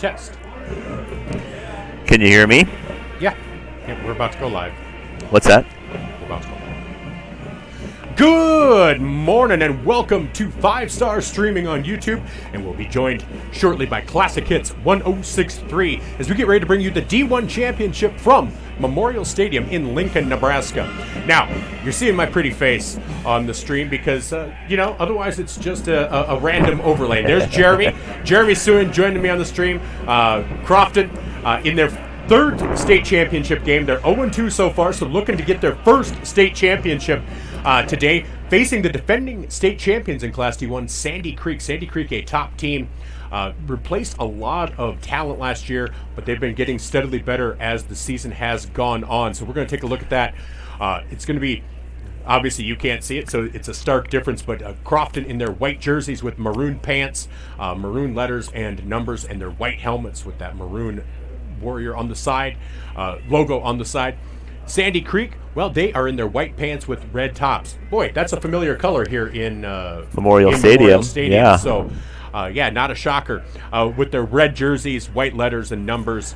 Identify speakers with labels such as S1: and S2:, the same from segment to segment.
S1: Test.
S2: Can you hear me?
S1: Yeah, we're about to go live.
S2: What's that?
S1: We're about to go live. Good morning and welcome to 5 Star Streaming on YouTube. And we'll be joined shortly by Classic Hits 1063 as we get ready to bring you the D1 Championship from Memorial Stadium in Lincoln, Nebraska. Now, you're seeing my pretty face on the stream because, otherwise it's just a random overlay. There's Jeremy. Jeremy Suin joining me on the stream. Crofton in their third state championship game. They're 0-2 so far, so looking to get their first state championship today, facing the defending state champions in Class D1, Sandy Creek. Sandy Creek, a top team, replaced a lot of talent last year, but they've been getting steadily better as the season has gone on. So we're going to take a look at that. It's going to be, obviously you can't see it, so it's a stark difference, but Crofton in their white jerseys with maroon pants, maroon letters and numbers, and their white helmets with that maroon warrior on the side, logo on the side. Sandy Creek, well, they are in their white pants with red tops. Boy, that's a familiar color here in
S2: Memorial Stadium. Yeah.
S1: So, not a shocker. With their red jerseys, white letters and numbers,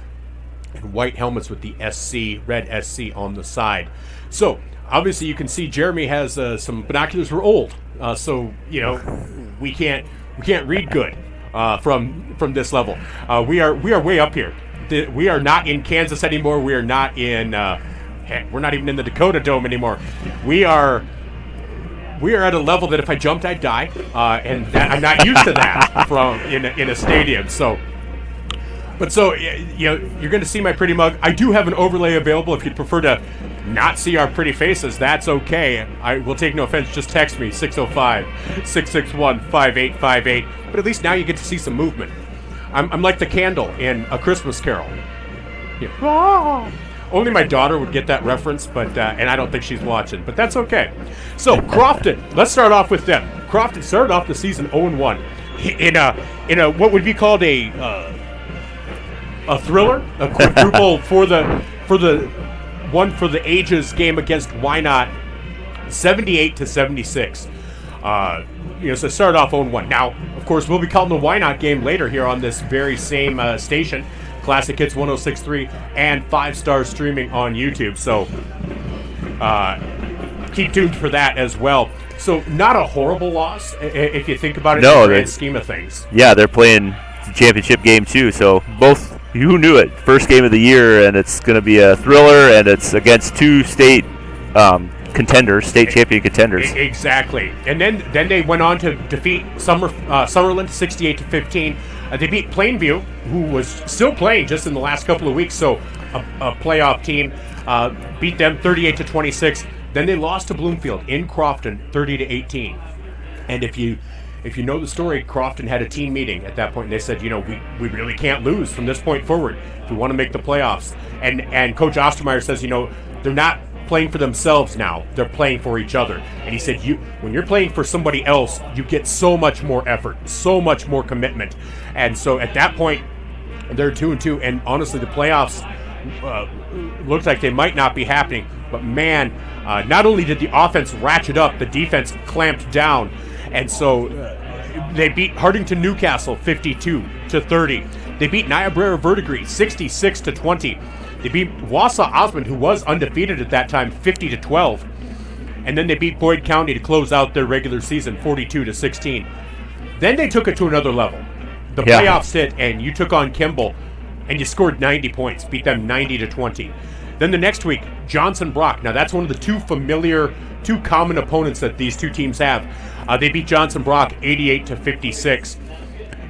S1: and white helmets with the SC, red SC on the side. So, obviously, you can see Jeremy has some binoculars. We're old, so we can't read good from this level. We are way up here. We are not in Kansas anymore. We are not in. We're not even in the Dakota Dome anymore. We are at a level that if I jumped, I'd die, and I'm not used to that from in a stadium. So, you're going to see my pretty mug. I do have an overlay available if you'd prefer to not see our pretty faces. That's okay. I will take no offense. Just text me 605-661-5858. But at least now you get to see some movement. I'm like the candle in A Christmas Carol. Yeah. Only my daughter would get that reference, but and I don't think she's watching, but that's okay. So Crofton, let's start off with them. Crofton started off the season 0-1 in a what would be called a thriller, a quadruple for the one for the ages game against Wynot, 78-76. So start off 0-1. Now, of course, we'll be calling the Wynot game later here on this very same station, Classic Hits 1063, and 5 Star Streaming on YouTube. So keep tuned for that as well. So not a horrible loss if you think about it in the grand scheme of things.
S2: Yeah, they're playing the championship game too. So both, who knew it? First game of the year, and it's going to be a thriller, and it's against two state contenders, state champion contenders.
S1: Exactly. And then they went on to defeat Summerland 68-15. They beat Plainview, who was still playing just in the last couple of weeks, so a playoff team. Beat them 38-26. Then they lost to Bloomfield in Crofton 30-18. And if you know the story, Crofton had a team meeting at that point, and they said, we really can't lose from this point forward if we want to make the playoffs. And Coach Ostermeyer says, they're not playing for themselves now, they're playing for each other. And he said, when you're playing for somebody else, you get so much more effort, so much more commitment. And so at that point, they're 2-2, and honestly, the playoffs looked like they might not be happening. But man, not only did the offense ratchet up, the defense clamped down. And so they beat Hartington Newcastle 52-30. They beat Niobrara Verdigris 66-20. They beat Wausau Osmond, who was undefeated at that time, 50-12. And then they beat Boyd County to close out their regular season, 42-16. Then they took it to another level. The playoffs hit, and you took on Kimball, and you scored 90 points, beat them 90-20. Then the next week, Johnson Brock. Now that's one of the two common opponents that these two teams have. They beat Johnson Brock 88-56.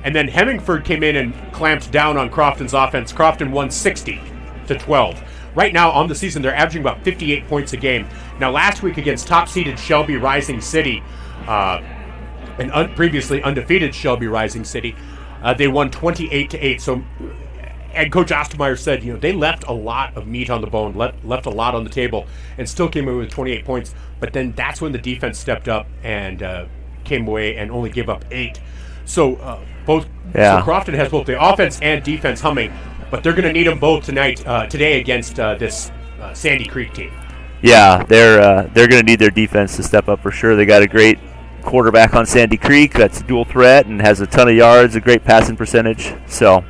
S1: And then Hemingford came in and clamped down on Crofton's offense. Crofton won 60-12. Right now on the season, they're averaging about 58 points a game. Now last week against top-seeded Shelby Rising City, and previously undefeated Shelby Rising City, they won 28-8. So, and Coach Ostermeyer said, they left a lot of meat on the bone, left a lot on the table, and still came away with 28 points. But then that's when the defense stepped up and came away and only gave up 8. So so Crofton has both the offense and defense humming, but they're going to need them both today against this Sandy Creek team.
S2: Yeah, they're going to need their defense to step up for sure. They got a great quarterback on Sandy Creek that's a dual threat and has a ton of yards, a great passing percentage. So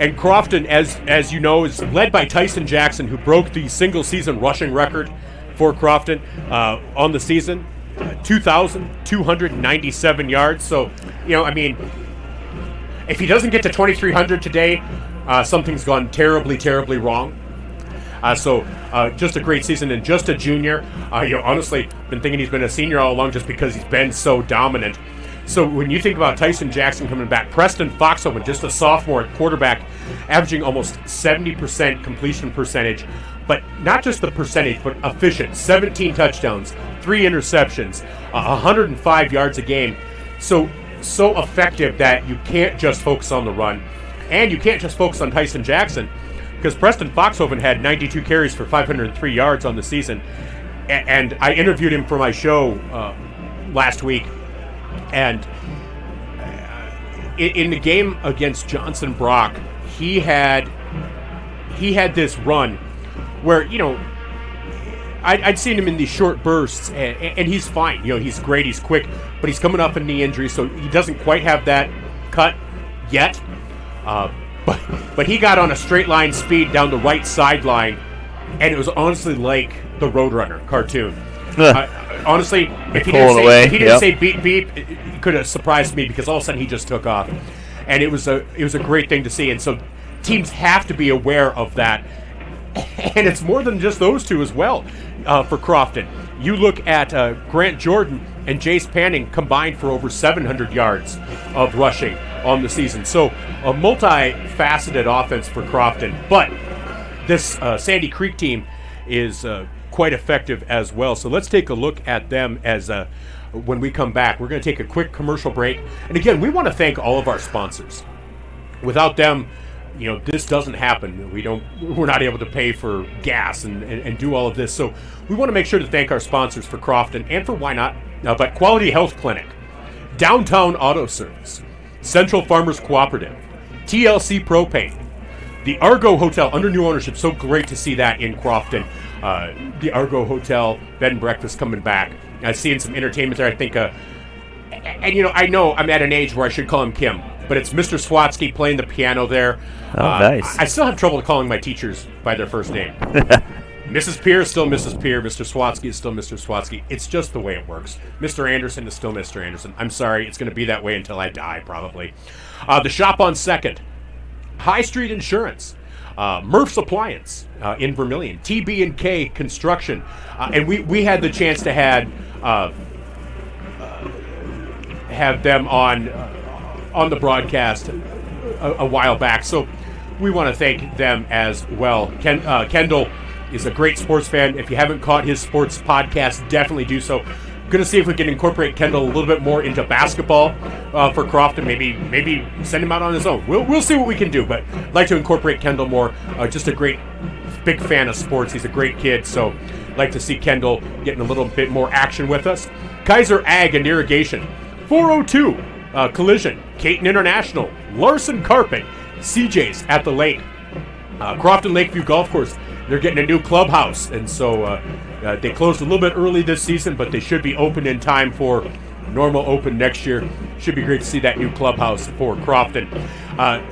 S1: And Crofton, as you know, is led by Tyson Jackson, who broke the single-season rushing record for Crofton on the season, 2,297 yards. So, I mean, if he doesn't get to 2,300 today, something's gone terribly, terribly wrong. So just a great season, and just a junior. Honestly, been thinking he's been a senior all along just because he's been so dominant. So when you think about Tyson Jackson coming back, Preston Foxhoven, just a sophomore at quarterback, averaging almost 70% completion percentage, but not just the percentage, but efficient. 17 touchdowns, 3 interceptions, 105 yards a game. So effective that you can't just focus on the run, and you can't just focus on Tyson Jackson, because Preston Foxhoven had 92 carries for 503 yards on the season. And I interviewed him for my show last week. And in the game against Johnson Brock, he had this run where, I'd seen him in these short bursts, and he's fine. He's great, he's quick, but he's coming off a knee injury, so he doesn't quite have that cut yet. But he got on a straight line speed down the right sideline, and it was honestly like the Roadrunner cartoon. Honestly, if he didn't say beep beep, it could have surprised me, because all of a sudden he just took off, and it was a great thing to see. And so teams have to be aware of that, and it's more than just those two as well for Crofton. You look at Grant Jordan and Jace Panning combined for over 700 yards of rushing on the season. So a multifaceted offense for Crofton, but this Sandy Creek team is quite effective as well. So let's take a look at them as when we come back. We're going to take a quick commercial break. And again, we want to thank all of our sponsors. Without them, this doesn't happen. We're not able to pay for gas and do all of this. So we want to make sure to thank our sponsors for Crofton and for Why Not, but Quality Health Clinic, Downtown Auto Service, Central Farmers Cooperative, TLC Propane, the Argo Hotel under new ownership. So great to see that in Crofton. The Argo Hotel bed and breakfast coming back. Seeing some entertainment there. I think, and I know I'm at an age where I should call him Kim, but it's Mr. Swatsky playing the piano there.
S2: Oh, nice.
S1: I still have trouble calling my teachers by their first name. Mrs. Peer is still Mrs. Peer. Mr. Swatsky is still Mr. Swatsky. It's just the way it works. Mr. Anderson is still Mr. Anderson. I'm sorry. It's going to be that way until I die, probably. The Shop on 2nd. High Street Insurance. Murph's Appliance in Vermilion. TB&K Construction. And we had the chance to have them on the broadcast a while back. So we want to thank them as well. Kendall is a great sports fan. If you haven't caught his sports podcast, definitely do so. Going to see if we can incorporate Kendall a little bit more into basketball for Crofton. Maybe send him out on his own. We'll see what we can do, but I'd like to incorporate Kendall more. Just a great, big fan of sports. He's a great kid, so I'd like to see Kendall getting a little bit more action with us. Kaiser Ag and Irrigation, 402 Collision, Caton International, Larson Carpet, CJ's at the lake, Crofton Lakeview Golf Course. They're getting a new clubhouse, and so they closed a little bit early this season, but they should be open in time for normal open next year. Should be great to see that new clubhouse for Crofton.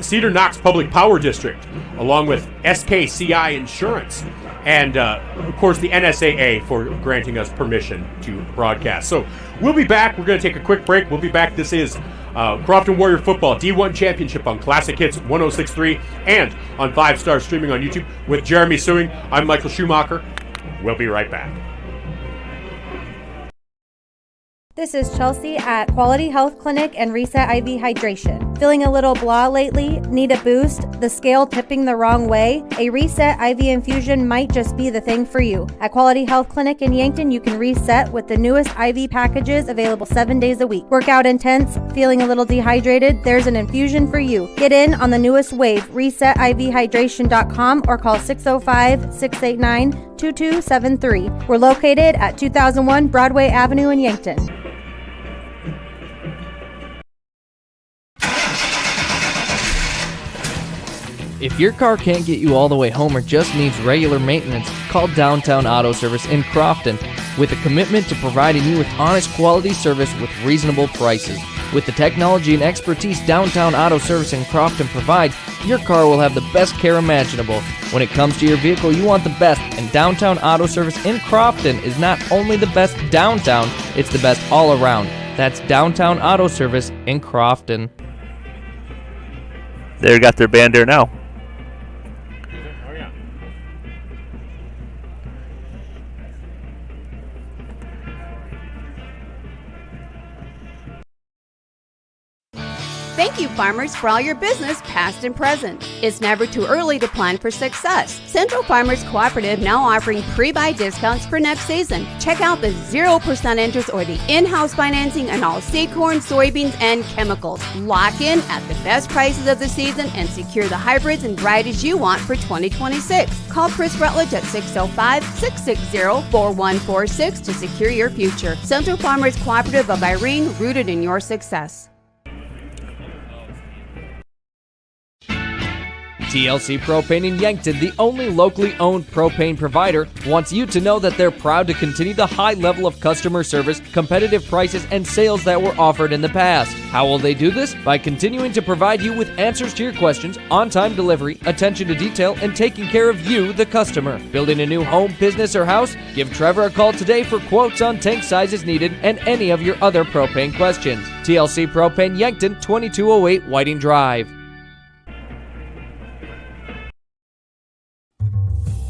S1: Cedar Knox Public Power District, along with SKCI Insurance, and of course the NSAA for granting us permission to broadcast. So we'll be back. We're going to take a quick break. We'll be back. This is Crofton Warrior Football D1 Championship on Classic Hits 106.3 and on 5-Star streaming on YouTube with Jeremy Suing. I'm Michael Schumacher. We'll be right back.
S3: This is Chelsea at Quality Health Clinic and Reset IV Hydration. Feeling a little blah lately? Need a boost? The scale tipping the wrong way? A Reset IV infusion might just be the thing for you. At Quality Health Clinic in Yankton, you can reset with the newest IV packages available 7 days a week. Workout intense? Feeling a little dehydrated? There's an infusion for you. Get in on the newest wave, resetivhydration.com, or call 605-689-2273. We're located at 2001 Broadway Avenue in Yankton.
S4: If your car can't get you all the way home or just needs regular maintenance, call Downtown Auto Service in Crofton with a commitment to providing you with honest quality service with reasonable prices. With the technology and expertise Downtown Auto Service in Crofton provides, your car will have the best care imaginable. When it comes to your vehicle, you want the best, and Downtown Auto Service in Crofton is not only the best downtown, it's the best all around. That's Downtown Auto Service in Crofton.
S2: They got their band there now.
S5: Thank you, farmers, for all your business, past and present. It's never too early to plan for success. Central Farmers Cooperative now offering pre-buy discounts for next season. Check out the 0% interest or the in-house financing on all seed corn, soybeans, and chemicals. Lock in at the best prices of the season and secure the hybrids and varieties you want for 2026. Call Chris Rutledge at 605-660-4146 to secure your future. Central Farmers Cooperative of Irene, rooted in your success.
S4: TLC Propane in Yankton, the only locally owned propane provider, wants you to know that they're proud to continue the high level of customer service, competitive prices, and sales that were offered in the past. How will they do this? By continuing to provide you with answers to your questions, on-time delivery, attention to detail, and taking care of you, the customer. Building a new home, business, or house? Give Trevor a call today for quotes on tank sizes needed and any of your other propane questions. TLC Propane Yankton, 2208 Whiting Drive.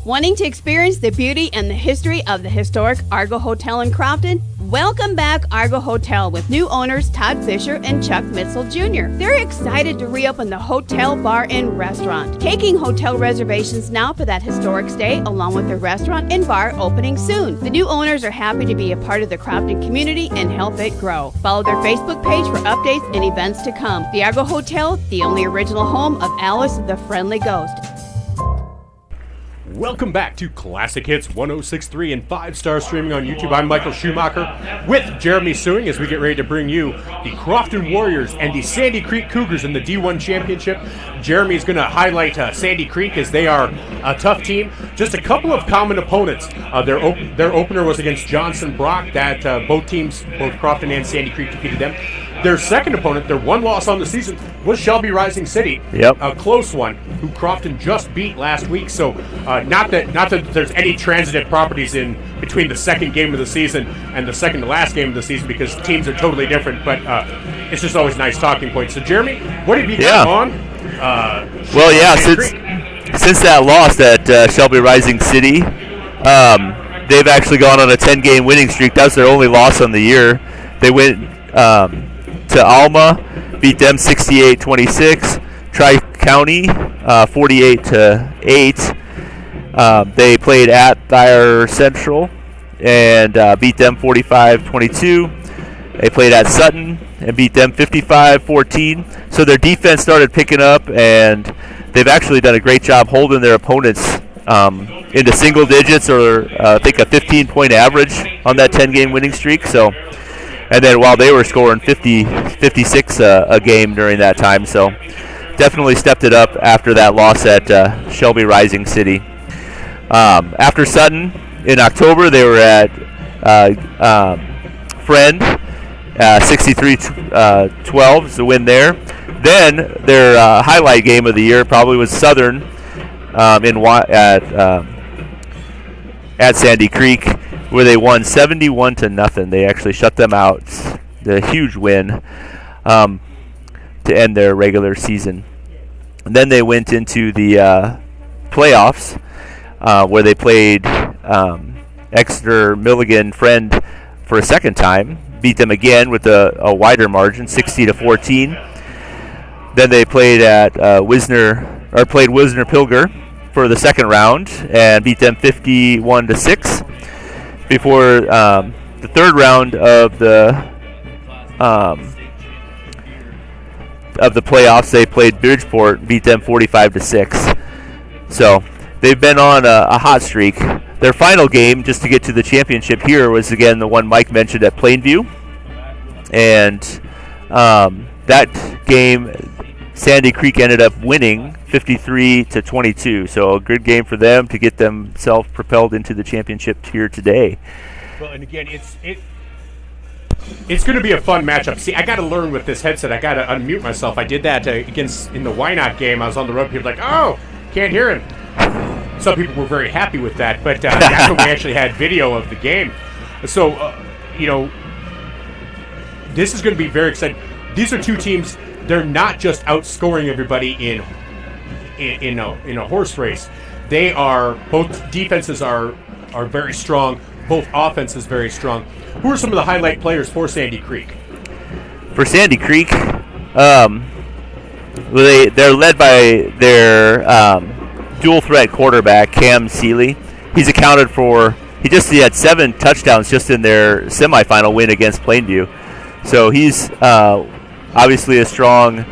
S5: Wanting to experience the beauty and the history of the historic Argo Hotel in Crofton? Welcome back Argo Hotel with new owners Todd Fisher and Chuck Mitzel Jr. They're excited to reopen the hotel, bar, and restaurant. Taking hotel reservations now for that historic stay, along with the restaurant and bar opening soon. The new owners are happy to be a part of the Crofton community and help it grow. Follow their Facebook page for updates and events to come. The Argo Hotel, the only original home of Alice the Friendly Ghost.
S1: Welcome back to Classic Hits 106.3 and 5-star streaming on YouTube. I'm Michael Schumacher with Jeremy Suing as we get ready to bring you the Crofton Warriors and the Sandy Creek Cougars in the D1 Championship. Jeremy is going to highlight Sandy Creek as they are a tough team. Just a couple of common opponents. Their opener was against Johnson Brock. That both teams, both Crofton and Sandy Creek, defeated them. Their second opponent, their one loss on the season, was Shelby Rising City.
S2: Yep.
S1: A close one, who Crofton just beat last week. So not that there's any transitive properties in between the second game of the season and the second to last game of the season, because teams are totally different. But it's just always nice talking points. So Jeremy, what have you got on?
S2: Well, yeah, since that loss at Shelby Rising City, they've actually gone on a 10-game winning streak. That's their only loss on the year. They went to Alma, beat them 68-26. Tri-County 48-8. They played at Thayer Central and beat them 45-22. They played at Sutton and beat them 55-14. So their defense started picking up, and they've actually done a great job holding their opponents into single digits, or I think a 15-point average on that 10-game winning streak. So. And then while they were scoring 56 a game during that time. So definitely stepped it up after that loss at Shelby Rising City. After Sutton, in October, they were at Friend, 63-12 is the win there. Then their highlight game of the year probably was Southern at Sandy Creek, where they won 71-0. They actually shut them out. The huge win to end their regular season. And then they went into the playoffs, where they played Exeter Milligan Friend for a second time. Beat them again with a wider margin, 60-14. Then they played at played Wisner Pilger for the second round and beat them 51-6. Before the third round of the playoffs, they played Bridgeport, beat them 45-6. So they've been on a hot streak. Their final game, just to get to the championship here, was again the one Mike mentioned at Plainview, and that game, Sandy Creek ended up winning 53-22. So a good game for them to get themselves propelled into the championship here today.
S1: Well, and again, It's going to be a fun matchup. See, I got to learn with this headset. I got to unmute myself. I did that against in the Why Not game. I was on the road. People were like, oh, can't hear him. Some people were very happy with that, but that's when we actually had video of the game. So, this is going to be very exciting. These are two teams. They're not just outscoring everybody in a horse race. They are both defenses are very strong. Both offenses very strong. Who are some of the highlight players for Sandy Creek?
S2: For Sandy Creek, they're led by their dual threat quarterback Cam Seeley. He had 7 touchdowns just in their semifinal win against Plainview. So he's obviously a strong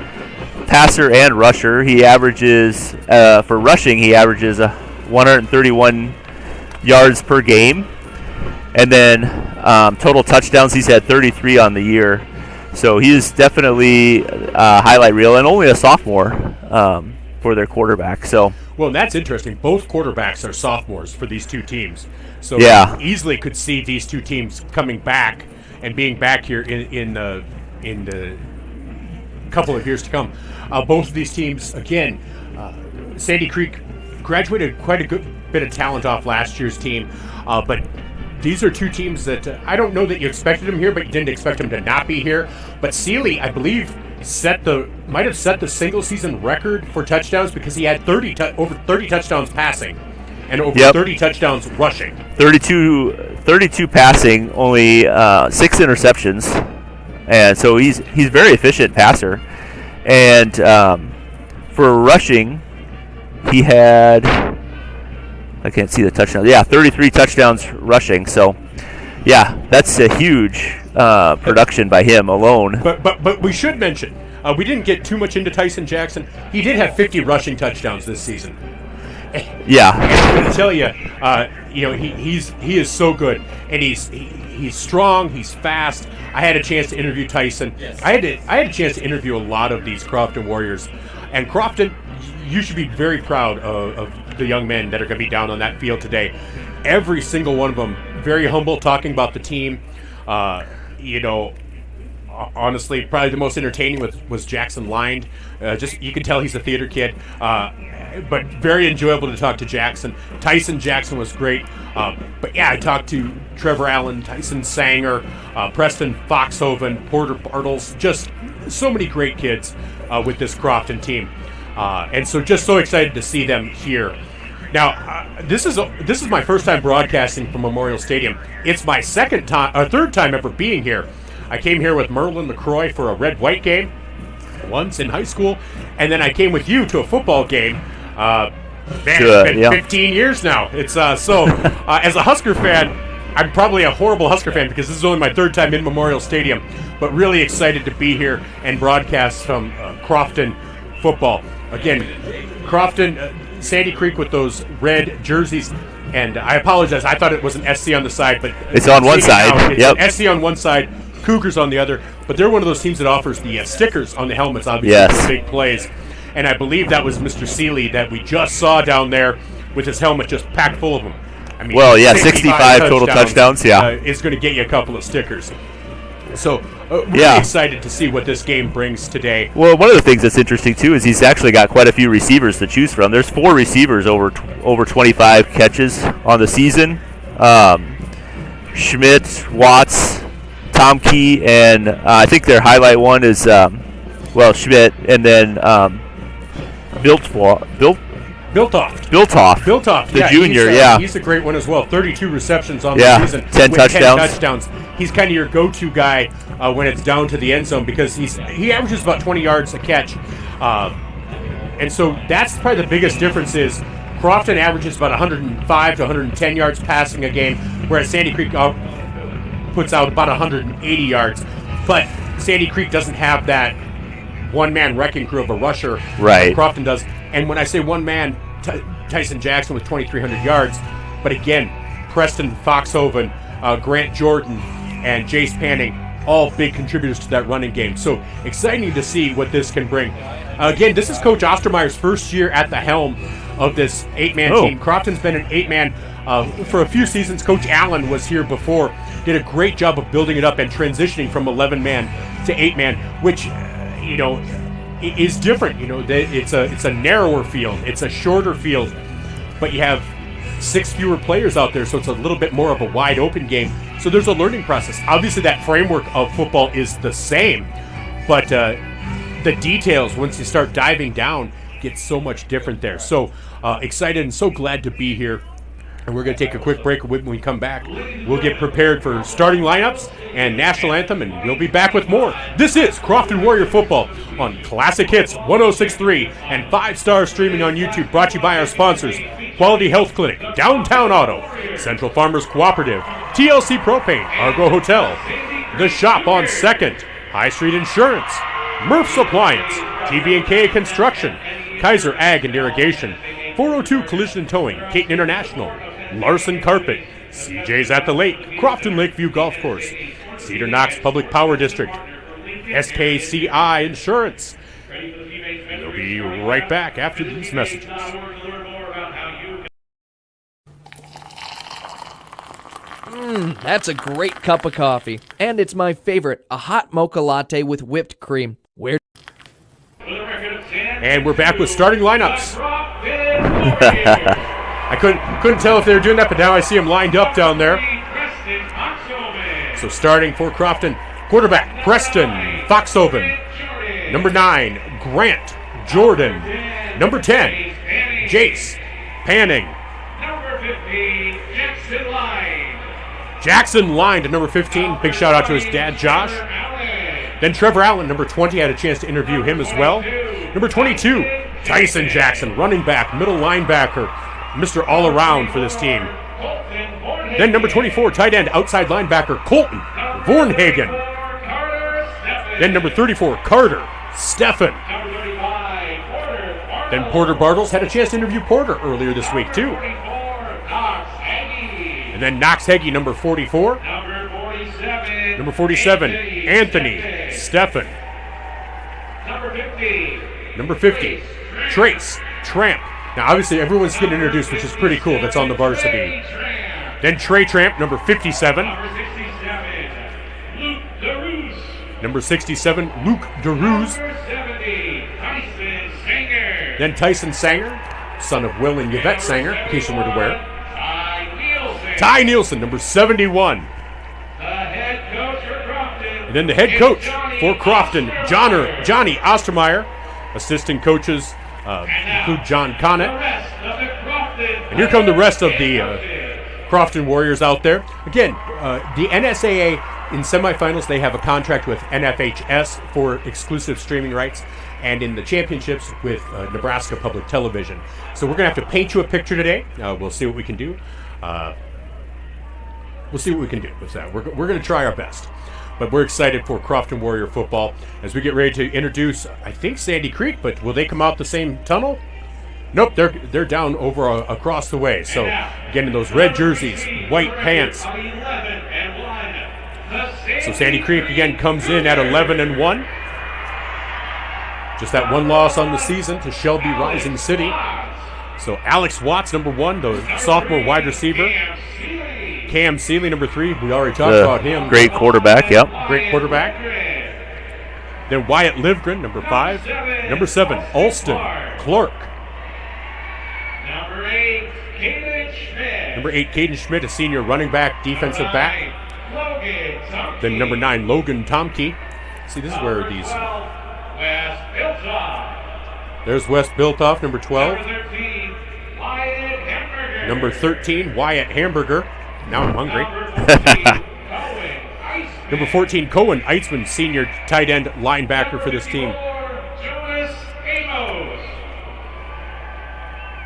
S2: passer and rusher. He averages for rushing 131 yards per game, and then total touchdowns he's had 33 on the year. So he is definitely a highlight reel, and only a sophomore for their quarterback. So
S1: well, that's interesting. Both quarterbacks are sophomores for these two teams. So
S2: yeah,
S1: easily could see these two teams coming back and being back here in the couple of years to come. Both of these teams, again, Sandy Creek graduated quite a good bit of talent off last year's team, but these are two teams that I don't know that you expected them here, but you didn't expect them to not be here. But Seeley, I believe, might have set the single season record for touchdowns because he had over 30 touchdowns passing and over 30 touchdowns rushing. 32 passing, only 6 interceptions, and so he's a very efficient passer. And for rushing, he had, I can't see the touchdowns. Yeah, 33 touchdowns rushing. So, yeah, that's a huge production by him alone. But we should mention, we didn't get too much into Tyson Jackson. He did have 50 rushing touchdowns this season.
S2: Yeah,
S1: I'm going to tell you, he is so good, and he's strong. He's fast. I had a chance to interview Tyson. Yes. I had a chance to interview a lot of these Crofton Warriors, and Crofton, you should be very proud of the young men that are going to be down on that field today. Every single one of them very humble, talking about the team. Honestly, probably the most entertaining was Jackson Lind. Just you can tell he's a theater kid, but very enjoyable to talk to Jackson. Tyson Jackson was great. But yeah, I talked to Trevor Allen, Tyson Sanger, Preston Foxhoven, Porter Bartles, just so many great kids with this Crofton team. And so just so excited to see them here. Now, this is my first time broadcasting from Memorial Stadium. It's my third time ever being here. I came here with Merlin LaCroix for a red-white game once in high school, and then I came with you to a football game. It's been 15 years now. It's as a Husker fan, I'm probably a horrible Husker fan because this is only my third time in Memorial Stadium, but really excited to be here and broadcast from Crofton football. Again, Crofton, Sandy Creek with those red jerseys. And I apologize. I thought it was an SC on the side, but
S2: it's on one side.
S1: It's an SC on one side, Cougars on the other. But they're one of those teams that offers the stickers on the helmets, obviously, for big plays. And I believe that was Mr. Seeley that we just saw down there with his helmet just packed full of them. I mean,
S2: 65 total touchdowns.
S1: Is going to get you a couple of stickers. So really excited to see what this game brings today.
S2: Well, one of the things that's interesting too is he's actually got quite a few receivers to choose from. There's 4 receivers over 25 catches on the season. Schmidt, Watts, Tom Key, and I think their highlight one is Schmidt, and then Biltoff, the junior.
S1: He's a great one as well. 32 receptions on the season.
S2: 10
S1: touchdowns. He's kind of your go-to guy when it's down to the end zone because he averages about 20 yards a catch. And so that's probably the biggest difference is Crofton averages about 105 to 110 yards passing a game, whereas Sandy Creek puts out about 180 yards. But Sandy Creek doesn't have that one-man wrecking crew of a rusher like Crofton does. And when I say one-man, Tyson Jackson with 2,300 yards. But again, Preston Foxhoven, Grant Jordan, and Jace Panning, all big contributors to that running game. So exciting to see what this can bring. Again, this is Coach Ostermeyer's first year at the helm. of this 8-man team. Crofton's been an 8-man for a few seasons. Coach Allen was here before, did a great job of building it up and transitioning from 11-man to 8-man, which, is different. It's a narrower field. It's a shorter field, but you have 6 fewer players out there, so it's a little bit more of a wide open game. So there's a learning process. Obviously, that framework of football is the same, but the details, once you start diving down, get so much different there. So excited and so glad to be here. And we're going to take a quick break. When we come back, we'll get prepared for starting lineups and national anthem, and we'll be back with more. This is Crofton Warrior Football on Classic Hits 106.3 and 5-star streaming on YouTube, brought to you by our sponsors, Quality Health Clinic, Downtown Auto, Central Farmers Cooperative, TLC Propane, Argo Hotel, The Shop on 2nd, High Street Insurance, Murph's Appliance, TB&K Construction, Kaiser Ag and Irrigation, 402 Collision and Towing, Caton International, Larson Carpet, CJ's at the Lake, Crofton Lakeview Golf Course, Cedar Knox Public Power District, SKCI Insurance. We'll be right back after these messages.
S4: That's a great cup of coffee. And it's my favorite, a hot mocha latte with whipped cream.
S1: And we're back with starting lineups. I couldn't tell if they were doing that, but now I see them lined up down there. So starting for Crofton, quarterback Preston Foxhoven. Number 9, Grant Jordan. Number 10, Jace Panning.
S6: Number 15, Jackson Line.
S1: Jackson Line to number 15. Big shout out to his dad, Josh. Then Trevor Allen, number 20. I had a chance to interview him as well. Number 22, Tyson Jackson, running back, middle linebacker, Mr. All-Around for this team. Then number 24, tight end, outside linebacker, Colton Vornhagen. Then number 34, Carter Steffen. Then Porter Bartles. Had a chance to interview Porter earlier this week, too. And then Knox Heggie, number 44. Number 47, Anthony Steffen. Number 50, Trace Tramp. Now, obviously, everyone's getting introduced, which is pretty cool. That's on the varsity. Then Trey Tramp, number 57. Number 67, Luke DeRuse. Then Tyson Sanger, son of Will and Yvette Sanger, in case you were aware. Ty Nielsen, number 71. And then the head coach for Crofton, Johnny Ostermeyer. Assistant coaches include John Connett. And here come the rest of the Crofton Warriors out there. Again, the NSAA in semifinals, they have a contract with NFHS for exclusive streaming rights, and in the championships with Nebraska Public Television. So we're going to have to paint you a picture today. We'll see what we can do. We'll see what we can do with that. We're going to try our best. But we're excited for Crofton Warrior football as we get ready to introduce, I think, Sandy Creek, but will they come out the same tunnel? Nope, they're down over across the way. So getting those red jerseys, white pants. So Sandy Creek again comes in at 11-1. Just that one loss on the season to Shelby Rising City. So Alex Watts, number 1, the sophomore wide receiver. Cam Seeley, number 3. We already talked about him.
S2: Great quarterback, yep.
S1: Great quarterback. Then Wyatt Livgren, number 5. Number 7, Alston Clark.
S6: Number 8, Caden Schmidt.
S1: Number 8, Caden Schmidt, a senior running back, defensive back.
S6: Logan Tomke.
S1: Then number 9, Logan Tomke. See, this is where these...
S6: West Biltoff.
S1: There's Wes Biltoff, number 12.
S6: Number 13, Wyatt Hamburger.
S1: Number 13, Wyatt Hamburger. Now I'm hungry. Number 14, Cohen Eitzman, senior tight end linebacker for this team.
S6: Jonas Amos.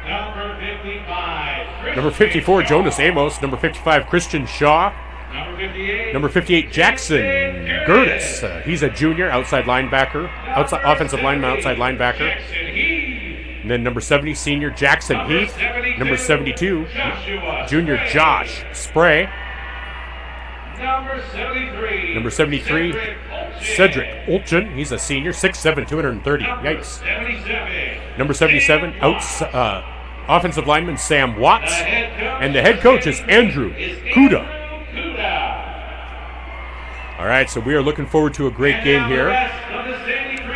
S6: Number 55,
S1: Number 54, Jonas Amos. Number 55, Christian Shaw. Number 58, Jackson Gertis. He's a junior, outside linebacker, offensive lineman, outside linebacker. And then number 70, senior Jackson Heath. Number 72, junior Josh Spray. Number 73, Cedric Olchen. He's a senior, 6'7", 230. Yikes. Number 77, offensive lineman Sam Watts, and the head coach is Andrew Kuda. All right, so we are looking forward to a great game here.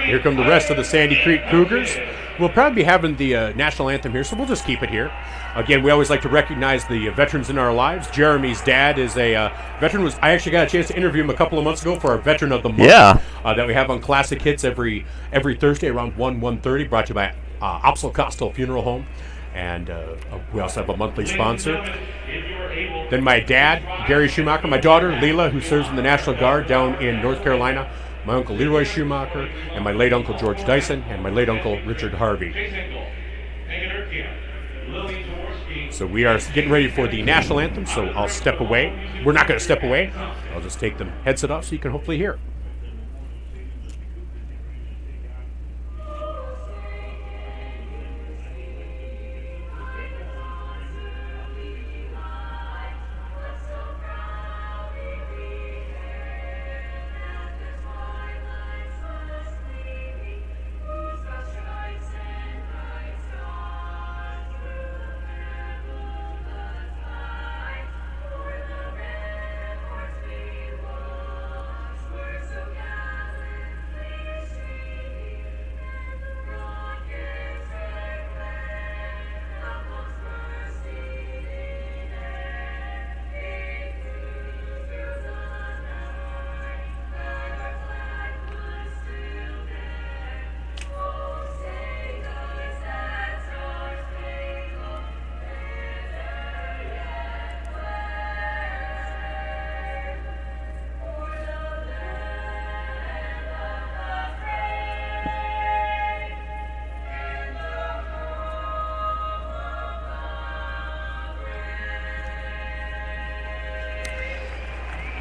S1: Here come the rest of the Sandy Creek Cougars. We'll probably be having the national anthem here, so we'll just keep it here. Again, we always like to recognize the veterans in our lives. Jeremy's dad is a veteran. I actually got a chance to interview him a couple of months ago for our Veteran of the Month that we have on Classic Hits every Thursday around 1:30, brought to you by Opsal Costal Funeral Home. And we also have a monthly sponsor. Then my dad, Gary Schumacher, my daughter, Leela, who serves in the National Guard down in North Carolina, my uncle Leroy Schumacher, and my late uncle George Dyson, and my late uncle Richard Harvey. So we are getting ready for the national anthem, so I'll step away. We're not going to step away. I'll just take the headset off so you can hopefully hear it.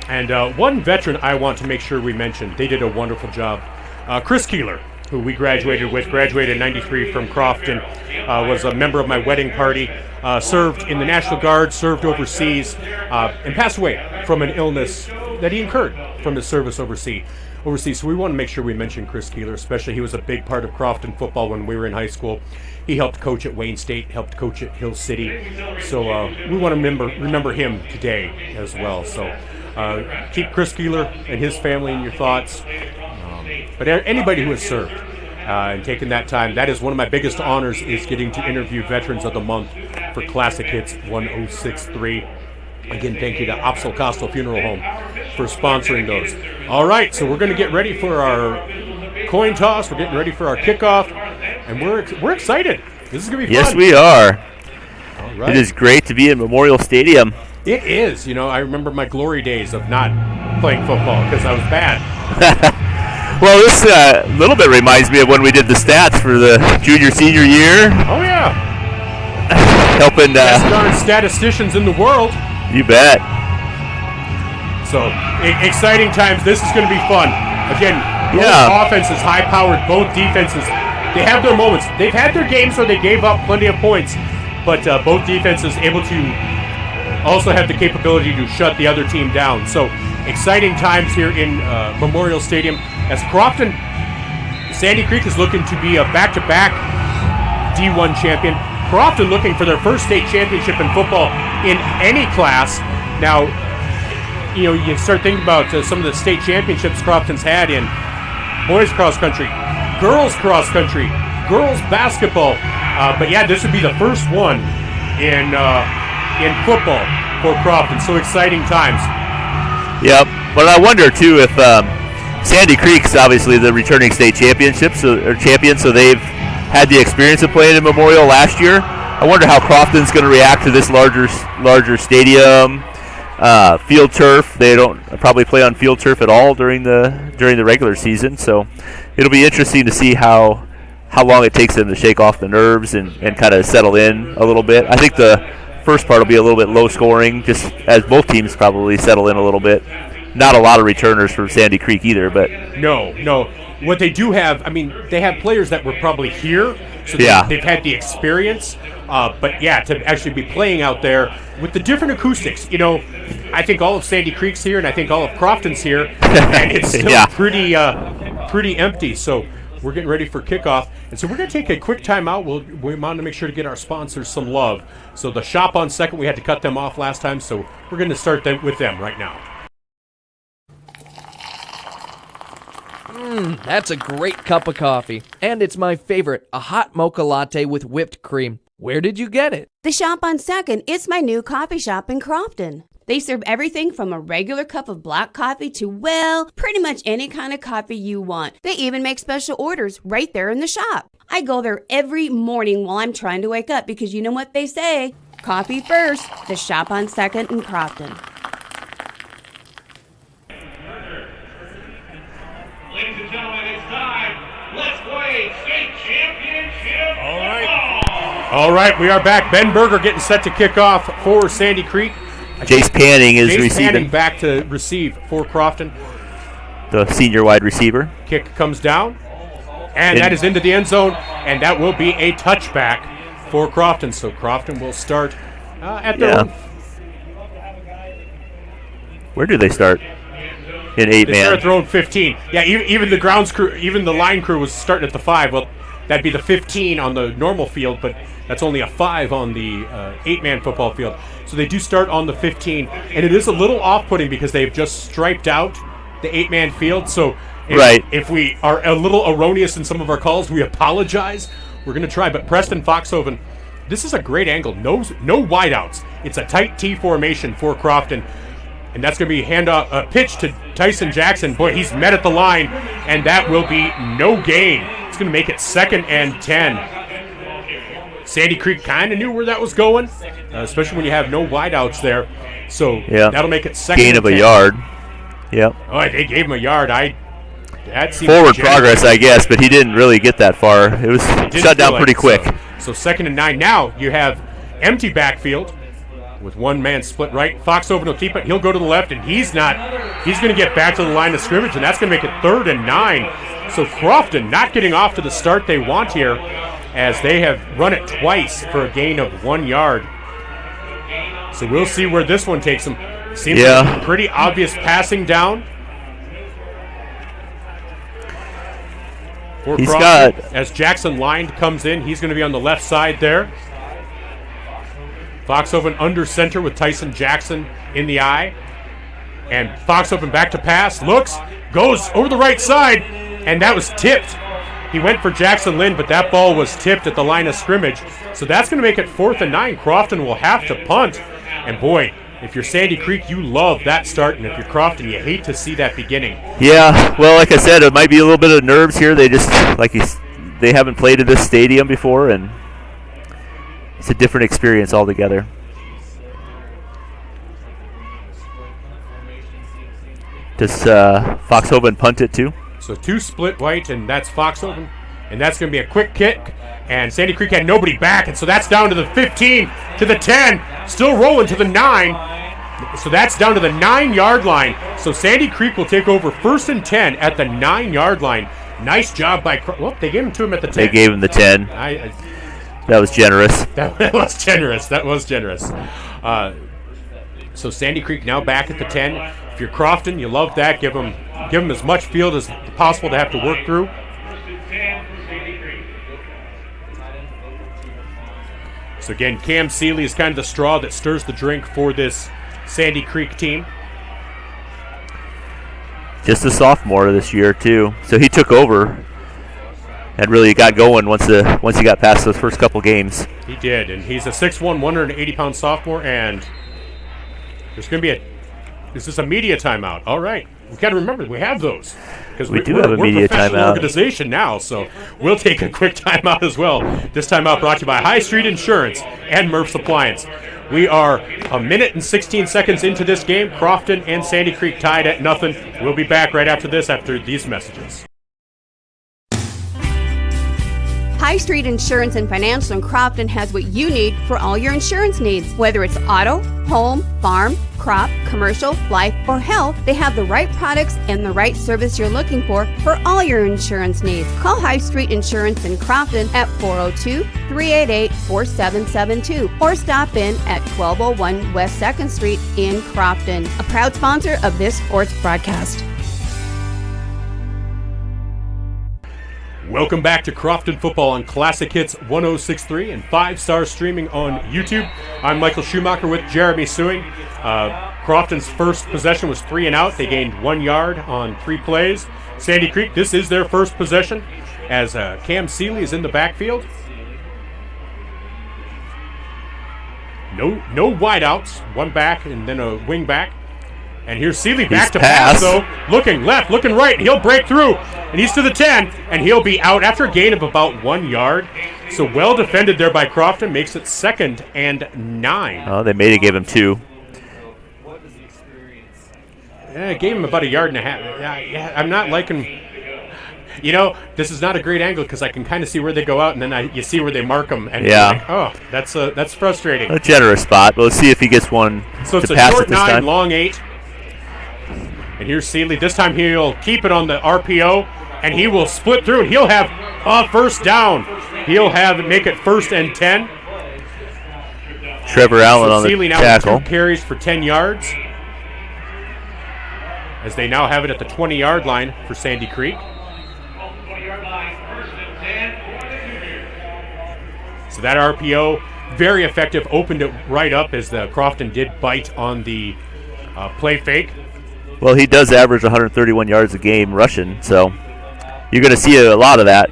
S1: And one veteran I want to make sure we mention, they did a wonderful job. Chris Keeler, who we graduated in 93 from Crofton, was a member of my wedding party, served in the National Guard, served overseas, and passed away from an illness that he incurred from his service overseas. So we want to make sure we mention Chris Keeler, especially he was a big part of Crofton football when we were in high school. He helped coach at Wayne State, helped coach at Hill City. So we want to remember him today as well. So keep Chris Keeler and his family in your thoughts. But anybody who has served and taken that time, that is one of my biggest honors, is getting to interview Veterans of the Month for Classic Hits 1063. Again, thank you to Opsal Costal Funeral Home for sponsoring those. All right, so we're going to get ready for our coin toss. We're getting ready for our kickoff, and we're excited. This is going to be fun.
S2: Yes, we are.
S1: All right.
S2: It is great to be in Memorial Stadium.
S1: It is. You know, I remember my glory days of not playing football because I was bad.
S2: Well, this a little bit reminds me of when we did the stats for the junior-senior year.
S1: Oh, yeah.
S2: Helping
S1: best darn statisticians in the world.
S2: You bet.
S1: So, exciting times. This is going to be fun. Again, both offenses high-powered, both defenses, they have their moments. They've had their games where they gave up plenty of points, but both defenses able to also have the capability to shut the other team down. So, exciting times here in Memorial Stadium as Crofton, Sandy Creek is looking to be a back-to-back D1 champion. Crofton looking for their first state championship in football in any class. Now, you know, you start thinking about some of the state championships Crofton's had in boys cross country, girls cross country, girls basketball. But yeah, this would be the first one in football for Crofton. So exciting times.
S2: Yep, but I wonder too if Sandy Creek's obviously the returning state champion, so they've had the experience of playing in Memorial last year. I wonder how Crofton's going to react to this larger stadium, field turf. They don't probably play on field turf at all during the regular season, so it'll be interesting to see how long it takes them to shake off the nerves and kind of settle in a little bit. I think the first part will be a little bit low scoring, just as both teams probably settle in a little bit. Not a lot of returners from Sandy Creek either, but
S1: no. What they do have, I mean, they have players that were probably here, so they've had the experience. But yeah, to actually be playing out there with the different acoustics, you know, I think all of Sandy Creek's here, and I think all of Crofton's here, and it's still pretty empty. So we're getting ready for kickoff. And so we're going to take a quick timeout. We want to make sure to get our sponsors some love. So the Shop on Second, we had to cut them off last time, so we're going to start with them right now.
S4: That's a great cup of coffee. And it's my favorite, a hot mocha latte with whipped cream. Where did you get it?
S5: The Shop on Second, it's my new coffee shop in Crofton. They serve everything from a regular cup of black coffee to, well, pretty much any kind of coffee you want. They even make special orders right there in the shop. I go there every morning while I'm trying to wake up because you know what they say, coffee first, the Shop on Second in Crofton.
S6: Ladies and gentlemen, it's time. Let's play state championship.
S1: All right, we are back. Ben Berger getting set to kick off for Sandy Creek.
S2: Jace Panning is
S1: Jace
S2: receiving.
S1: Panning back to receive for Crofton.
S2: The senior wide receiver.
S1: Kick comes down, and that is into the end zone, and that will be a touchback for Crofton. So Crofton will start at their own.
S2: Where do they start? In 8-man.
S1: They start at their own 15. Yeah, even the grounds crew, even the line crew was starting at the 5. Well, that'd be the 15 on the normal field, but that's only a 5 on the 8-man football field. So they do start on the 15, and it is a little off-putting because they've just striped out the 8-man field. So if we are a little erroneous in some of our calls, we apologize. We're going to try, but Preston Foxhoven, this is a great angle. No wideouts. It's a tight T formation for Crofton. And that's going to be a pitch to Tyson Jackson. Boy, he's met at the line, and that will be no gain. It's going to make it 2nd and 10. Sandy Creek kind of knew where that was going, especially when you have no wideouts there. So that'll make it 2nd
S2: gain
S1: and
S2: of
S1: 10.
S2: a yard. Yep.
S1: Oh, they gave him a yard. That seemed
S2: forward progress, I guess, but he didn't really get that far. It was shut down pretty quick.
S1: So 2nd and 9. Now you have empty backfield with one man split right. Foxhoven will keep it. He'll go to the left, and he's going to get back to the line of scrimmage, and that's going to make it 3rd and 9. So Crofton not getting off to the start they want here, as they have run it twice for a gain of 1 yard. So we'll see where this one takes them. Seems like a pretty obvious passing down. For Crofton, as Jackson Lined comes in, he's going to be on the left side there. Foxhoven under center with Tyson Jackson in the eye. And Foxhoven back to pass, looks, goes over the right side, and that was tipped. He went for Jackson Lind, but that ball was tipped at the line of scrimmage. So that's going to make it 4th and 9. Crofton will have to punt. And boy, if you're Sandy Creek, you love that start, and if you're Crofton, you hate to see that beginning.
S2: Yeah, well, like I said, it might be a little bit of nerves here. They just, they haven't played at this stadium before, and it's a different experience altogether. Does Foxhoven punt it too?
S1: So 2 split white, and that's Foxhoven. And that's going to be a quick kick. And Sandy Creek had nobody back, and so that's down to the 15, to the 10, still rolling to the 9. So that's down to the 9-yard line. So Sandy Creek will take over 1st and 10 at the 9-yard line. Nice job by well, they gave him to him at the 10.
S2: They gave him the 10. That was generous.
S1: That was generous. That was generous. So Sandy Creek now back at the 10. If you're Crofton, you love that. Give them as much field as possible to have to work through. So again, Cam Seeley is kind of the straw that stirs the drink for this Sandy Creek team.
S2: Just a sophomore this year too, so he took over and really got going once he got past those first couple games.
S1: He did, and he's a 6'1", 180-pound sophomore, and there's going to be this is a media timeout. All right, we got to remember we have those because
S2: we do have a media timeout.
S1: Organization now, so we'll take a quick timeout as well. This timeout brought to you by High Street Insurance and Murph's Appliance. We are 1 minute and 16 seconds into this game. Crofton and Sandy Creek tied at 0. We'll be back right after this, after these messages.
S5: High Street Insurance and Financial in Crofton has what you need for all your insurance needs. Whether it's auto, home, farm, crop, commercial, life, or health, they have the right products and the right service you're looking for all your insurance needs. Call High Street Insurance in Crofton at 402-388-4772 or stop in at 1201 West 2nd Street in Crofton. A proud sponsor of this sports broadcast.
S1: Welcome back to Crofton Football on Classic Hits 106.3 and 5-star streaming on YouTube. I'm Michael Schumacher with Jeremy Suing. Crofton's first possession was 3 and out. They gained 1 yard on 3 plays. Sandy Creek, this is their first possession as Cam Seeley is in the backfield. No wideouts, 1 back and then a wing back. And here's Seeley back to pass, though. Looking left, looking right, and he'll break through. And he's to the 10, and he'll be out after a gain of about 1 yard. So well defended there by Crofton, makes it 2nd and 9.
S2: Oh, they maybe gave him 2.
S1: Yeah, gave him about 1.5 yards. Yeah, I'm not liking... You know, this is not a great angle because I can kind of see where they go out, and then you see where they mark them. And
S2: yeah.
S1: Like, oh, that's frustrating.
S2: A generous spot, but let's see if he gets one
S1: so
S2: to
S1: it's
S2: pass
S1: a short
S2: it this
S1: 9,
S2: time.
S1: long 8. And here's Seeley. This time he'll keep it on the RPO, and he will split through, and he'll have a first down. He'll make it 1st and 10.
S2: Trevor Allen on
S1: Seeley
S2: the
S1: now
S2: tackle.
S1: with 2 carries for 10 yards. As they now have it at the 20-yard line for Sandy Creek. So that RPO, very effective, opened it right up as the Crofton did bite on the play fake.
S2: Well, he does average 131 yards a game rushing, so you're going to see a lot of that.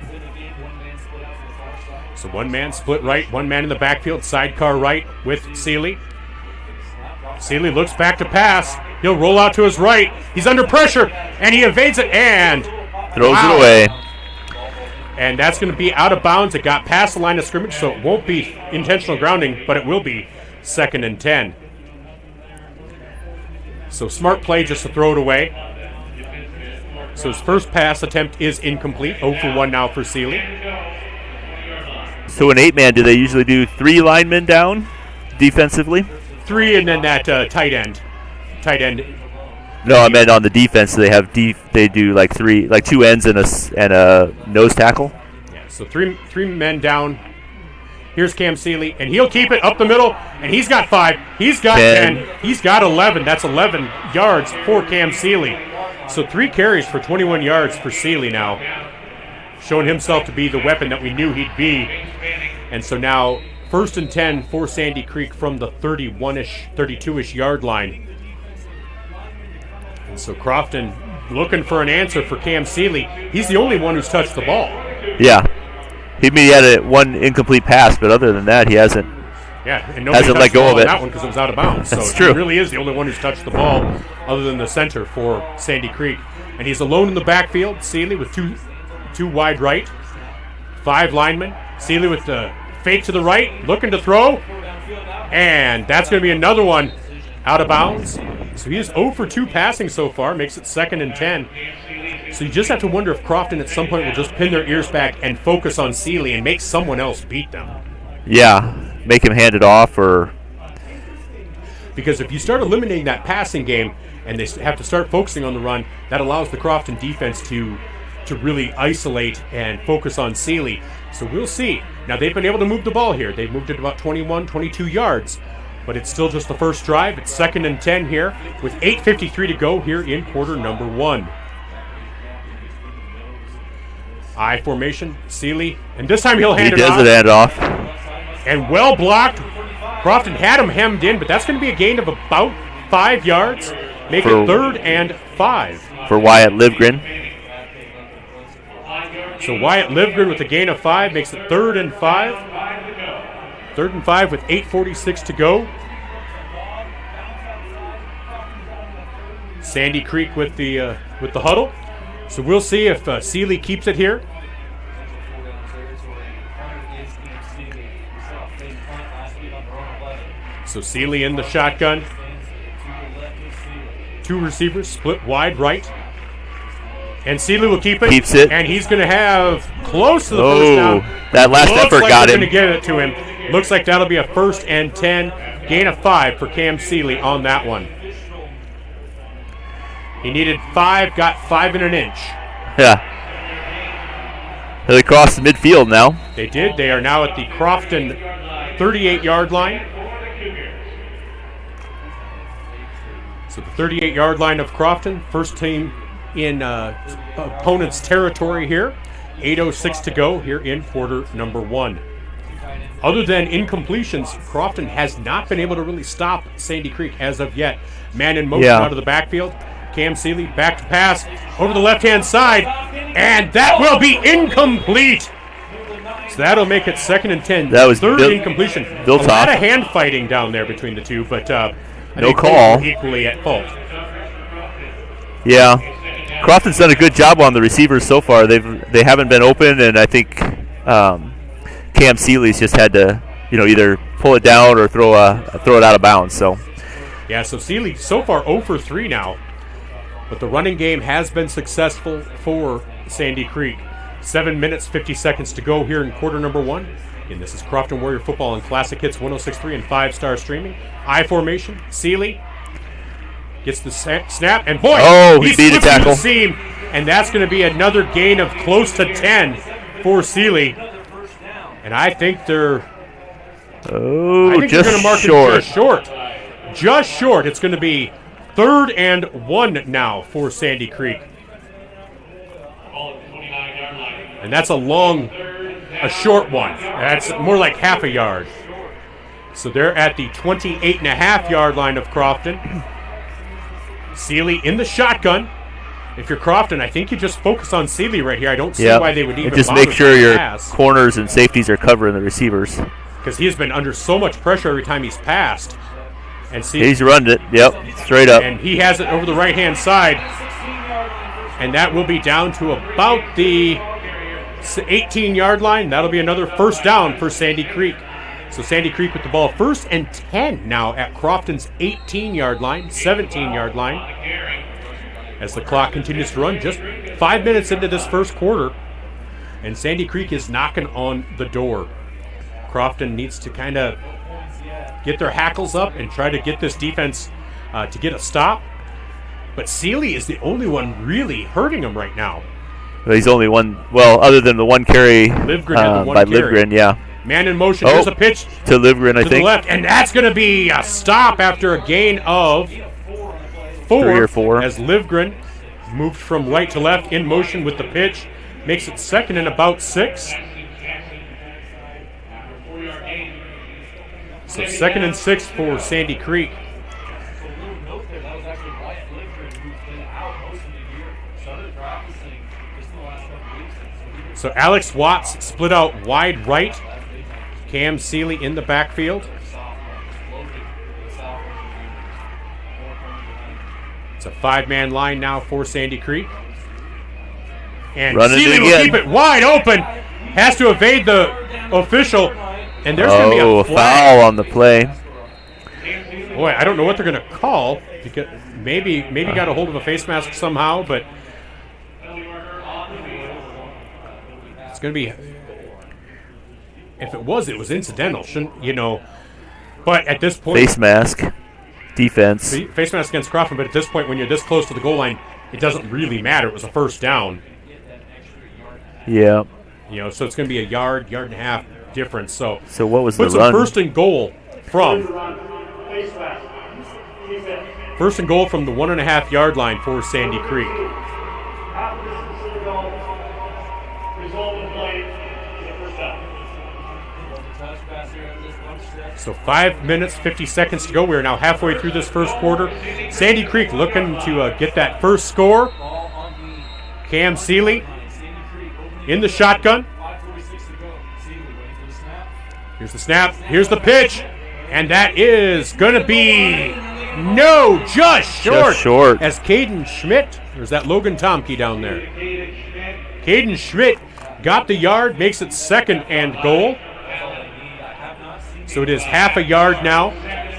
S1: So 1 man split right, 1 man in the backfield, sidecar right with Seeley. Seeley looks back to pass. He'll roll out to his right. He's under pressure, and he evades it and
S2: throws it away.
S1: And that's going to be out of bounds. It got past the line of scrimmage, so it won't be intentional grounding, but it will be 2nd and 10. So smart play just to throw it away. So his first pass attempt is incomplete. 0 for 1 now for Seeley.
S2: So an 8-man, do they usually do 3 linemen down defensively?
S1: 3 and then that tight end.
S2: No, I meant on the defense. They have they do like 2 ends and a nose tackle.
S1: Yeah, so three men down. Here's Cam Seeley, and he'll keep it up the middle, and he's got 5. He's got 10. He's got 11. That's 11 yards for Cam Seeley. So 3 carries for 21 yards for Seeley now, showing himself to be the weapon that we knew he'd be. And so now 1st and 10 for Sandy Creek from the 31-ish, 32-ish yard line. And so Crofton looking for an answer for Cam Seeley. He's the only one who's touched the ball.
S2: Yeah. He had 1 incomplete pass, but other than that, he hasn't.
S1: Yeah, and nobody
S2: hasn't let go of it.
S1: That one because it was out of bounds.
S2: That's
S1: so
S2: true.
S1: He really is the only one who's touched the ball, other than the center for Sandy Creek. And he's alone in the backfield. Seeley with two wide right, 5 linemen. Seeley with the fake to the right, looking to throw, and that's going to be another one out of bounds. So he is 0 for 2 passing so far, makes it 2nd and 10. So you just have to wonder if Crofton at some point will just pin their ears back and focus on Seeley and make someone else beat them.
S2: Yeah, make him hand it off or...
S1: Because if you start eliminating that passing game and they have to start focusing on the run, that allows the Crofton defense to really isolate and focus on Seeley. So we'll see. Now they've been able to move the ball here. They've moved it about 21, 22 yards. But it's still just the first drive. It's 2nd and 10 here with 8:53 to go here in quarter number 1. I formation, Seeley, and this time he'll hand it off.
S2: He does hand off.
S1: And well blocked. Crofton had him hemmed in, but that's going to be a gain of about 5 yards. Make it 3rd and 5.
S2: For Wyatt Livgren.
S1: So Wyatt Livgren with a gain of 5 makes it 3rd and 5. 3rd and 5 with 8:46 to go. Sandy Creek with the huddle. So we'll see if Seeley keeps it here. So Seeley in the shotgun. 2 receivers split wide right. And Seeley will keep it.
S2: Keeps it.
S1: And he's going to have close to the first down.
S2: That last effort got him.
S1: Going to get it to him. Looks like that'll be a 1st and 10. Gain of 5 for Cam Seeley on that one. He needed 5, got 5 and an inch.
S2: Yeah. They crossed the midfield now.
S1: They did. They are now at the Crofton 38-yard line. So the 38-yard line of Crofton, first team in opponent's territory here. 8:06 to go here in quarter number 1. Other than incompletions, Crofton has not been able to really stop Sandy Creek as of yet. Man in motion out of the backfield. Cam Seeley back to pass over the left-hand side, and that will be incomplete. So that'll make it 2nd and 10.
S2: That was
S1: third incompletion.
S2: Built
S1: a lot
S2: off.
S1: of hand fighting down there between the two, but I
S2: no
S1: think
S2: call.
S1: both were equally at fault.
S2: Yeah, Crofton's done a good job on the receivers so far. They haven't been open, and I think Cam Seeley's just had to either pull it down or throw it out of bounds. So
S1: yeah, so Seeley so far 0 for 3 now, but the running game has been successful for Sandy Creek. 7 minutes, 50 seconds to go here in quarter number 1. And this is Crofton Warrior Football on Classic Hits 106.3 and 5-star streaming. I formation. Seeley gets the snap, and boy,
S2: he beat a tackle.
S1: The seam, and that's going to be another gain of close to 10 for Seeley. And I think they're
S2: just
S1: going to mark
S2: short.
S1: It just short. Just short. It's going to be 3rd and 1 now for Sandy Creek. And that's a short one. That's more like half a yard. So they're at the 28.5-yard line of Crofton. Seeley in the shotgun. If you're Crofton, I think you just focus on Seeley right here. I don't see why they would even
S2: and just
S1: bother
S2: make sure your
S1: pass,
S2: corners and safeties are covering the receivers.
S1: because he has been under so much pressure every time he's passed. And
S2: He's run it. Yep, straight up.
S1: And he has it over the right-hand side. And that will be down to about the 18-yard line. That'll be another first down for Sandy Creek. So Sandy Creek with the ball 1st and 10 now at Crofton's 18-yard line, 17-yard line. As the clock continues to run, just 5 minutes into this first quarter, and Sandy Creek is knocking on the door. Crofton needs to kind of get their hackles up and try to get this defense to get a stop. But Seeley is the only one really hurting them right now.
S2: He's only one, other than the one carry
S1: Livgren
S2: by Livgren, yeah.
S1: Man in motion. Here's a pitch
S2: to Livgren, I
S1: to
S2: think.
S1: the left, and that's going to be a stop after a gain of 4.
S2: 3 or 4.
S1: As Livgren moved from right to left in motion with the pitch. Makes it 2nd and about 6. So 2nd and 6 for Sandy Creek. So Alex Watts split out wide right. Cam Seeley in the backfield. It's a 5-man line now for Sandy Creek. And Seeley will keep it wide open. Has to evade the official. And there's going to be a
S2: foul on the play.
S1: Boy, I don't know what they're going to call. Because maybe got a hold of a face mask somehow, but it's going to be. If it was incidental, shouldn't But at this point,
S2: face mask, defense,
S1: face mask against Crofton. But at this point, when you're this close to the goal line, it doesn't really matter. It was a first down.
S2: Yeah.
S1: So it's going to be a yard and a half difference. So
S2: what was the
S1: run?
S2: run?
S1: First and goal from the 1.5-yard line for Sandy Creek. So 5 minutes, 50 seconds to go. We're now halfway through this first quarter. Sandy Creek looking to get that first score. Cam Seeley in the shotgun. Here's the snap. Here's the pitch. And that is going to be just short.
S2: Just short.
S1: As Caden Schmidt, there's that Logan Tomke down there. Caden Schmidt got the yard, makes it 2nd and goal. So it is half a yard now.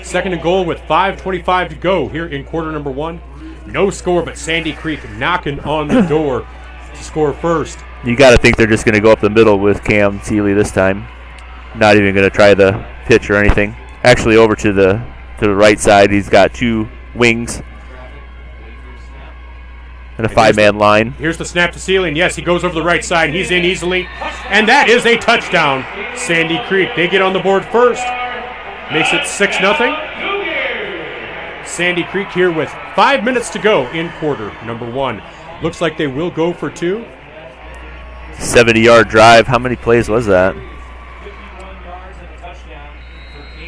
S1: 2nd and goal with 5:25 to go here in quarter number 1. No score, but Sandy Creek knocking on the door to score first.
S2: You got to think they're just going to go up the middle with Cam Seeley this time. Not even going to try the pitch or anything. Actually, over to the right side, he's got 2 wings and a 5-man line.
S1: Here's the snap to Seeley, and yes, he goes over the right side, and he's in easily. And that is a touchdown. Sandy Creek, they get on the board first. Makes it 6-0. Sandy Creek here with 5 minutes to go in quarter number 1. Looks like they will go for 2.
S2: 70-yard drive. How many plays was that?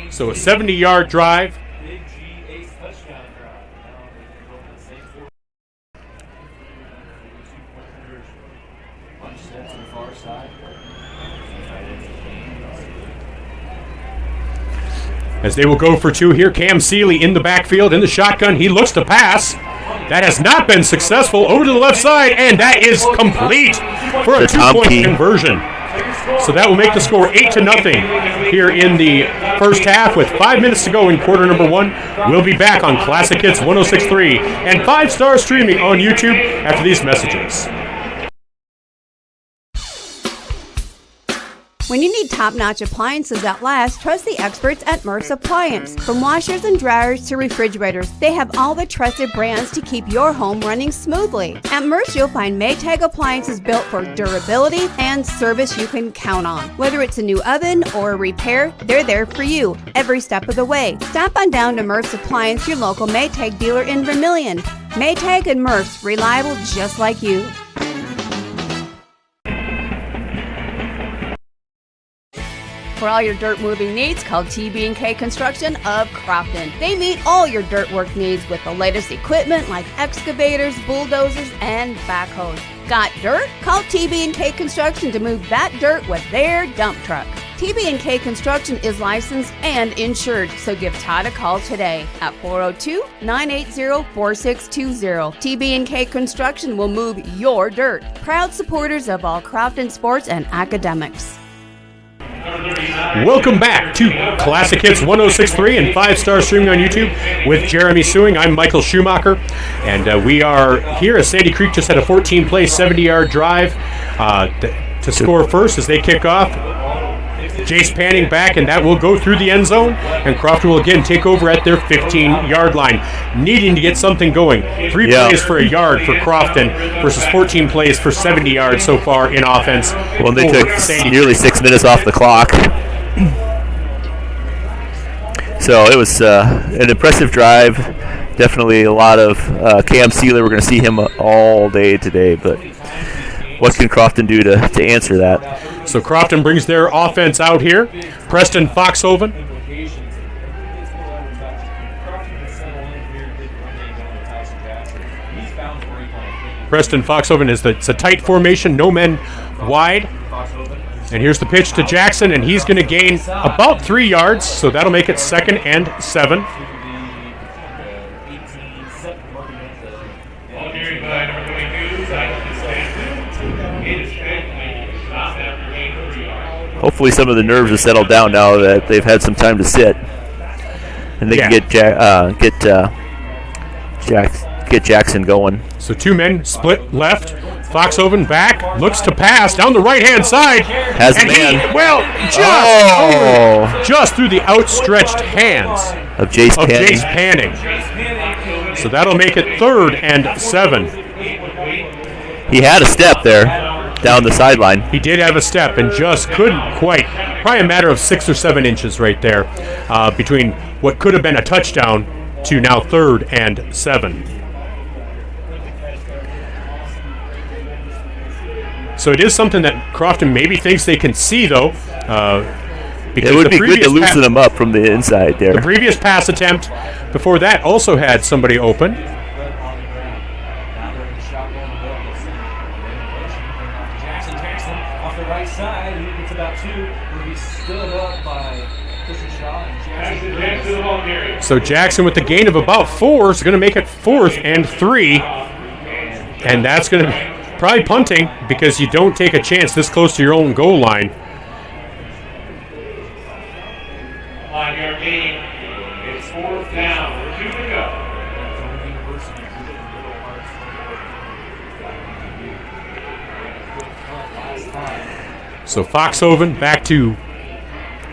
S1: So a 70-yard drive. As they will go for 2 here. Cam Seeley in the backfield, in the shotgun. He looks to pass. That has not been successful. Over to the left side, and that is complete for a 2-point conversion. So that will make the score 8-0 here in the first half with 5 minutes to go in quarter number 1. We'll be back on Classic Hits 106.3 and 5-star streaming on YouTube after these messages.
S5: When you need top-notch appliances that last, trust the experts at Murph's Appliance. From washers and dryers to refrigerators, they have all the trusted brands to keep your home running smoothly. At Murph's, you'll find Maytag appliances built for durability and service you can count on. Whether it's a new oven or a repair, they're there for you every step of the way. Stop on down to Murph's Appliance, your local Maytag dealer in Vermilion. Maytag and Murph's, reliable just like you. For all your dirt moving needs, call TB&K Construction of Crofton. They meet all your dirt work needs with the latest equipment like excavators, bulldozers, and backhoes. Got dirt? Call TB&K Construction to move that dirt with their dump truck. TB&K Construction is licensed and insured, so give Todd a call today at 402-980-4620. TB&K Construction will move your dirt. Proud supporters of all Crofton sports and academics.
S1: Welcome back to Classic Hits 106.3 and 5-star streaming on YouTube with Jeremy Sewing. I'm Michael Schumacher, and we are here as Sandy Creek just had a 14-play, 70-yard drive to score first as they kick off. Jace Panning back, and that will go through the end zone, and Crofton will again take over at their 15-yard line, needing to get something going. 3 plays for a yard for Crofton versus 14 plays for 70 yards so far in offense.
S2: Well, they took nearly 6 minutes off the clock. So it was an impressive drive. Definitely a lot of Cam Seeley. We're going to see him all day today, but what can Crofton do to answer that?
S1: So Crofton brings their offense out here. Preston Foxhoven. Preston Foxhoven it's a tight formation, no men wide. And here's the pitch to Jackson, and he's going to gain about 3 yards, so that'll make it 2nd and 7.
S2: Hopefully some of the nerves have settled down now that they've had some time to sit, and they can get Jackson going.
S1: So 2 men split left. Foxhoven back, looks to pass down the right-hand side.
S2: Has a man.
S1: Just through the outstretched hands
S2: of Jace
S1: Panning. So that'll make it 3rd and 7.
S2: He had a step there down the sideline.
S1: He did have a step and just couldn't quite. Probably a matter of 6 or 7 inches right there between what could have been a touchdown to now 3rd and 7. So it is something that Crofton maybe thinks they can see, though.
S2: It would be good to loosen them up from the inside there.
S1: The previous pass attempt before that also had somebody open.
S7: Jackson off the right side. He gets about 2. Will be stood up by Christian Shaw and Jackson.
S1: So Jackson with the gain of about 4 is going to make it 4th and 3. And that's going to probably punting because you don't take a chance this close to your own goal line.
S6: On your game, it's 4th down. 2 to go.
S1: So Foxhoven back to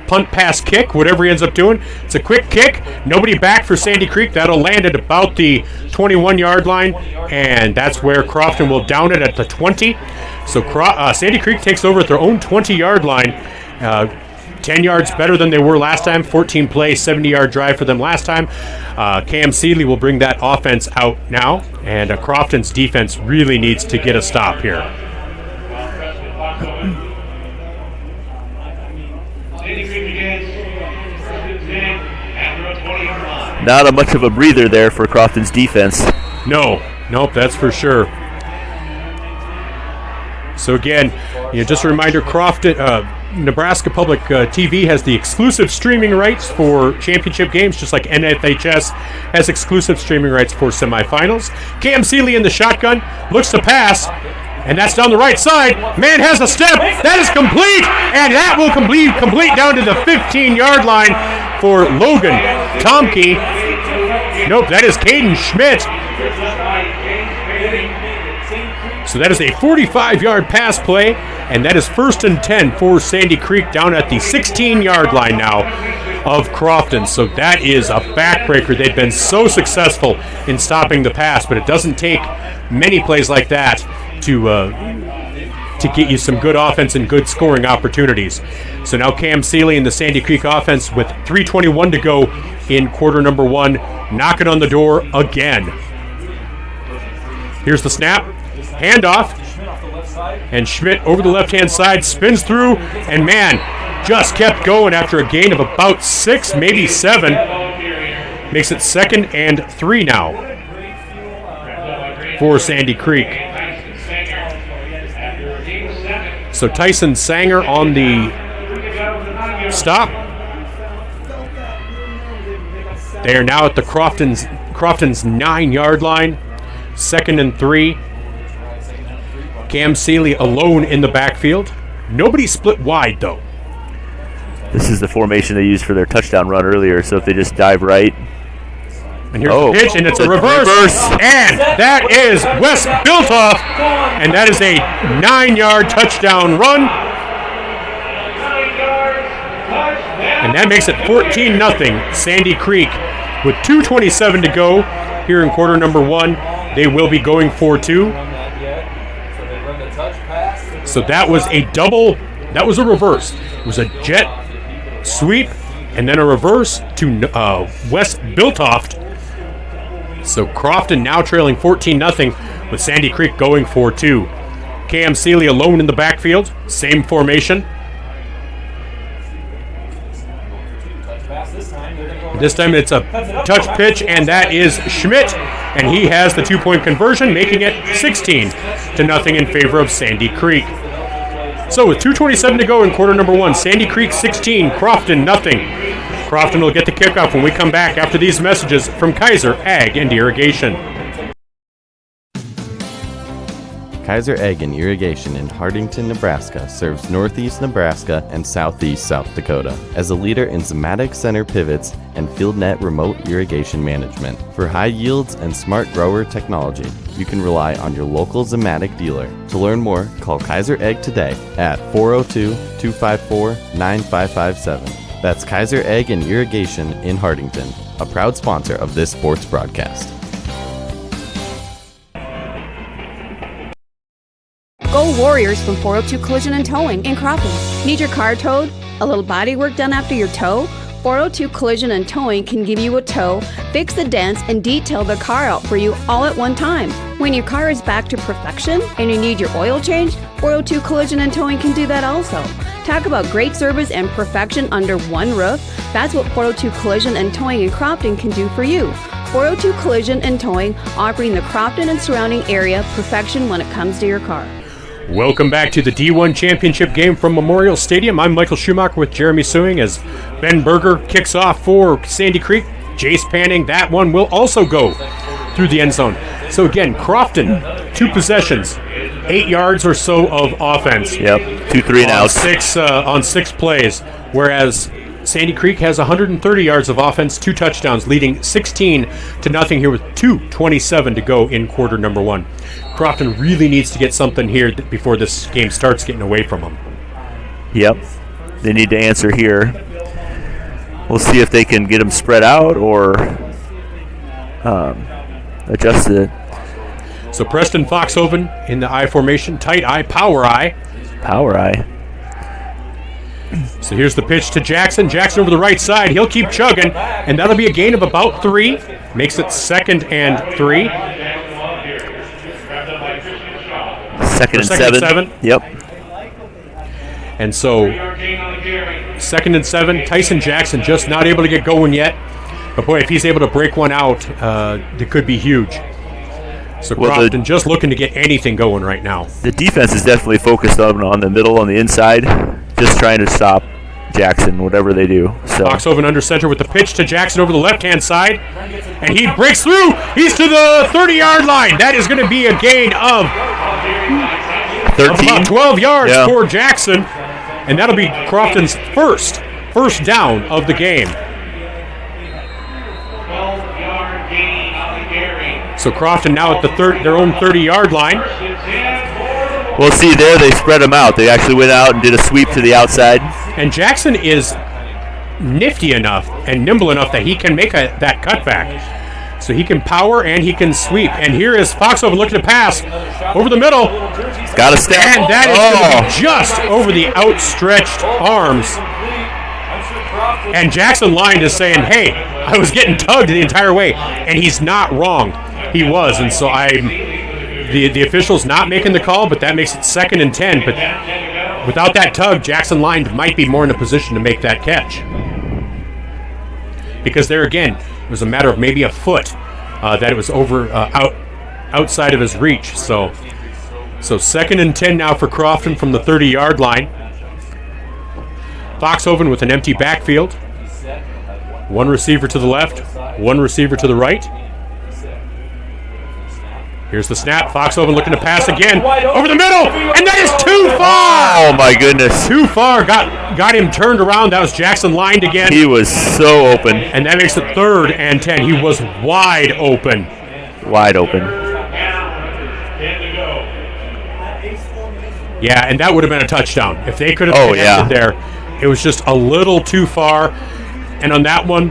S1: punt, pass, kick, whatever he ends up doing. It's a quick kick. Nobody back for Sandy Creek. That'll land at about the 21-yard line, and that's where Crofton will down it at the 20. So Sandy Creek takes over at their own 20-yard line. 10 yards better than they were last time. 14 play, 70-yard drive for them last time. Cam Seeley will bring that offense out now, and Crofton's defense really needs to get a stop here.
S6: Sandy Creek begins first and 10 after a 20-yard line.
S2: Not much of a breather there for Crofton's defense.
S1: Nope, that's for sure. So again, just a reminder, Crofton, Nebraska Public TV has the exclusive streaming rights for championship games, just like NFHS has exclusive streaming rights for semifinals. Cam Seeley in the shotgun, looks to pass, and that's down the right side. Man has a step, that is complete, and that will complete down to the 15-yard line for Logan Tomke. Nope, that is Caden Schmidt. So that is a 45-yard pass play, and that is 1st and 10 for Sandy Creek down at the 16-yard line now of Crofton. So that is a backbreaker. They've been so successful in stopping the pass, but it doesn't take many plays like that to get you some good offense and good scoring opportunities. So now Cam Seeley and the Sandy Creek offense with 3:21 to go in quarter number 1, knocking on the door again. Here's the snap. Handoff, and Schmidt over the left-hand side, spins through, and man, just kept going after a gain of about 6, maybe 7. Makes it 2nd and 3 now for Sandy Creek. So Tyson Sanger on the stop. They are now at the Crofton's 9-yard line, 2nd and 3. Cam Seeley alone in the backfield. Nobody split wide, though.
S2: This is the formation they used for their touchdown run earlier, so if they just dive right.
S1: And here's the pitch, and it's a reverse. And that is Wes Biltoff, and that is a 9-yard touchdown run. And that makes it 14-0 Sandy Creek. With 2:27 to go here in quarter number 1, they will be going for 2. So that was a reverse. It was a jet sweep and then a reverse to Wes Biltoft. So Crofton now trailing 14-0 with Sandy Creek going for 2. Cam Seeley alone in the backfield, same formation. This time it's a touch pitch, and that is Schmidt, and he has the 2-point conversion, making it 16-0 in favor of Sandy Creek. So with 2:27 to go in quarter number 1, Sandy Creek 16, Crofton 0. Crofton will get the kickoff when we come back after these messages from Kaiser Ag and Irrigation.
S8: Kaiser Ag and Irrigation in Hardington, Nebraska serves northeast Nebraska and southeast South Dakota as a leader in Zematic center pivots and field net remote irrigation management. For high yields and smart grower technology, you can rely on your local Zematic dealer. To learn more, call Kaiser Ag today at 402-254-9557. That's Kaiser Ag and Irrigation in Hardington, a proud sponsor of this sports broadcast.
S5: Go Warriors from 402 Collision and Towing in Crofton. Need your car towed? A little body work done after your tow? 402 Collision and Towing can give you a tow, fix the dents, and detail the car out for you all at one time. When your car is back to perfection and you need your oil changed, 402 Collision and Towing can do that also. Talk about great service and perfection under one roof. That's what 402 Collision and Towing in Crofton can do for you. 402 Collision and Towing, offering the Crofton and surrounding area perfection when it comes to your car.
S1: Welcome back to the D1 Championship game from Memorial Stadium. I'm Michael Schumacher with Jeremy Sewing as Ben Berger kicks off for Sandy Creek. Jace Panning, that one will also go through the end zone. So again, Crofton, 2 possessions, 8 yards or so of offense.
S2: Yep, 2 3 and outs.
S1: On 6 plays, whereas Sandy Creek has 130 yards of offense, 2 touchdowns, leading 16-0 here with 2:27 to go in quarter number 1. Crofton really needs to get something here before this game starts getting away from them.
S2: Yep, they need to answer here. We'll see if they can get them spread out or adjust it.
S1: So Preston Foxhoven in the I formation, tight I, power I.
S2: Power I.
S1: So here's the pitch to Jackson. Jackson over the right side. He'll keep chugging, and that'll be a gain of about 3. Makes it 2nd and 3.
S2: 2nd and 7.
S1: Yep. And so 2nd and 7. Tyson Jackson just not able to get going yet. But boy, if he's able to break one out, it could be huge. So Crofton just looking to get anything going right now.
S2: The defense is definitely focused on the middle, on the inside, just trying to stop Jackson, whatever they do. So
S1: Foxhoven under center with the pitch to Jackson over the left-hand side. And he breaks through. He's to the 30-yard line. That is going to be a gain of
S2: 13.
S1: about 12 yards for Jackson. And that'll be Crofton's first down of the game.
S6: 12-yard gain on the carry.
S1: So Crofton now at their own 30-yard line.
S2: We'll see there, they spread them out. They actually went out and did a sweep to the outside.
S1: And Jackson is nifty enough and nimble enough that he can make that cutback. So he can power and he can sweep. And here is Foxhoven looking to pass over the middle.
S2: Got a step.
S1: And that is going to be just over the outstretched arms. And Jackson Line is saying, hey, I was getting tugged the entire way. And he's not wrong. He was. And so the official's not making the call, but that makes it 2nd and 10. But without that tug, Jackson Line might be more in a position to make that catch. Because there again, it was a matter of maybe a foot that it was outside of his reach. So 2nd and 10 now for Crofton from the 30-yard line. Foxhoven with an empty backfield. One receiver to the left, one receiver to the right. Here's the snap. Foxhoven looking to pass again over the middle, and that is too far.
S2: Oh my goodness!
S1: Too far. Got him turned around. That was Jackson lined again.
S2: He was so open,
S1: and that makes it 3rd and 10. He was wide open.
S2: Wide open.
S1: Yeah, and that would have been a touchdown if they could have connected there. It was just a little too far, and on that one,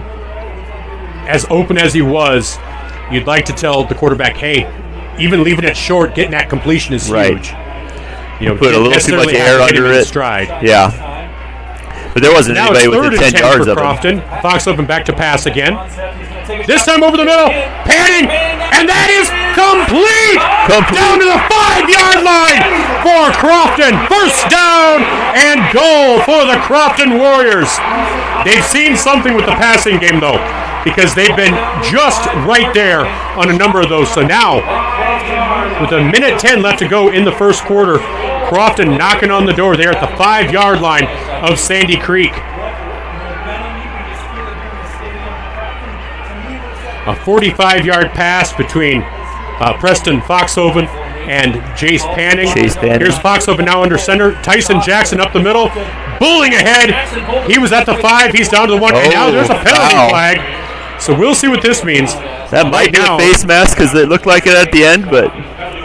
S1: as open as he was, you'd like to tell the quarterback, hey, even leaving it short, getting that completion is huge. You know,
S2: put a little too much air under it.
S1: Stride.
S2: Yeah. But there wasn't anybody within 10 yards of him.
S1: Crofton. Foxhoven back to pass again. This time over the middle. Panning. And that is complete. Down to the 5-yard line for Crofton. First down and goal for the Crofton Warriors. They've seen something with the passing game, though, because they've been just right there on a number of those. So now, with 1:10 left to go in the first quarter, Crofton knocking on the door there at the 5-yard line of Sandy Creek. A 45-yard pass between Preston Foxhoven and Jace Panning. Here's Foxhoven now under center. Tyson Jackson up the middle. Bulling ahead. He was at the 5. He's down to the 1. And now there's a penalty flag. So we'll see what this means.
S2: That might be a face mask because it looked like it at the end, but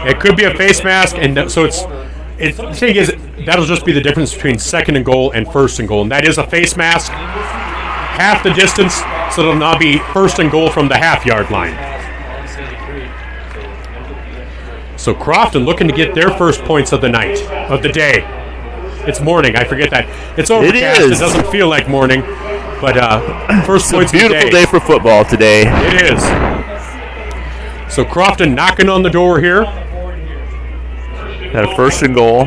S1: it could be a face mask. And so the thing is, that'll just be the difference between 2nd and goal and 1st and goal. And that is a face mask. Half the distance, so it'll now be 1st and goal from the half-yard line. So Crofton looking to get their first points of the night, of the day. It's morning, I forget that. It's overcast, it doesn't feel like morning, but first points of the day.
S2: Beautiful day for football today.
S1: It is. So Crofton knocking on the door here.
S2: Got a 1st and goal.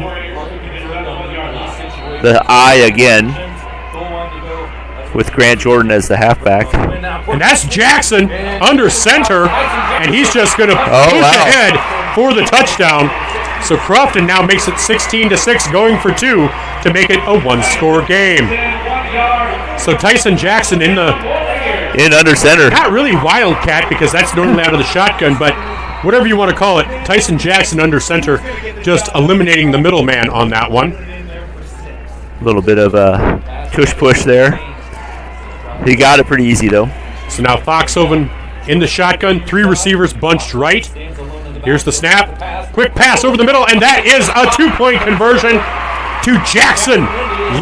S2: The I again, with Grant Jordan as the halfback.
S1: And that's Jackson under center, and he's just going to push ahead for the touchdown. So Crofton now makes it 16-6, going for 2 to make it a 1-score game. So Tyson Jackson in
S2: under center.
S1: Not really wildcat because that's normally out of the shotgun, but whatever you want to call it, Tyson Jackson under center, just eliminating the middleman on that one.
S2: A little bit of a tush-push there. He got it pretty easy, though.
S1: So now Foxhoven in the shotgun, 3 receivers bunched right. Here's the snap. Quick pass over the middle, and that is a 2-point conversion to Jackson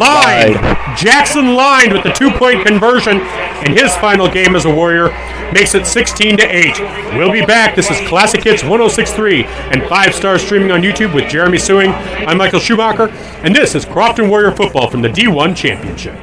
S1: Line. Jackson Line with the 2-point conversion, and his final game as a Warrior makes it 16-8. We'll be back. This is Classic Hits 106.3 and 5-star streaming on YouTube with Jeremy Suing. I'm Michael Schumacher, and this is Crofton Warrior Football from the D1 Championship.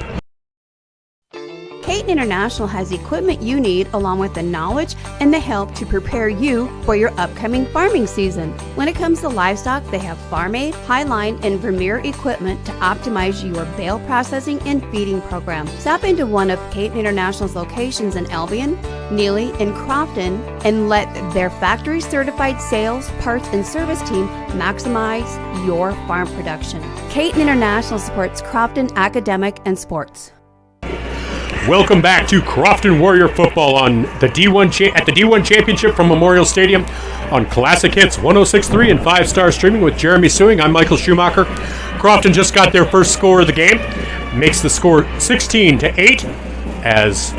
S5: Caton International has the equipment you need along with the knowledge and the help to prepare you for your upcoming farming season. When it comes to livestock, they have farm aid, highline, and Vermeer equipment to optimize your bale processing and feeding program. Stop into one of Caton International's locations in Albion, Neely, and Crofton and let their factory-certified sales, parts, and service team maximize your farm production. Caton International supports Crofton academic and sports.
S1: Welcome back to Crofton Warrior Football on the D1 at the D1 Championship from Memorial Stadium on Classic Hits 106.3 and 5-star streaming with Jeremy Suing. I'm Michael Schumacher. Crofton just got their first score of the game. Makes the score 16-8 as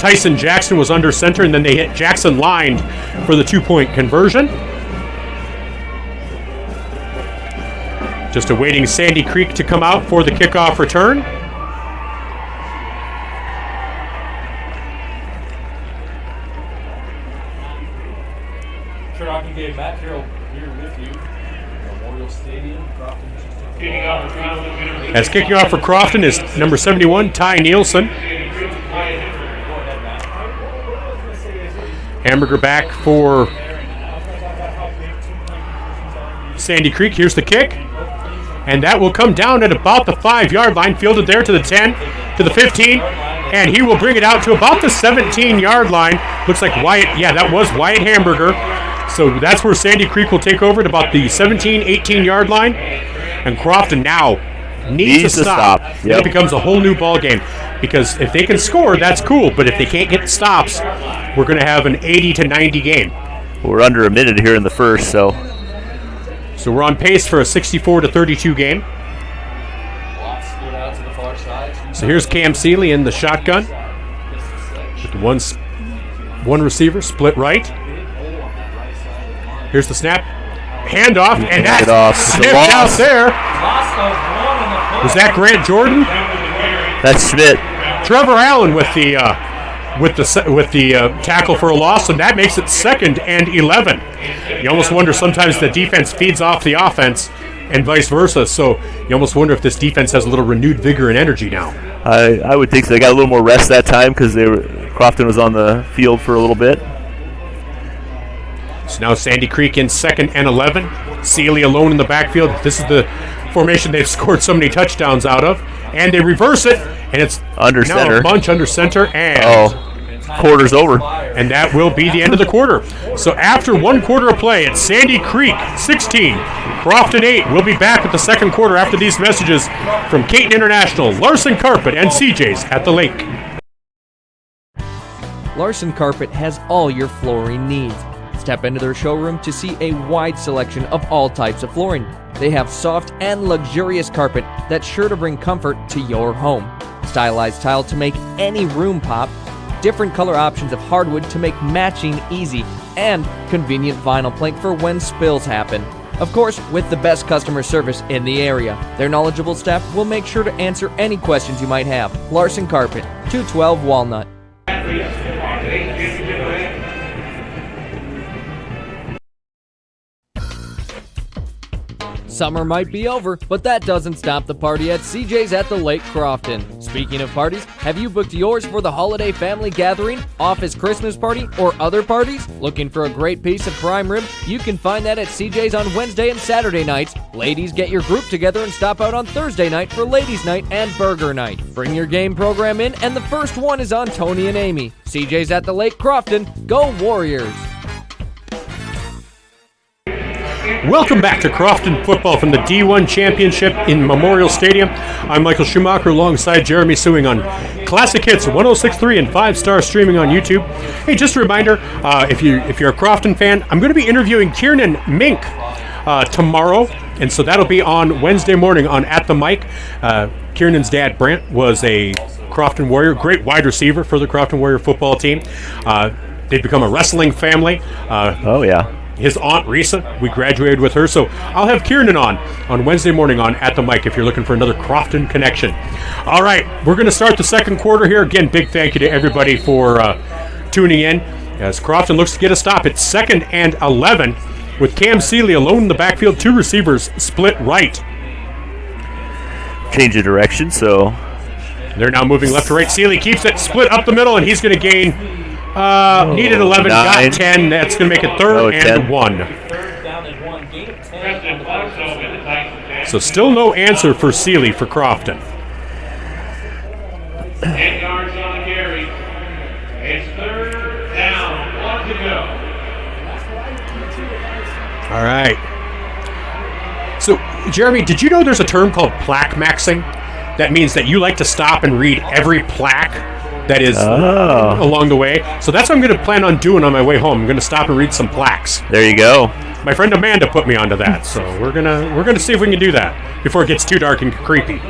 S1: Tyson Jackson was under center, and then they hit Jackson lined for the 2-point conversion. Just awaiting Sandy Creek to come out for the kickoff return.
S7: Sure, I can get back here with you. Memorial Stadium, Crofton.
S1: As kicking off for Crofton is number 71, Ty Nielsen. Hamburger back for Sandy Creek. Here's the kick. And that will come down at about the 5-yard line. Fielded there to the 10, to the 15. And he will bring it out to about the 17-yard line. Looks like Wyatt. Yeah, that was Wyatt Hamburger. So that's where Sandy Creek will take over at about the 17, 18-yard line. And Crofton now needs to stop.
S2: Yep.
S1: It becomes a whole new ball game. Because if they can score, that's cool. But if they can't get stops, we're going to have an 80-90 game.
S2: We're under a minute here in the first, so
S1: we're on pace for a 64-32 game. So here's Cam Seeley in the shotgun. With the one receiver, split right. Here's the snap. Handoff, and that's sniffed out there. Was that Grant Jordan?
S2: that's Schmidt.
S1: Trevor Allen with the tackle for a loss, and that makes it 2nd and 11. You almost wonder sometimes the defense feeds off the offense and vice versa, so you almost wonder if this defense has a little renewed vigor and energy now.
S2: I would think so. They got a little more rest that time because Crofton was on the field for a little bit.
S1: So now Sandy Creek in 2nd and 11. Seeley alone in the backfield. This is the formation they've scored so many touchdowns out of. And they reverse it, and it's
S2: under
S1: now
S2: center.
S1: A bunch under center, and
S2: quarter's over.
S1: And that will be the end of the quarter. So after 1 quarter of play, it's Sandy Creek 16, Crofton 8. We'll be back with the second quarter after these messages from Caton International, Larson Carpet, and CJ's at the Lake.
S4: Larson Carpet has all your flooring needs. Step into their showroom to see a wide selection of all types of flooring. They have soft and luxurious carpet that's sure to bring comfort to your home. Stylized tile to make any room pop. Different color options of hardwood to make matching easy. And convenient vinyl plank for when spills happen. Of course, with the best customer service in the area. Their knowledgeable staff will make sure to answer any questions you might have. Larson Carpet, 212 Walnut. Summer might be over, but that doesn't stop the party at CJ's at the Lake Crofton. Speaking of parties, have you booked yours for the holiday family gathering, office Christmas party, or other parties? Looking for a great piece of prime rib? You can find that at CJ's on Wednesday and Saturday nights. Ladies, get your group together and stop out on Thursday night for ladies' night and burger night. Bring your game program in, and the first one is on Tony and Amy. CJ's at the Lake Crofton. Go Warriors!
S1: Welcome back to Crofton Football from the D1 Championship in Memorial Stadium. I'm Michael Schumacher alongside Jeremy Suing on Classic Hits 106.3 and 5-star streaming on YouTube. Hey, just a reminder, if you're a Crofton fan, I'm going to be interviewing Kiernan Mink tomorrow, and so that'll be on Wednesday morning on At the Mic. Kiernan's dad, Brent, was a Crofton Warrior, great wide receiver for the Crofton Warrior football team. They've become a wrestling family.
S2: Oh, yeah.
S1: His aunt, Risa, we graduated with her, so I'll have Kiernan on Wednesday morning on At the Mic if you're looking for another Crofton connection. All right, we're going to start the second quarter here. Again, big thank you to everybody for tuning in as Crofton looks to get a stop. It's 2nd and 11 with Cam Seeley alone in the backfield, 2 receivers split right.
S2: Change of direction, so
S1: They're now moving left to right. Seeley keeps it split up the middle, and he's going to gain. Needed 11,
S2: 9.
S1: got 10. That's going to make it third and
S2: 10.
S1: 1.
S7: Third down and 1. Gain of 10 on the first down.
S1: So still no answer for Seeley for Crofton.
S6: 10 yards on the carry. It's third down. 1 to go.
S1: All right. So, Jeremy, did you know there's a term called plaque maxing? That means that you like to stop and read every plaque that is along the way. So that's what I'm going to plan on doing on my way home. I'm going to stop and read some plaques.
S2: There you go.
S1: My friend Amanda put me onto that, so we're gonna see if we can do that before it gets too dark and creepy.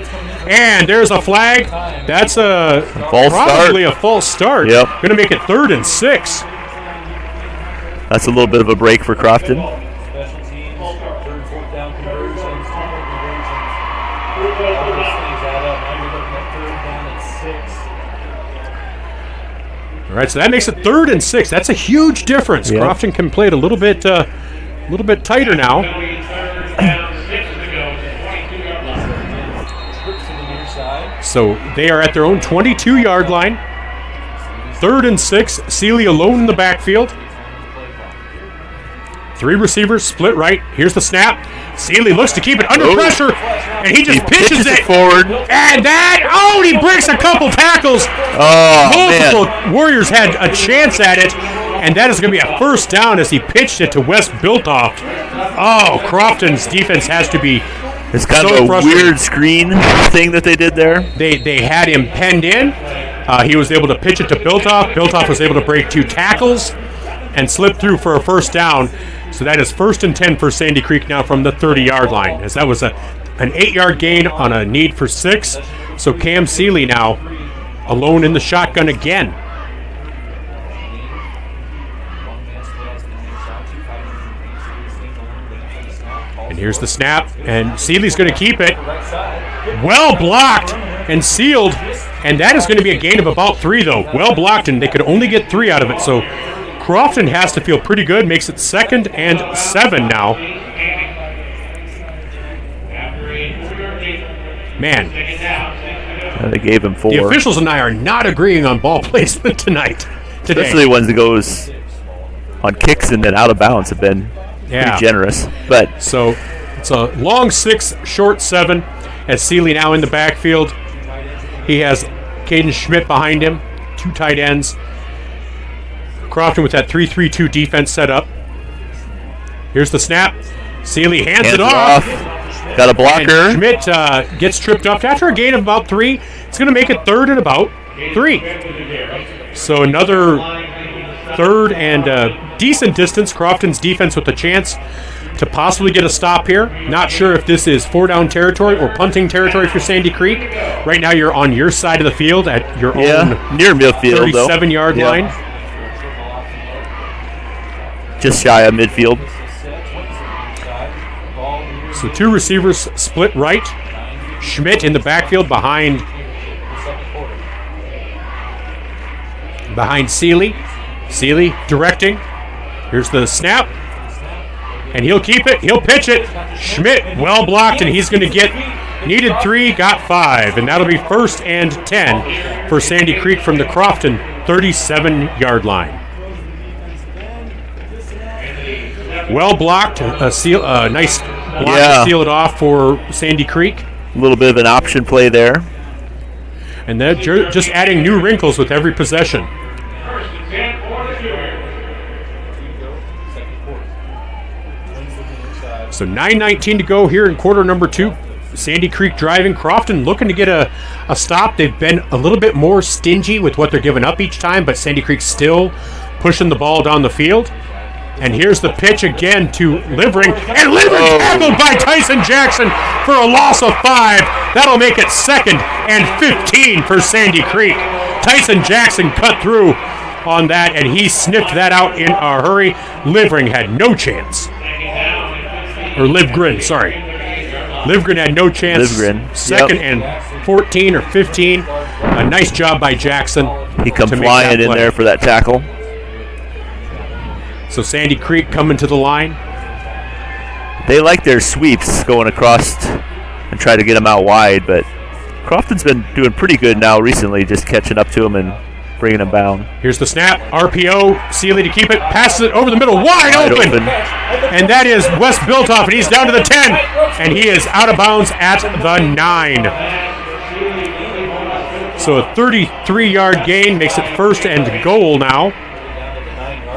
S1: And there's a flag. That's probably a false start.
S2: Yep.
S1: Going to make it 3rd and 6.
S2: That's a little bit of a break for Crofton.
S7: Special teams, third, fourth down conversions, 2-point conversions. All those things add up. Now you're looking at third down and 6.
S1: All right, so that makes it 3rd and 6. That's a huge difference.
S2: Yep.
S1: Crofton can play it a little bit tighter now.
S6: Third down, 6 to go. 22-yard line.
S7: Trips to the near side.
S1: So they are at their own 22-yard line. 3rd and 6. Seeley alone in the backfield. 3 receivers, split right. Here's the snap. Seeley looks to keep it under pressure, and he just pitches it
S2: forward.
S1: And he breaks a couple tackles.
S2: Oh,
S1: Multiple Warriors had a chance at it, and that is going to be a first down as he pitched it to Wes Biltoft. Oh, Crofton's defense has to be
S2: It's kind
S1: so
S2: of a
S1: frustrating.
S2: weird screen thing that they did there.
S1: They had him penned in. He was able to pitch it to Biltoft. Biltoft was able to break 2 tackles and slip through for a first down. So that is 1st and 10 for Sandy Creek now from the 30-yard line, as that was an 8-yard gain on a need for 6. So Cam Seeley now alone in the shotgun again. And here's the snap, and Seeley's going to keep it. Well blocked and sealed, and that is going to be a gain of about 3, though. Well blocked, and they could only get 3 out of it. So Crofton has to feel pretty good, makes it 2nd and 7 now. Man,
S2: They gave him 4.
S1: the officials and I are not agreeing on ball placement today.
S2: Especially the ones that goes on kicks and then out of bounds have been pretty generous. But
S1: So it's a long 6, short 7, as Seeley now in the backfield. He has Caden Schmidt behind him, 2 tight ends. Crofton with that 3-3-2 defense set up. Here's the snap. Seeley hands it off.
S2: Got a blocker.
S1: And Schmidt gets tripped up after a gain of about 3. It's going to make it 3rd and about 3. So another 3rd and decent distance. Crofton's defense with a chance to possibly get a stop here. Not sure if this is 4-down territory or punting territory for Sandy Creek. Right now you're on your side of the field at your own
S2: near midfield,
S1: 37-yard line.
S2: Just shy of midfield.
S1: So 2 receivers split right. Schmidt in the backfield behind Seeley. Seeley directing. Here's the snap. And he'll keep it. He'll pitch it. Schmidt well blocked, and he's going to get needed 3, got 5. And that'll be 1st and 10 for Sandy Creek from the Crofton 37-yard line. Well blocked. Nice block to seal it off for Sandy Creek.
S2: A little bit of an option play there.
S1: And they're just adding new wrinkles with every possession. So 9:19 to go here in quarter number 2. Sandy Creek driving. Crofton looking to get a stop. They've been a little bit more stingy with what they're giving up each time, but Sandy Creek still pushing the ball down the field. And here's the pitch again to Livering. And Livering tackled by Tyson Jackson for a loss of 5. That'll make it 2nd and 15 for Sandy Creek. Tyson Jackson cut through on that, and he sniffed that out in a hurry. Livering had no chance. Or Livgren, sorry. Livgren had no chance.
S2: Livgren.
S1: 2nd and 14 or 15. A nice job by Jackson.
S2: He come flying in there for that tackle.
S1: So Sandy Creek coming to the line.
S2: They like their sweeps going across and try to get them out wide, but Crofton's been doing pretty good now recently, just catching up to him and bringing him down.
S1: Here's the snap. RPO. Seeley to keep it. Passes it over the middle. Wide open. And that is Wes Biltoff, and he's down to the 10. And he is out of bounds at the 9. So a 33-yard gain makes it first and goal now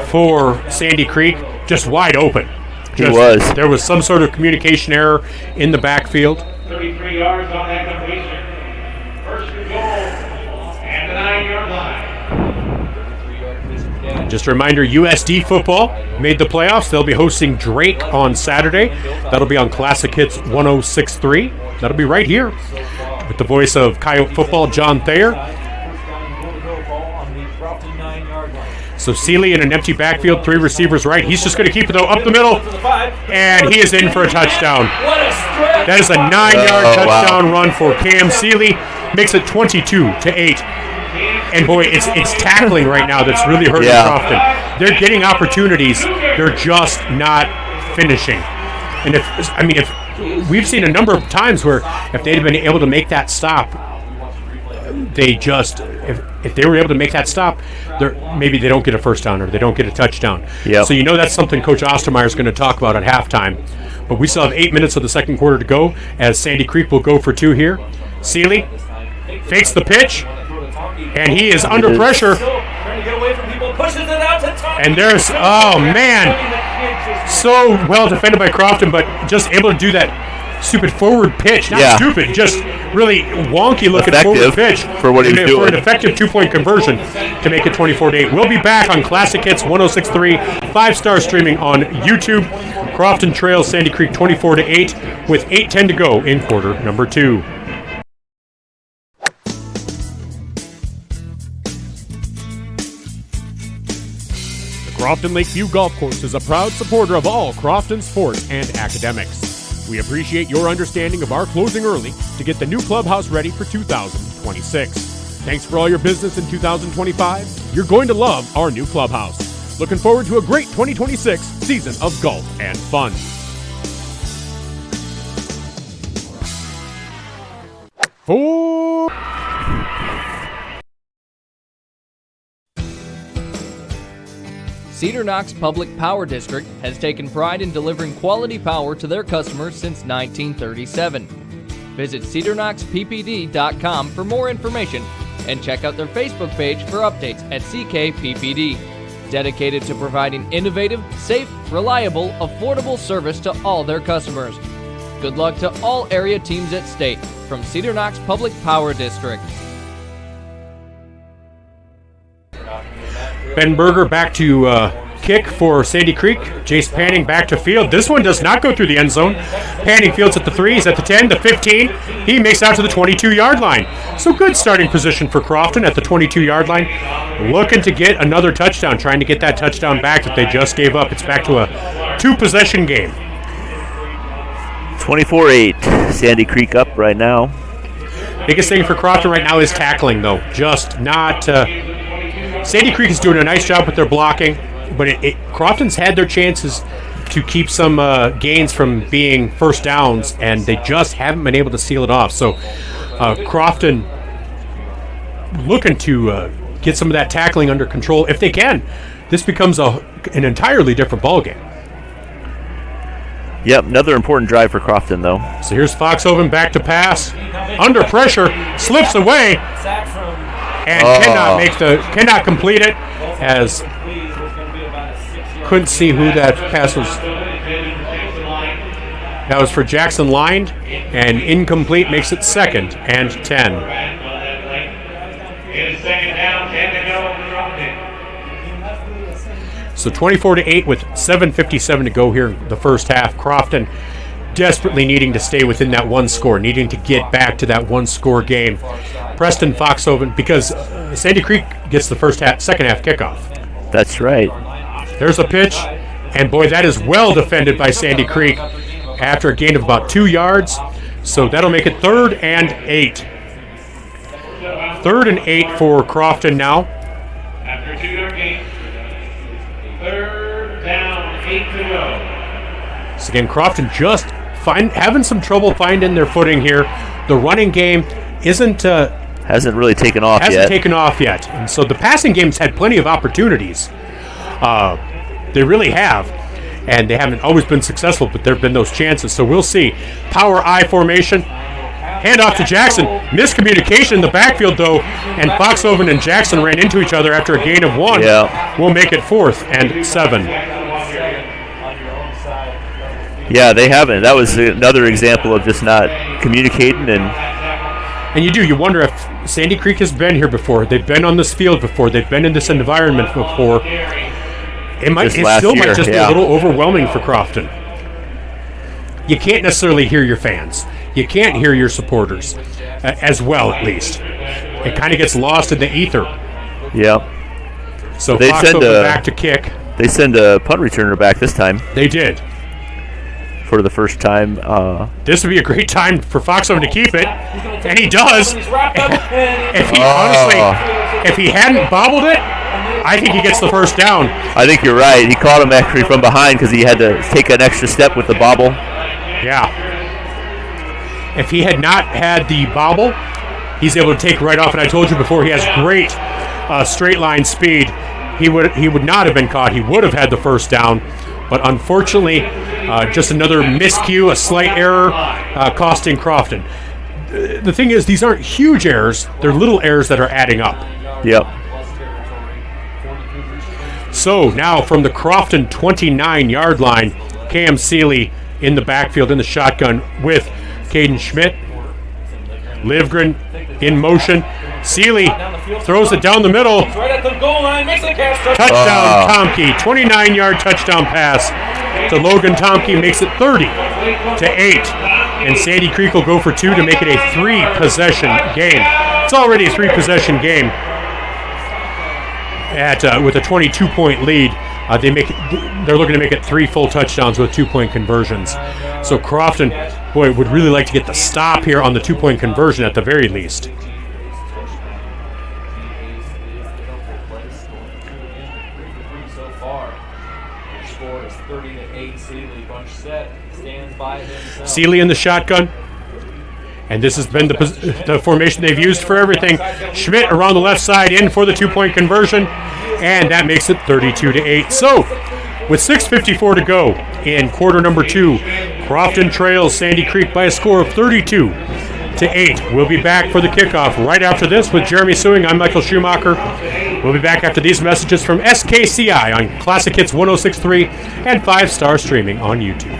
S1: for Sandy Creek. Just wide open. There was some sort of communication error in the backfield.
S6: 33 yards on that completion. First and goal at the 9-yard line.
S1: Just a reminder, USD football made the playoffs. They'll be hosting Drake on Saturday. That'll be on Classic Hits 106.3. That'll be right here with the voice of Coyote football, John Thayer. So Seeley in an empty backfield, 3 receivers right. He's just going to keep it, though, up the middle. And he is in for a touchdown. That is a 9-yard touchdown run for Cam Seeley. Makes it 22-8. And, boy, it's tackling right now that's really hurting Crofton. They're getting opportunities. They're just not finishing. And if we've seen a number of times where if they'd have been able to make that stop, if they were able to make that stop, maybe they don't get a first down or they don't get a touchdown.
S2: Yep.
S1: So that's something Coach Ostermeyer is going to talk about at halftime. But we still have 8 minutes of the second quarter to go as Sandy Creek will go for 2 here. Seeley fakes the pitch, and he is under pressure. And there's, so well defended by Crofton, but just able to do that stupid forward pitch. Not stupid, just really wonky looking forward pitch
S2: for what he was doing.
S1: For an effective 2-point conversion to make it 24-8. We'll be back on Classic Hits 106.3, 5-star streaming on YouTube. Crofton trails Sandy Creek 24-8 with 8:10 to go in quarter number 2. Crofton Lakeview Golf Course is a proud supporter of all Crofton sports and academics. We appreciate your understanding of our closing early to get the new clubhouse ready for 2026. Thanks for all your business in 2025. You're going to love our new clubhouse. Looking forward to a great 2026 season of golf and fun.
S4: Cedar Knox Public Power District has taken pride in delivering quality power to their customers since 1937. Visit cedarknoxppd.com for more information and check out their Facebook page for updates at CKPPD. Dedicated to providing innovative, safe, reliable, affordable service to all their customers. Good luck to all area teams at state from Cedar Knox Public Power District.
S1: Ben Berger back to kick for Sandy Creek. Jace Panning back to field. This one does not go through the end zone. Panning fields at the 3. He's at the 10, the 15. He makes out to the 22-yard line. So good starting position for Crofton at the 22-yard line. Looking to get another touchdown, trying to get that touchdown back that they just gave up. It's back to a 2-possession game.
S2: 24-8. Sandy Creek up right now.
S1: Biggest thing for Crofton right now is tackling, though. Just not... Sandy Creek is doing a nice job with their blocking, but Crofton's had their chances to keep some gains from being first downs, and they just haven't been able to seal it off. So Crofton looking to get some of that tackling under control. If they can, this becomes an entirely different ballgame.
S2: Yep, another important drive for Crofton, though.
S1: So here's Foxhoven back to pass. Under pressure, slips away. And cannot complete it, as couldn't see who that pass was. That was for Jackson Lind, and incomplete, makes it 2nd and 10. So 24-8 with 7:57 to go here in the first half. Crofton desperately needing to stay within that one score, needing to get back to that one-score game. Preston Foxhoven, because Sandy Creek gets the second half kickoff.
S2: That's right.
S1: There's a pitch, and boy, that is well defended by Sandy Creek after a gain of about 2 yards. So that'll make it 3rd and 8. 3rd and 8 for Crofton now.
S6: After 2-yard gain, 3rd down, 8 to go.
S1: So again, Crofton just having some trouble finding their footing here. The running game
S2: hasn't really taken off
S1: yet. And so the passing game's had plenty of opportunities. They really have. And they haven't always been successful, but there have been those chances. So we'll see. Power I formation. Hand off to Jackson. Miscommunication in the backfield, though. And Foxhoven and Jackson ran into each other after a gain of 1.
S2: Yeah.
S1: We'll make it 4th and 7.
S2: Yeah, they haven't. That was another example of just not communicating. And
S1: you wonder if Sandy Creek has been here before. They've been on this field before. They've been in this environment before. It still might just be a little overwhelming for Crofton. You can't necessarily hear your fans. You can't hear your supporters as well, at least. It kind of gets lost in the ether.
S2: Yeah.
S1: So Fox over back to kick.
S2: They send a punt returner back this time.
S1: They did.
S2: For the first time.
S1: This would be a great time for Foxhoven to keep it. And he does. If he hadn't bobbled it, I think he gets the first down.
S2: I think you're right. He caught him actually from behind because he had to take an extra step with the bobble.
S1: Yeah. If he had not had the bobble, he's able to take right off. And I told you before, he has great straight line speed. He would not have been caught. He would have had the first down. But unfortunately, just another miscue, a slight error, costing Crofton. The thing is, these aren't huge errors. They're little errors that are adding up.
S2: Yep.
S1: So now from the Crofton 29-yard line, Cam Seeley in the backfield in the shotgun with Caden Schmidt. Livgren in motion. Seeley throws it down the middle. Touchdown, Tomke. 29-yard touchdown pass to Logan Tomke makes it 30-8. And Sandy Creek will go for 2 to make it a 3-possession game. It's already a 3-possession game. With a 22-point lead, they're looking to make it 3 full touchdowns with 2-point conversions. So Crofton, would really like to get the stop here on the 2-point conversion at the very least.
S7: So far, the score is 30-8. Seeley bunch set, stands by himself.
S1: Seeley in the shotgun. And this has been the formation they've used for everything. Schmidt around the left side in for the 2-point conversion. And that makes it 32-8. So, with 6:54 to go in quarter number 2, Crofton trails Sandy Creek by a score of 32-8. We'll be back for the kickoff right after this with Jeremy Sewing. I'm Michael Schumacher. We'll be back after these messages from SKCI on Classic Hits 106.3 and 5-star streaming on YouTube.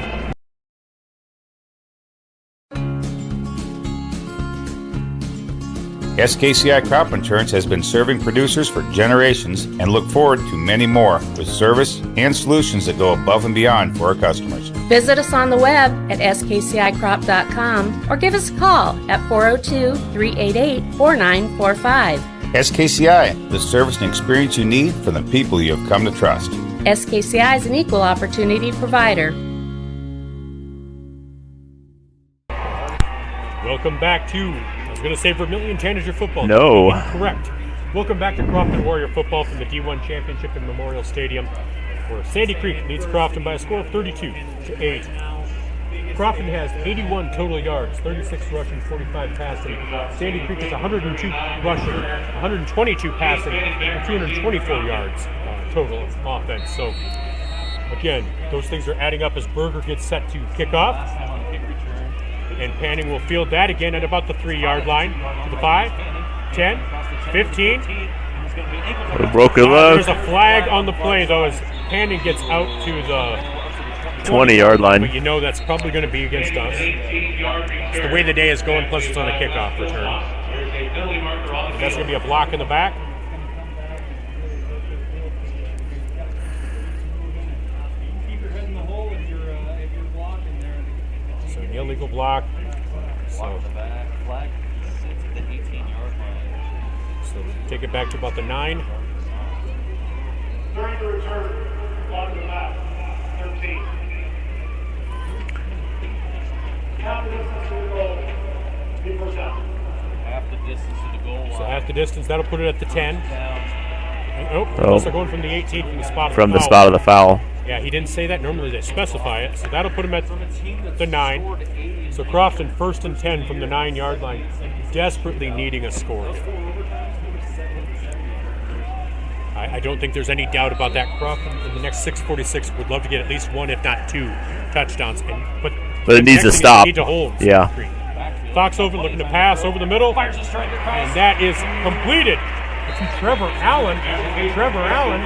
S9: SKCI Crop Insurance has been serving producers for generations and look forward to many more with service and solutions that go above and beyond for our customers.
S10: Visit us on the web at skcicrop.com or give us a call at 402-388-4945.
S9: SKCI, the service and experience you need from the people you have come to trust.
S10: SKCI is an equal opportunity provider.
S1: Welcome back to, I was going to say Vermilion Tanager football.
S2: No.
S1: Correct. Welcome back to Crofton Warrior football from the D1 Championship in Memorial Stadium, where Sandy Creek leads Crofton by a score of 32-8. Crofton has 81 total yards, 36 rushing, 45 passing. Sandy Creek has 102 rushing, 122 passing, and 224 yards total offense. So, again, those things are adding up as Berger gets set to kick off. And Panning will field that again at about the 3-yard line to the 5, 10, 15.
S2: A broken leg.
S1: There's a flag on the play, though, as Panning gets out to the
S2: 20-yard line.
S1: But you know that's probably going to be against us. It's the way the day is going, plus it's on a kickoff return. That's going to be a block in the back. So an illegal block. So take it back to about the 9.
S6: During the return, on the left, 13. Half the distance to the goal, be first down.
S7: Half the distance to the goal line.
S1: So half the distance, that'll put it at the 10. And, also going from the 18 from the spot of
S2: from
S1: the
S2: the
S1: foul.
S2: spot of the foul.
S1: Yeah, he didn't say that. Normally they specify it. So that'll put him at the 9. So Crofton first and 10 from the 9-yard line, desperately needing a score. I don't think there's any doubt about that. Crofton in the next 6:46 would love to get at least one, if not two, touchdowns. But
S2: it needs to stop.
S1: Need to hold.
S2: Yeah.
S1: Foxhoven looking to pass over the middle, and that is completed to Trevor Allen. Trevor Allen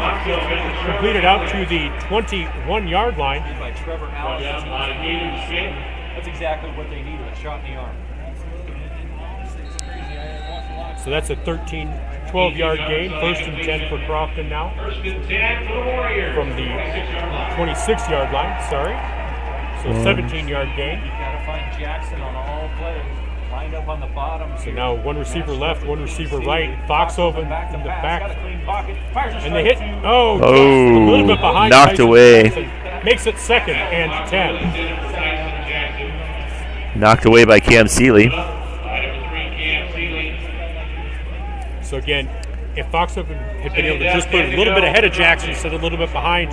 S1: completed out to the 21-yard line.
S7: By Trevor Allen. That's exactly what they needed, a shot in the arm.
S1: So that's a 12-yard gain. First and 10 for Crofton now. From the 26-yard line, sorry. So 17-yard gain.
S7: You've got to find Jackson on all plays. Lined up on the bottom.
S1: So now one receiver left, one receiver right. Foxhoven in the back. And they hit. Oh, just a little bit behind.
S2: Knocked
S1: Tyson
S2: away.
S1: Jackson. Makes it second and 10.
S2: Knocked away by Cam Seeley.
S1: So again, if Foxhoven had been able to just put a little bit ahead of Jackson instead of a little bit behind,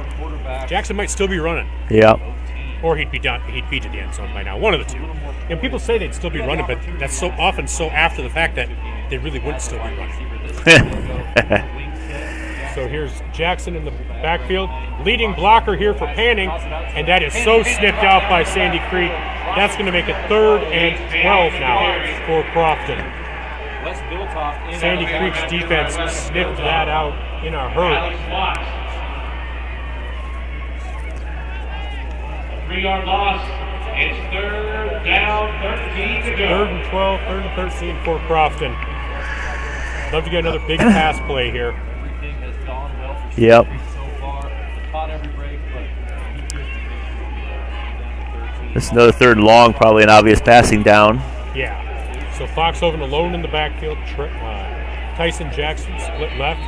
S1: Jackson might still be running.
S2: Yeah.
S1: Or he'd be done. He'd be to the end zone by now. One of the two. And people say they'd still be running, but that's so often so after the fact that they really wouldn't still be running. So here's Jackson in the backfield, leading blocker here for Panning, and that is so snipped out by Sandy Creek. That's going to make it 3rd and 12 now for Crofton. Sandy Creek's defense sniffed that out in a hurry.
S6: 3-yard loss. It's 3rd down, 13 to go.
S1: 3rd and 12, 3rd and 13 for Crofton. Love to get another big pass play here.
S7: Everything has gone well for
S2: Yep.
S7: so far. Caught every break, but
S2: This is another 3rd and long, probably an obvious passing down.
S1: Yeah. So Foxhoven alone in the backfield. Tyson Jackson split left.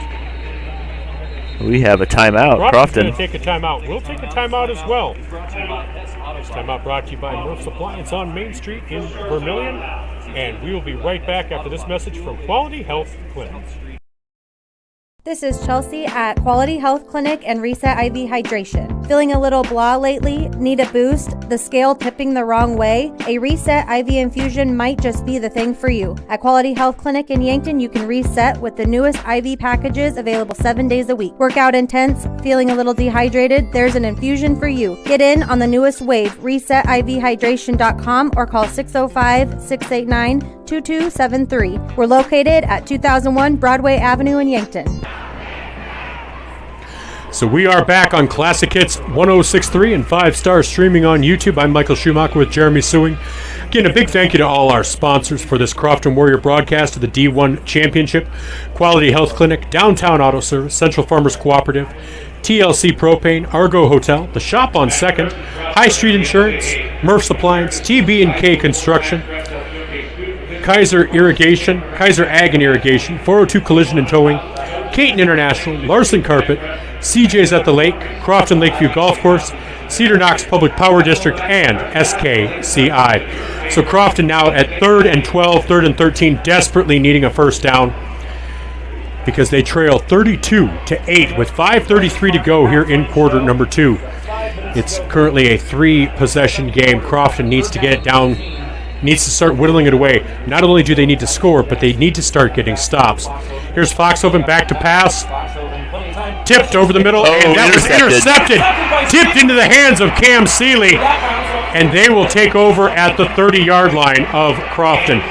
S2: We have a timeout.
S1: Crofton's
S2: Crofton.
S1: going to take a timeout. We'll take a timeout as well. This timeout brought to you by Murph's Appliance on Main Street in Vermilion. And we will be right back after this message from Quality Health Clinic.
S3: This is Chelsea at Quality Health Clinic and Reset IV Hydration. Feeling a little blah lately? Need a boost? The scale tipping the wrong way? A Reset IV infusion might just be the thing for you. At Quality Health Clinic in Yankton, you can reset with the newest IV packages available 7 days a week. Workout intense? Feeling a little dehydrated? There's an infusion for you. Get in on the newest wave, resetivhydration.com, or call 605-689-2273. We're located at 2001 Broadway Avenue in Yankton.
S1: So we are back on Classic Hits 1063 and 5-star streaming on YouTube. I'm Michael Schumacher with Jeremy Sewing. Again, a big thank you to all our sponsors for this Crofton Warrior broadcast of the D1 Championship. Quality Health Clinic, Downtown Auto Service, Central Farmers Cooperative, TLC Propane, Argo Hotel, The Shop on 2nd, High Street Insurance, Murph's Appliance, TB&K Construction, Kaiser Irrigation, Kaiser Ag and Irrigation, 402 Collision and Towing, Caton International, Larson Carpet, CJ's at the Lake, Crofton Lakeview Golf Course, Cedar Knox Public Power District, and SKCI. So Crofton now at 3rd and 12, 3rd and 13, desperately needing a first down because they trail 32-8 with 5:33 to go here in quarter number 2. It's currently a 3-possession game. Crofton needs to get it down, needs to start whittling it away. Not only do they need to score, but they need to start getting stops. Here's Foxhoven back to pass. Tipped over the middle, and that was intercepted. Tipped into the hands of Cam Seeley, and they will take over at the 30-yard line of Crofton.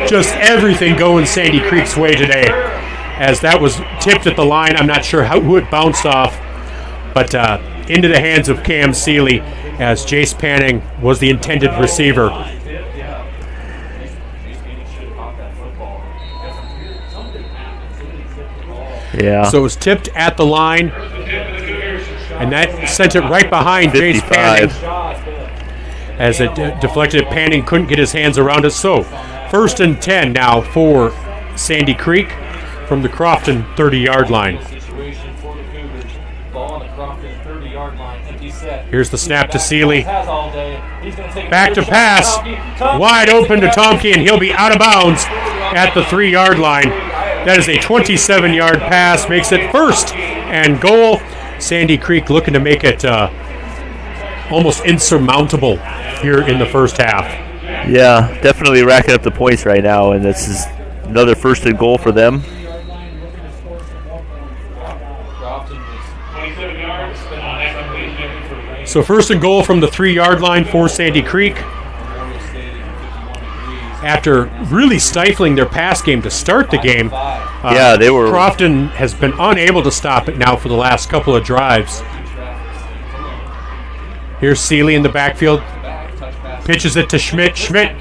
S1: Just everything going Sandy Creek's way today. As that was tipped at the line, I'm not sure who it bounced off, but into the hands of Cam Seeley, as Jace Panning was the intended receiver.
S2: Yeah.
S1: So it was tipped at the line, and that sent it right behind Jace
S2: 55.
S1: Panning. As it deflected, Panning couldn't get his hands around it. So 1st and 10 now for Sandy Creek from the Crofton 30-yard line. Here's the snap to Seeley. Back to pass. Wide open to Tomke, and he'll be out of bounds at the 3-yard line. That is a 27-yard pass. Makes it 1st and goal. Sandy Creek looking to make it almost insurmountable here in the first half.
S2: Yeah, definitely racking up the points right now, and this is another first and goal for them.
S1: So first and goal from the 3-yard line for Sandy Creek. After really stifling their pass game to start the game,
S2: they were.
S1: Crofton has been unable to stop it now for the last couple of drives. Here's Seeley in the backfield. Pitches it to Schmidt. Schmidt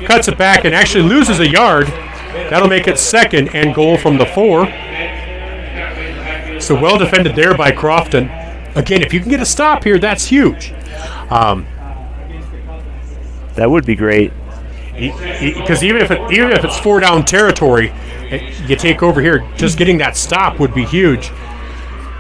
S1: cuts it back and actually loses a yard. That'll make it second and goal from the 4. So well defended there by Crofton. Again, if you can get a stop here, that's huge.
S2: That would be great.
S1: Because even if it's 4-down territory, you take over here, just getting that stop would be huge.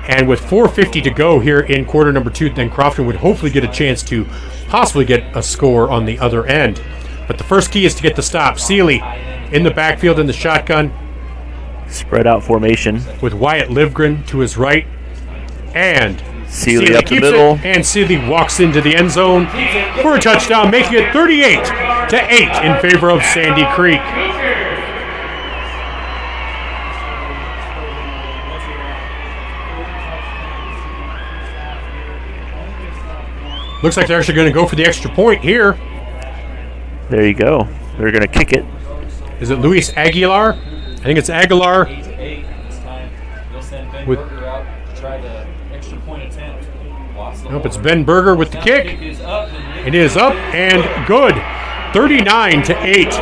S1: And with 4:50 to go here in quarter number 2, then Crofton would hopefully get a chance to possibly get a score on the other end. But the first key is to get the stop. Seeley in the backfield in the shotgun.
S2: Spread out formation.
S1: With Wyatt Livgren to his right. And
S2: Seeley up the
S1: keeps
S2: middle.
S1: It, and Seeley walks into the end zone for a touchdown, making it 38-8 in favor of Sandy Creek. Looks like they're actually going to go for the extra point here.
S2: There you go. They're going to kick it.
S1: Is it Luis Aguilar? I think it's Aguilar. With nope, it's Ben Berger with the kick. It is up and good. 39-8.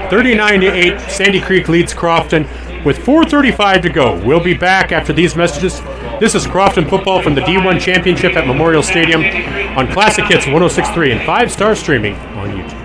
S1: 39-8. Sandy Creek leads Crofton with 4:35 to go. We'll be back after these messages. This is Crofton football from the D1 Championship at Memorial Stadium on Classic Hits 106.3 and 5-star streaming on YouTube.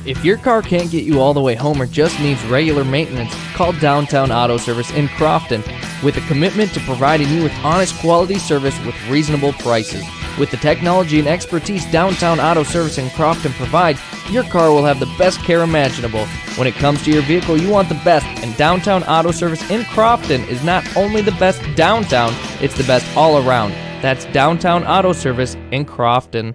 S4: If your car can't get you all the way home or just needs regular maintenance, call Downtown Auto Service in Crofton with a commitment to providing you with honest quality service with reasonable prices. With the technology and expertise Downtown Auto Service in Crofton provides, your car will have the best care imaginable. When it comes to your vehicle, you want the best, and Downtown Auto Service in Crofton is not only the best downtown, it's the best all around. That's Downtown Auto Service in Crofton.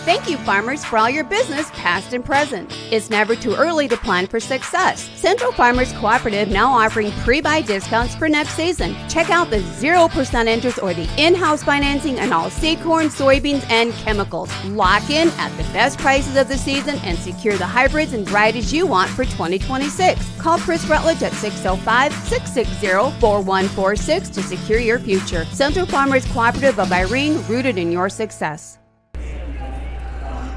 S5: Thank you, farmers, for all your business, past and present. It's never too early to plan for success. Central Farmers Cooperative now offering pre-buy discounts for next season. Check out the 0% interest or the in-house financing on all seed corn, soybeans, and chemicals. Lock in at the best prices of the season and secure the hybrids and varieties you want for 2026. Call Chris Rutledge at 605-660-4146 to secure your future. Central Farmers Cooperative of Irene, rooted in your success.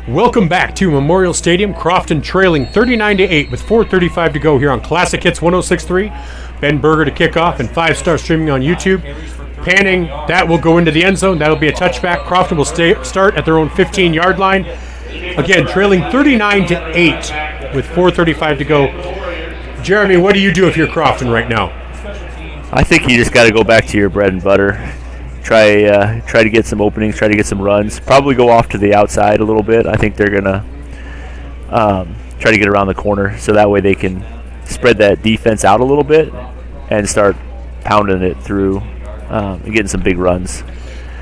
S1: Welcome back to Memorial Stadium. Crofton trailing 39-8 with 4:35 to go here on Classic Hits 106.3. Ben Berger to kick off and 5-star streaming on YouTube. Panning, that will go into the end zone. That'll be a touchback. Crofton will start at their own 15-yard line. Again, trailing 39-8 with 4:35 to go. Jeremy, what do you do if you're Crofton right now?
S2: I think you just got to go back to your bread and butter. Try to get some openings, try to get some runs. Probably go off to the outside a little bit. I think they're going to try to get around the corner so that way they can spread that defense out a little bit and start pounding it through and getting some big runs.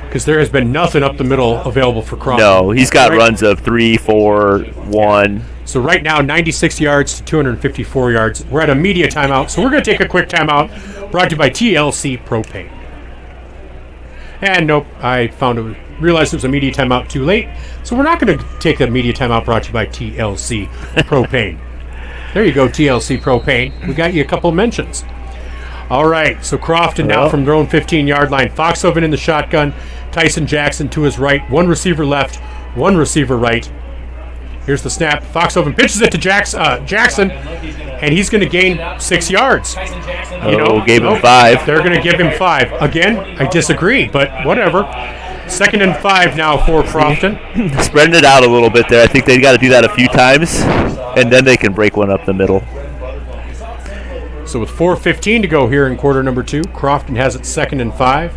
S1: Because there has been nothing up the middle available for Crofton.
S2: No, he's got runs of 3, 4, 1.
S1: So right now, 96 yards to 254 yards. We're at a media timeout, so we're going to take a quick timeout. Brought to you by TLC Propane. And nope, I realized it was a media timeout too late, so we're not going to take a media timeout brought to you by TLC Propane. There you go, TLC Propane. We got you a couple of mentions. All right, so Crofton now from their own 15-yard line. Foxhoven in the shotgun. Tyson Jackson to his right. One receiver left, one receiver right. Here's the snap. Foxhoven pitches it to Jackson, and he's going to gain 6 yards.
S2: Gave him 5.
S1: They're going to give him 5. Again, I disagree, but whatever. 2nd and 5 now for Crofton.
S2: Spreading it out a little bit there. I think they got to do that a few times, and then they can break one up the middle.
S1: So with 4:15 to go here in quarter number 2, Crofton has it 2nd and 5.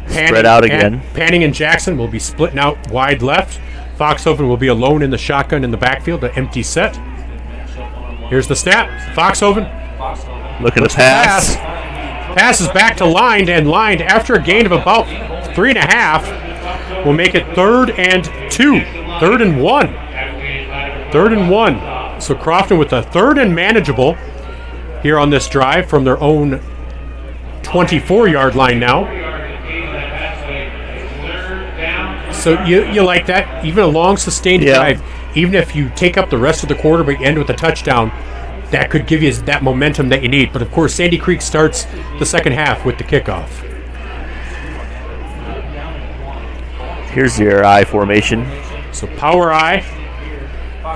S2: Spread out again.
S1: Panning and Jackson will be splitting out wide left. Foxhoven will be alone in the shotgun in the backfield, an empty set. Here's the snap. Foxhoven
S2: looking to pass.
S1: Passes back to Lined, and Lined, after a gain of about 3.5, will make it 3rd and 2. 3rd and 1. 3rd and 1. So Crofton with a 3rd and manageable here on this drive from their own 24-yard line now. So you like that? Even a long sustained drive, even if you take up the rest of the quarter but you end with a touchdown, that could give you that momentum that you need. But of course, Sandy Creek starts the second half with the kickoff.
S2: Here's your I formation.
S1: So power I.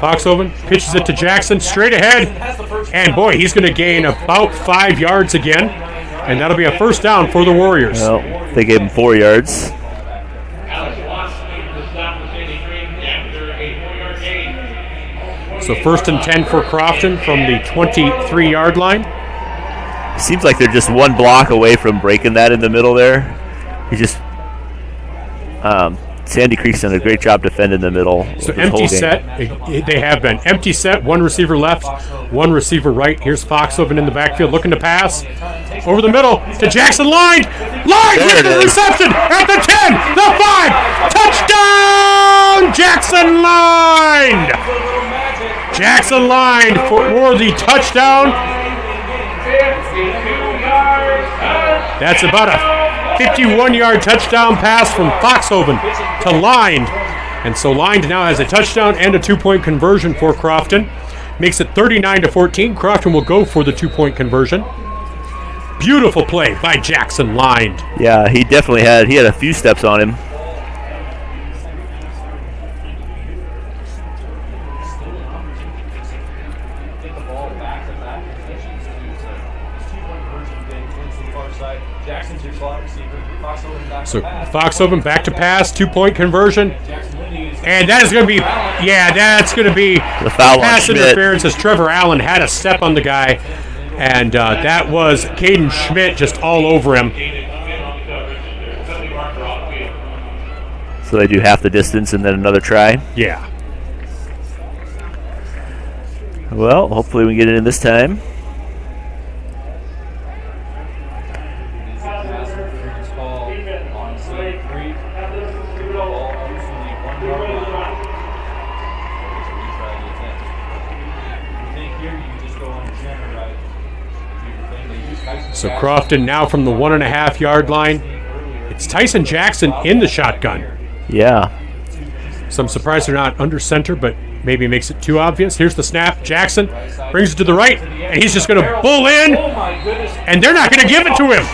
S1: Foxhoven pitches it to Jackson straight ahead. And boy, he's going to gain about 5 yards again. And that'll be a first down for the Warriors.
S2: Well, they gave him 4 yards.
S1: So 1st and 10 for Crofton from the 23-yard line.
S2: Seems like they're just one block away from breaking that in the middle there. He just Sandy Creek's done a great job defending the middle.
S1: So empty set, they have been. Empty set, one receiver left, one receiver right. Here's Foxhoven in the backfield looking to pass. Over the middle to Jackson Lined. Lined with the reception at the 10, the 5. Touchdown, Jackson Lined. Jackson Lined for the touchdown. That's about a 51-yard touchdown pass from Foxhoven to Lined. And so Lined now has a touchdown and a 2-point conversion for Crofton. Makes it 39-14. Crofton will go for the 2-point conversion. Beautiful play by Jackson Lined.
S2: Yeah, he definitely had a few steps on him.
S1: So Foxhoven back to pass, 2-point conversion. And that is going to be, that's going to be
S2: the foul
S1: pass
S2: on
S1: interference as Trevor Allen had a step on the guy. And that was Caden Schmidt just all over him.
S2: So they do half the distance and then another try?
S1: Yeah.
S2: Well, hopefully we get it in this time.
S1: So Crofton now from the 1.5-yard line. It's Tyson Jackson in the shotgun.
S2: Yeah.
S1: So I'm surprised they're not under center, but maybe makes it too obvious. Here's the snap. Jackson brings it to the right, and he's just going to bull in, and they're not going to give it to him.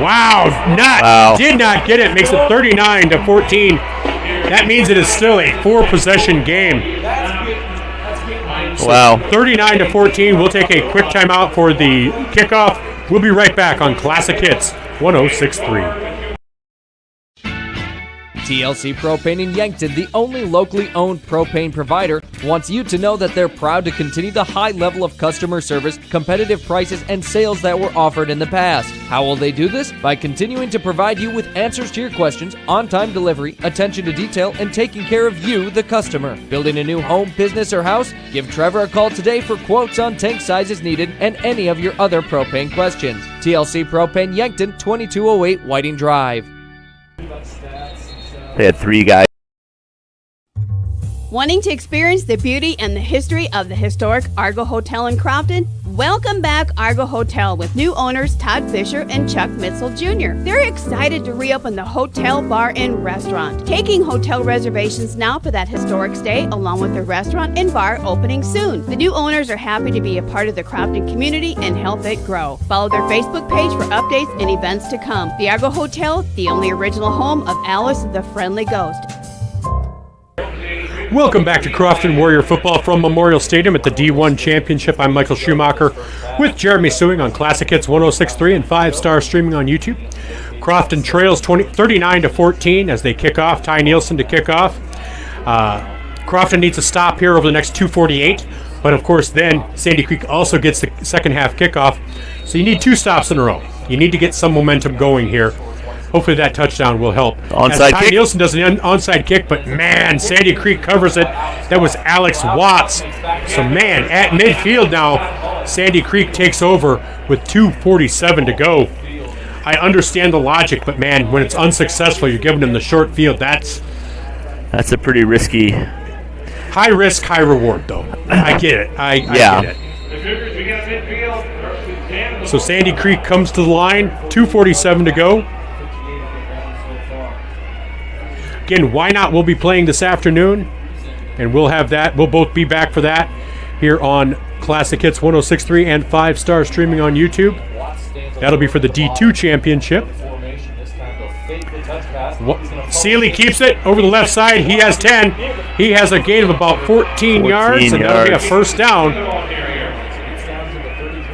S1: Wow. Did not get it. Makes it 39-14. That means it is still a 4-possession game. So
S2: wow.
S1: 39-14. We'll take a quick timeout for the kickoff. We'll be right back on Classic Hits 106.3.
S4: TLC Propane in Yankton, the only locally owned propane provider, wants you to know that they're proud to continue the high level of customer service, competitive prices, and sales that were offered in the past. How will they do this? By continuing to provide you with answers to your questions, on-time delivery, attention to detail, and taking care of you, the customer. Building a new home, business, or house? Give Trevor a call today for quotes on tank sizes needed and any of your other propane questions. TLC Propane Yankton, 2208 Whiting Drive.
S2: They had 3 guys.
S5: Wanting to experience the beauty and the history of the historic Argo Hotel in Crofton? Welcome back Argo Hotel with new owners Todd Fisher and Chuck Mitzel Jr. They're excited to reopen the hotel, bar, and restaurant, taking hotel reservations now for that historic stay, along with the restaurant and bar opening soon. The new owners are happy to be a part of the Crofton community and help it grow. Follow their Facebook page for updates and events to come. The Argo Hotel, the only original home of Alice the Friendly Ghost.
S1: Welcome back to Crofton Warrior Football from Memorial Stadium at the D1 Championship. I'm Michael Schumacher with Jeremy Sewing on Classic Hits 106.3 and 5-star streaming on YouTube. Crofton trails 39-14 as they kick off. Ty Nielsen to kick off. Crofton needs a stop here over the next 2:48, but of course then Sandy Creek also gets the second half kickoff. So you need 2 stops in a row. You need to get some momentum going here hopefully that touchdown will help.
S2: Onside
S1: Ty
S2: kick.
S1: Nielsen does an onside kick, but man, Sandy Creek covers it. That was Alex Watts. So man, at midfield now, Sandy Creek takes over with 2:47 to go. I understand the logic, but man, when it's unsuccessful, you're giving them the short field. That's
S2: a pretty risky.
S1: high risk, high reward, though. I get it. I
S2: Yeah.
S1: get it. So Sandy Creek comes to the line, 2:47 to go. Again, Why Not will be playing this afternoon, and we'll have that. We'll both be back for that here on Classic Hits 106.3 and 5-star streaming on YouTube. That'll be for the D2 championship. Seeley keeps it over the left side. He has 10. He has a gain of about 14 yards, and that'll be a first down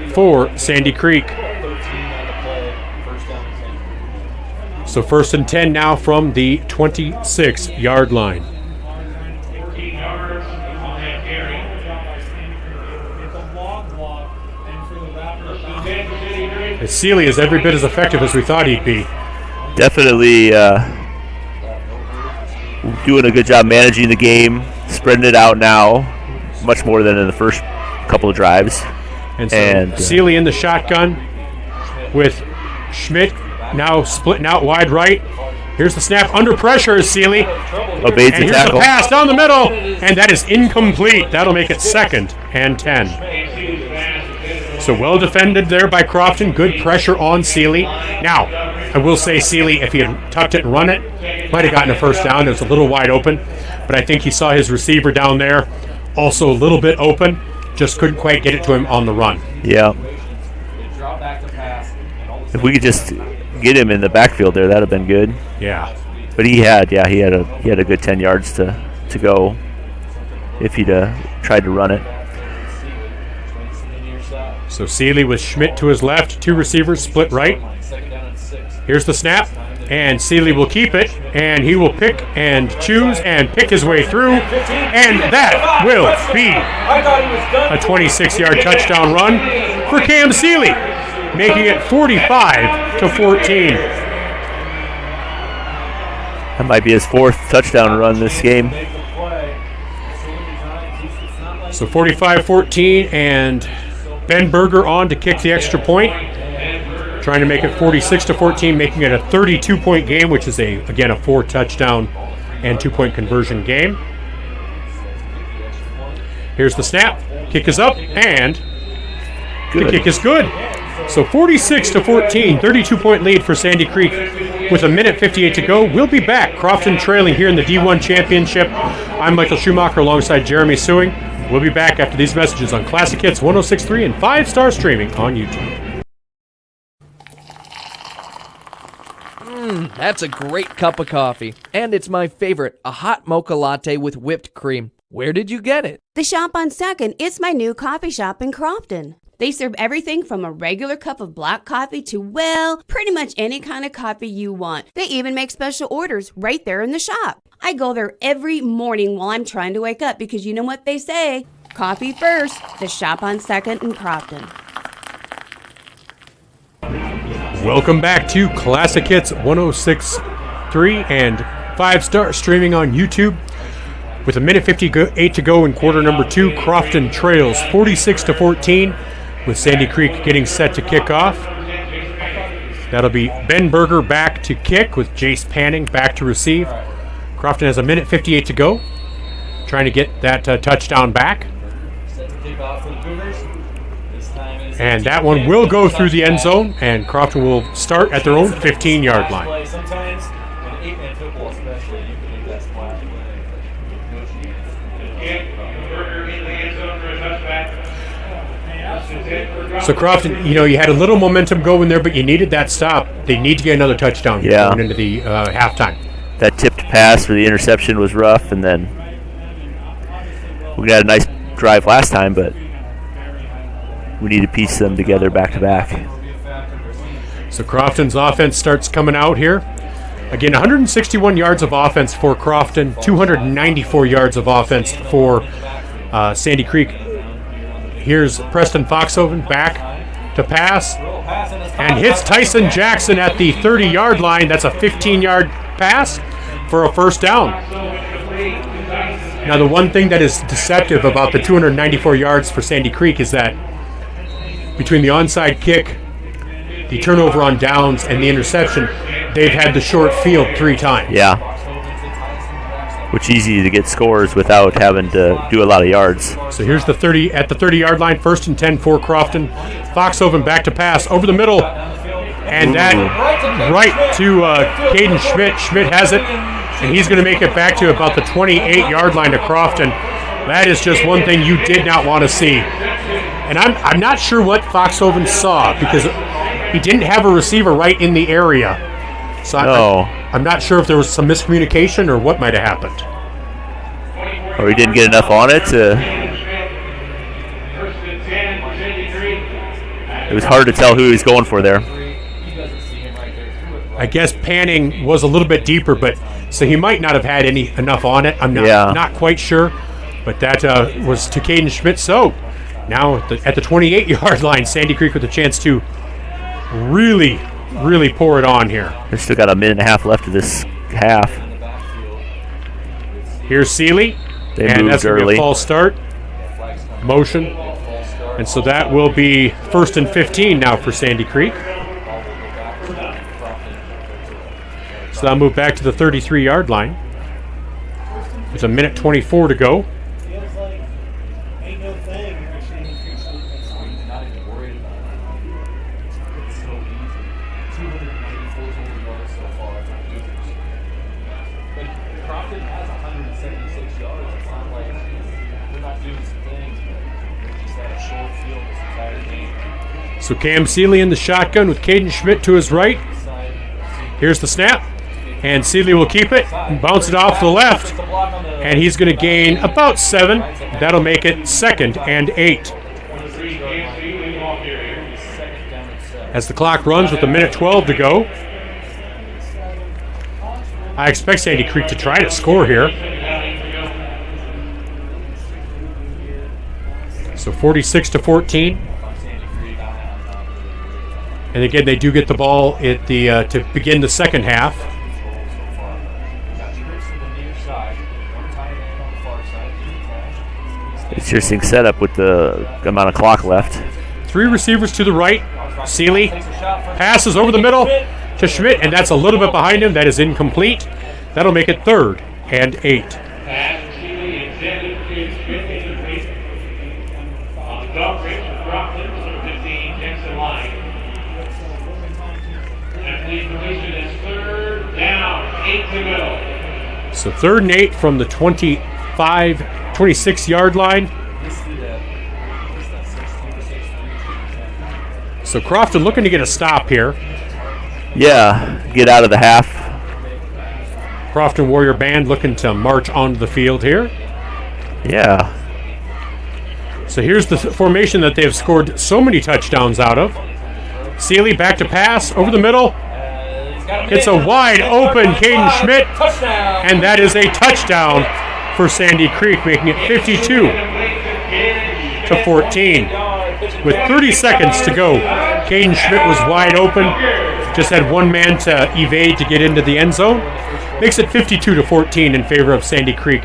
S1: for Sandy Creek. So 1st and 10 now from the 26-yard line. Seeley is every bit as effective as we thought he'd be.
S2: Definitely doing a good job managing the game, spreading it out now, much more than in the first couple of drives.
S1: And so Seeley in the shotgun with Schmidt now splitting out wide right. Here's the snap under pressure is Seeley.
S2: Obeys the
S1: here's
S2: tackle.
S1: the pass down the middle, and that is incomplete. That'll make it 2nd and 10. So well defended there by Crofton. Good pressure on Seeley. Now, I will say Seeley, if he had tucked it and run it, might have gotten a first down. It was a little wide open, but I think he saw his receiver down there also a little bit open. Just couldn't quite get it to him on the run.
S2: Yeah. If we could just get him in the backfield there, that'd have been good.
S1: Yeah.
S2: But he had a good 10 yards to go if he'd tried to run it.
S1: So Seeley with Schmidt to his left, 2 receivers split right. Here's the snap, and Seeley will keep it, and he will pick and choose and pick his way through, and that will be a 26-yard touchdown run for Cam Seeley, making it 45-14.
S2: That might be his 4th touchdown run this game.
S1: So 45-14, and Ben Berger on to kick the extra point, trying to make it 46-14, making it a 32-point game, which is again a 4-touchdown and 2-point conversion game. Here's the snap. Kick is up, and the kick is good. So 46-14, 32-point lead for Sandy Creek with 1:58 to go. We'll be back. Crofton trailing here in the D1 Championship. I'm Michael Schumacher alongside Jeremy Suing. We'll be back after these messages on Classic Hits 106.3 and 5-star streaming on YouTube.
S4: That's a great cup of coffee. And it's my favorite, a hot mocha latte with whipped cream. Where did you get it?
S5: The Shop on 2nd, it's my new coffee shop in Crofton. They serve everything from a regular cup of black coffee to, well, pretty much any kind of coffee you want. They even make special orders right there in the shop. I go there every morning while I'm trying to wake up because you know what they say, coffee first, the Shop on 2nd in Crofton.
S1: Welcome back to Classic Hits 106.3 and 5-star streaming on YouTube. With 1:58 to go in quarter number 2, Crofton trails 46-14 with Sandy Creek getting set to kick off. That'll be Ben Berger back to kick with Jace Panning back to receive. Crofton has 1:58 to go, trying to get that touchdown back. And that one will go through the end zone, and Crofton will start at their own 15-yard line.
S7: Sometimes in 8-man football especially, you can leave that splat.
S1: So Crofton, you had a little momentum going there, but you needed that stop. They need to get another touchdown going into the halftime.
S2: That tipped pass for the interception was rough, and then we got a nice drive last time, but we need to piece them together back to back.
S1: So Crofton's offense starts coming out here. Again, 161 yards of offense for Crofton, 294 yards of offense for Sandy Creek. Here's Preston Foxhoven back to to pass. And hits Tyson Jackson at the 30-yard line. That's a 15-yard pass for a first down. Now, the one thing that is deceptive about the 294 yards for Sandy Creek is that between the onside kick, the turnover on downs, and the interception, they've had the short field 3 times.
S2: Yeah. Which is easy to get scores without having to do a lot of yards.
S1: So here's the 30 at the 30-yard line, 1st and 10 for Crofton. Foxhoven back to pass over the middle, and that right to Caden Schmidt. Schmidt has it, and he's going to make it back to about the 28-yard line to Crofton. That is just one thing you did not want to see. And I'm not sure what Foxhoven saw, because he didn't have a receiver right in the area. So I'm not sure if there was some miscommunication or what might have happened.
S2: Or he didn't get enough on it. It was hard to tell who he was going for there.
S1: I guess panning was a little bit deeper, but so he might not have had enough on it. I'm not quite sure, but that was to Caden Schmidt. So now at the 28-yard line, Sandy Creek with a chance to really pour it on here.
S2: They've still got a minute and a half left of this half.
S1: Here's Seeley, and that's going to be a false start. Motion. And so that will be 1st and 15 now for Sandy Creek. So they'll move back to the 33-yard line. There's a minute 24 to go. So Cam Seeley in the shotgun with Caden Schmidt to his right. Here's the snap. And Seeley will keep it and bounce it off to the left. And he's going to gain about 7. That'll make it 2nd and 8. As the clock runs with a minute 12 to go. I expect Sandy Creek to try to score here. So 46-14. And again, they do get the ball at the to begin the second half.
S2: Interesting setup with the amount of clock left.
S1: 3 receivers to the right. Seeley passes over the middle to Schmidt, and that's a little bit behind him. That is incomplete. That'll make it 3rd and 8. So 3rd and 8 from the 26-yard line. So Crofton looking to get a stop here.
S2: Yeah, get out of the half.
S1: Crofton Warrior Band looking to march onto the field here.
S2: Yeah.
S1: So here's the formation that they have scored so many touchdowns out of. Seeley back to pass over the middle. It's a wide open Caden Schmidt, and that is a touchdown for Sandy Creek, making it 52-14. With 30 seconds to go, Caden Schmidt was wide open, just had one man to evade to get into the end zone. Makes it 52-14 in favor of Sandy Creek,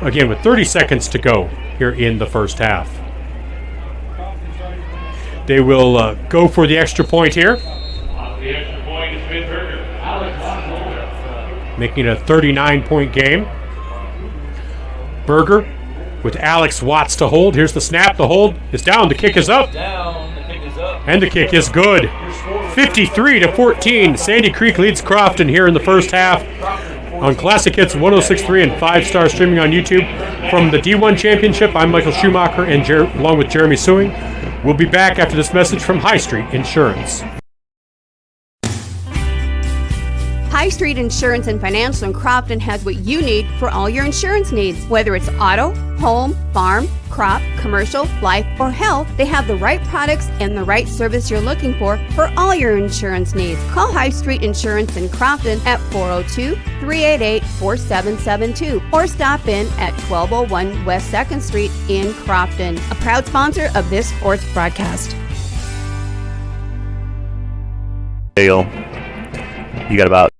S1: again with 30 seconds to go here in the first half. They will go for the extra point here. Making it a 39-point game. Berger with Alex Watts to hold. Here's the snap. The hold is down. The kick is up. And the kick is good. 53-14. Sandy Creek leads Crofton here in the first half on Classic Hits 106.3 and 5-star streaming on YouTube. From the D1 Championship, I'm Michael Schumacher, and along with Jeremy Sewing. We'll be back after this message from High Street Insurance.
S5: High Street Insurance and Financial in Crofton has what you need for all your insurance needs. Whether it's auto, home, farm, crop, commercial, life, or health, they have the right products and the right service you're looking for all your insurance needs. Call High Street Insurance in Crofton at 402-388-4772 or stop in at 1201 West 2nd Street in Crofton. A proud sponsor of this sports broadcast.
S2: You got about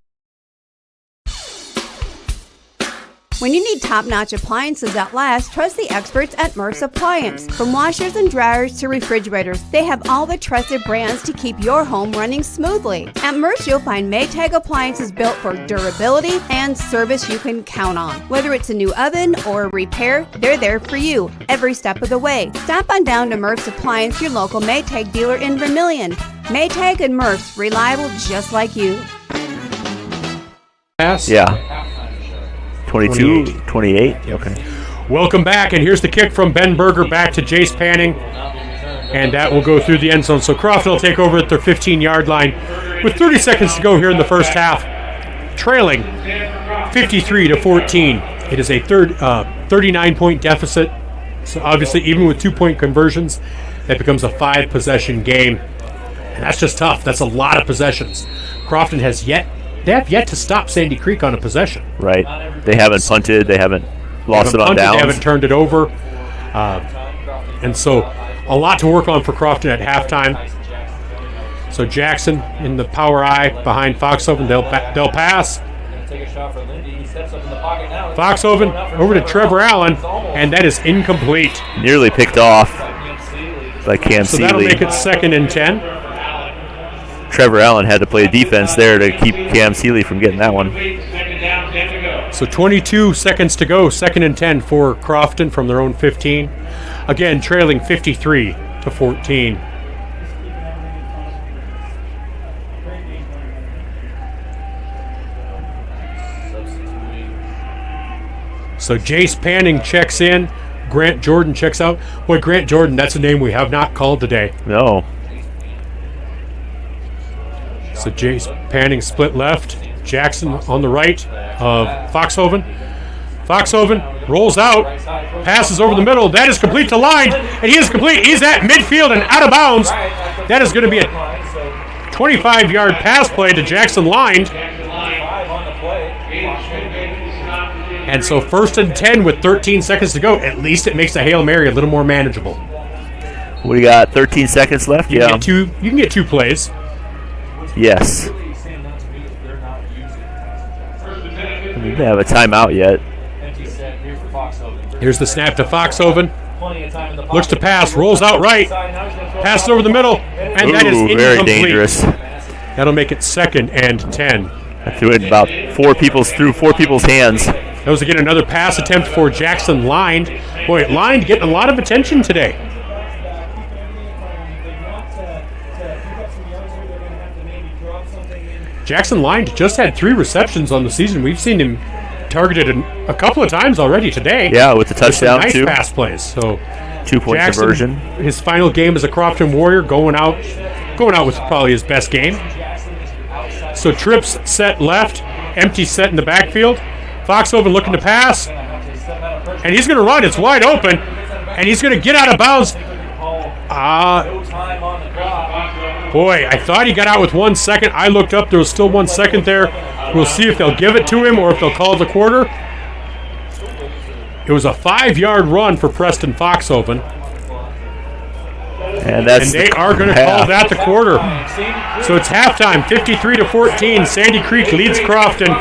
S5: When you need top-notch appliances that last, trust the experts at Murph's Appliance. From washers and dryers to refrigerators, they have all the trusted brands to keep your home running smoothly. At Murph's, you'll find Maytag appliances built for durability and service you can count on. Whether it's a new oven or a repair, they're there for you every step of the way. Stop on down to Murph's Appliance, your local Maytag dealer in Vermilion. Maytag and Murph's, reliable just like you.
S1: Pass?
S2: Yeah. 22, 28. Okay.
S1: Welcome back, and here's the kick from Ben Berger back to Jace Panning, and that will go through the end zone. So Crofton will take over at their 15-yard line with 30 seconds to go here in the first half, trailing 53-14. It is a 39-point deficit. So obviously, even with 2-point conversions, that becomes a 5-possession game, and that's just tough. That's a lot of possessions. Crofton They have yet to stop Sandy Creek on a possession.
S2: Right. They haven't punted. They haven't lost it on downs.
S1: They haven't turned it over. And so a lot to work on for Crofton at halftime. So Jackson in the power I behind Foxhoven. They'll pass. Foxhoven over to Trevor Allen, and that is incomplete.
S2: Nearly picked off by Cam
S1: So
S2: Seeley.
S1: that'll make it 2nd and 10.
S2: Trevor Allen had to play defense there to keep Cam Seeley from getting that one.
S1: So 22 seconds to go, 2nd and 10 for Crofton from their own 15. Again, trailing 53-14. So Jace Panning checks in. Grant Jordan checks out. Boy, Grant Jordan, that's a name we have not called today.
S2: No.
S1: So Jace Panning split left. Jackson on the right of Foxhoven. Foxhoven rolls out, passes over the middle. That is complete to Line, and he is complete. He's at midfield and out of bounds. That is going to be a 25-yard pass play to Jackson Line. And so 1st and 10 with 13 seconds to go. At least it makes the Hail Mary a little more manageable.
S2: What do you got? 13 seconds left?
S1: You can get two plays.
S2: Yes. We don't have a timeout yet.
S1: Here's the snap to Foxhoven. Looks to pass, rolls out right, passes over the middle, and that is incomplete.
S2: Very dangerous.
S1: That'll make it 2nd and 10.
S2: I threw it about through four people's hands.
S1: That was again another pass attempt for Jackson Line. Boy, Line getting a lot of attention today. Jackson Line just had 3 receptions on the season. We've seen him targeted a couple of times already today.
S2: Yeah, with the touchdown
S1: nice
S2: too.
S1: Pass plays. So
S2: 2-point
S1: Jackson,
S2: conversion.
S1: His final game as a Crofton Warrior, going out with probably his best game. So trips set left, empty set in the backfield. Foxhoven looking to pass, and he's going to run. It's wide open, and he's going to get out of bounds. Boy, I thought he got out with 1 second. I looked up. There was still 1 second there. We'll see if they'll give it to him or if they'll call the quarter. It was a 5-yard run for Preston Foxhoven.
S2: And
S1: they are going to call that the quarter. So it's halftime, 53-14. Sandy Creek leads Crofton.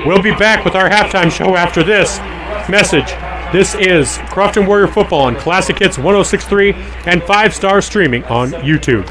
S1: We'll be back with our halftime show after this message. This is Crofton Warrior Football on Classic Hits 106.3 and 5-star streaming on YouTube.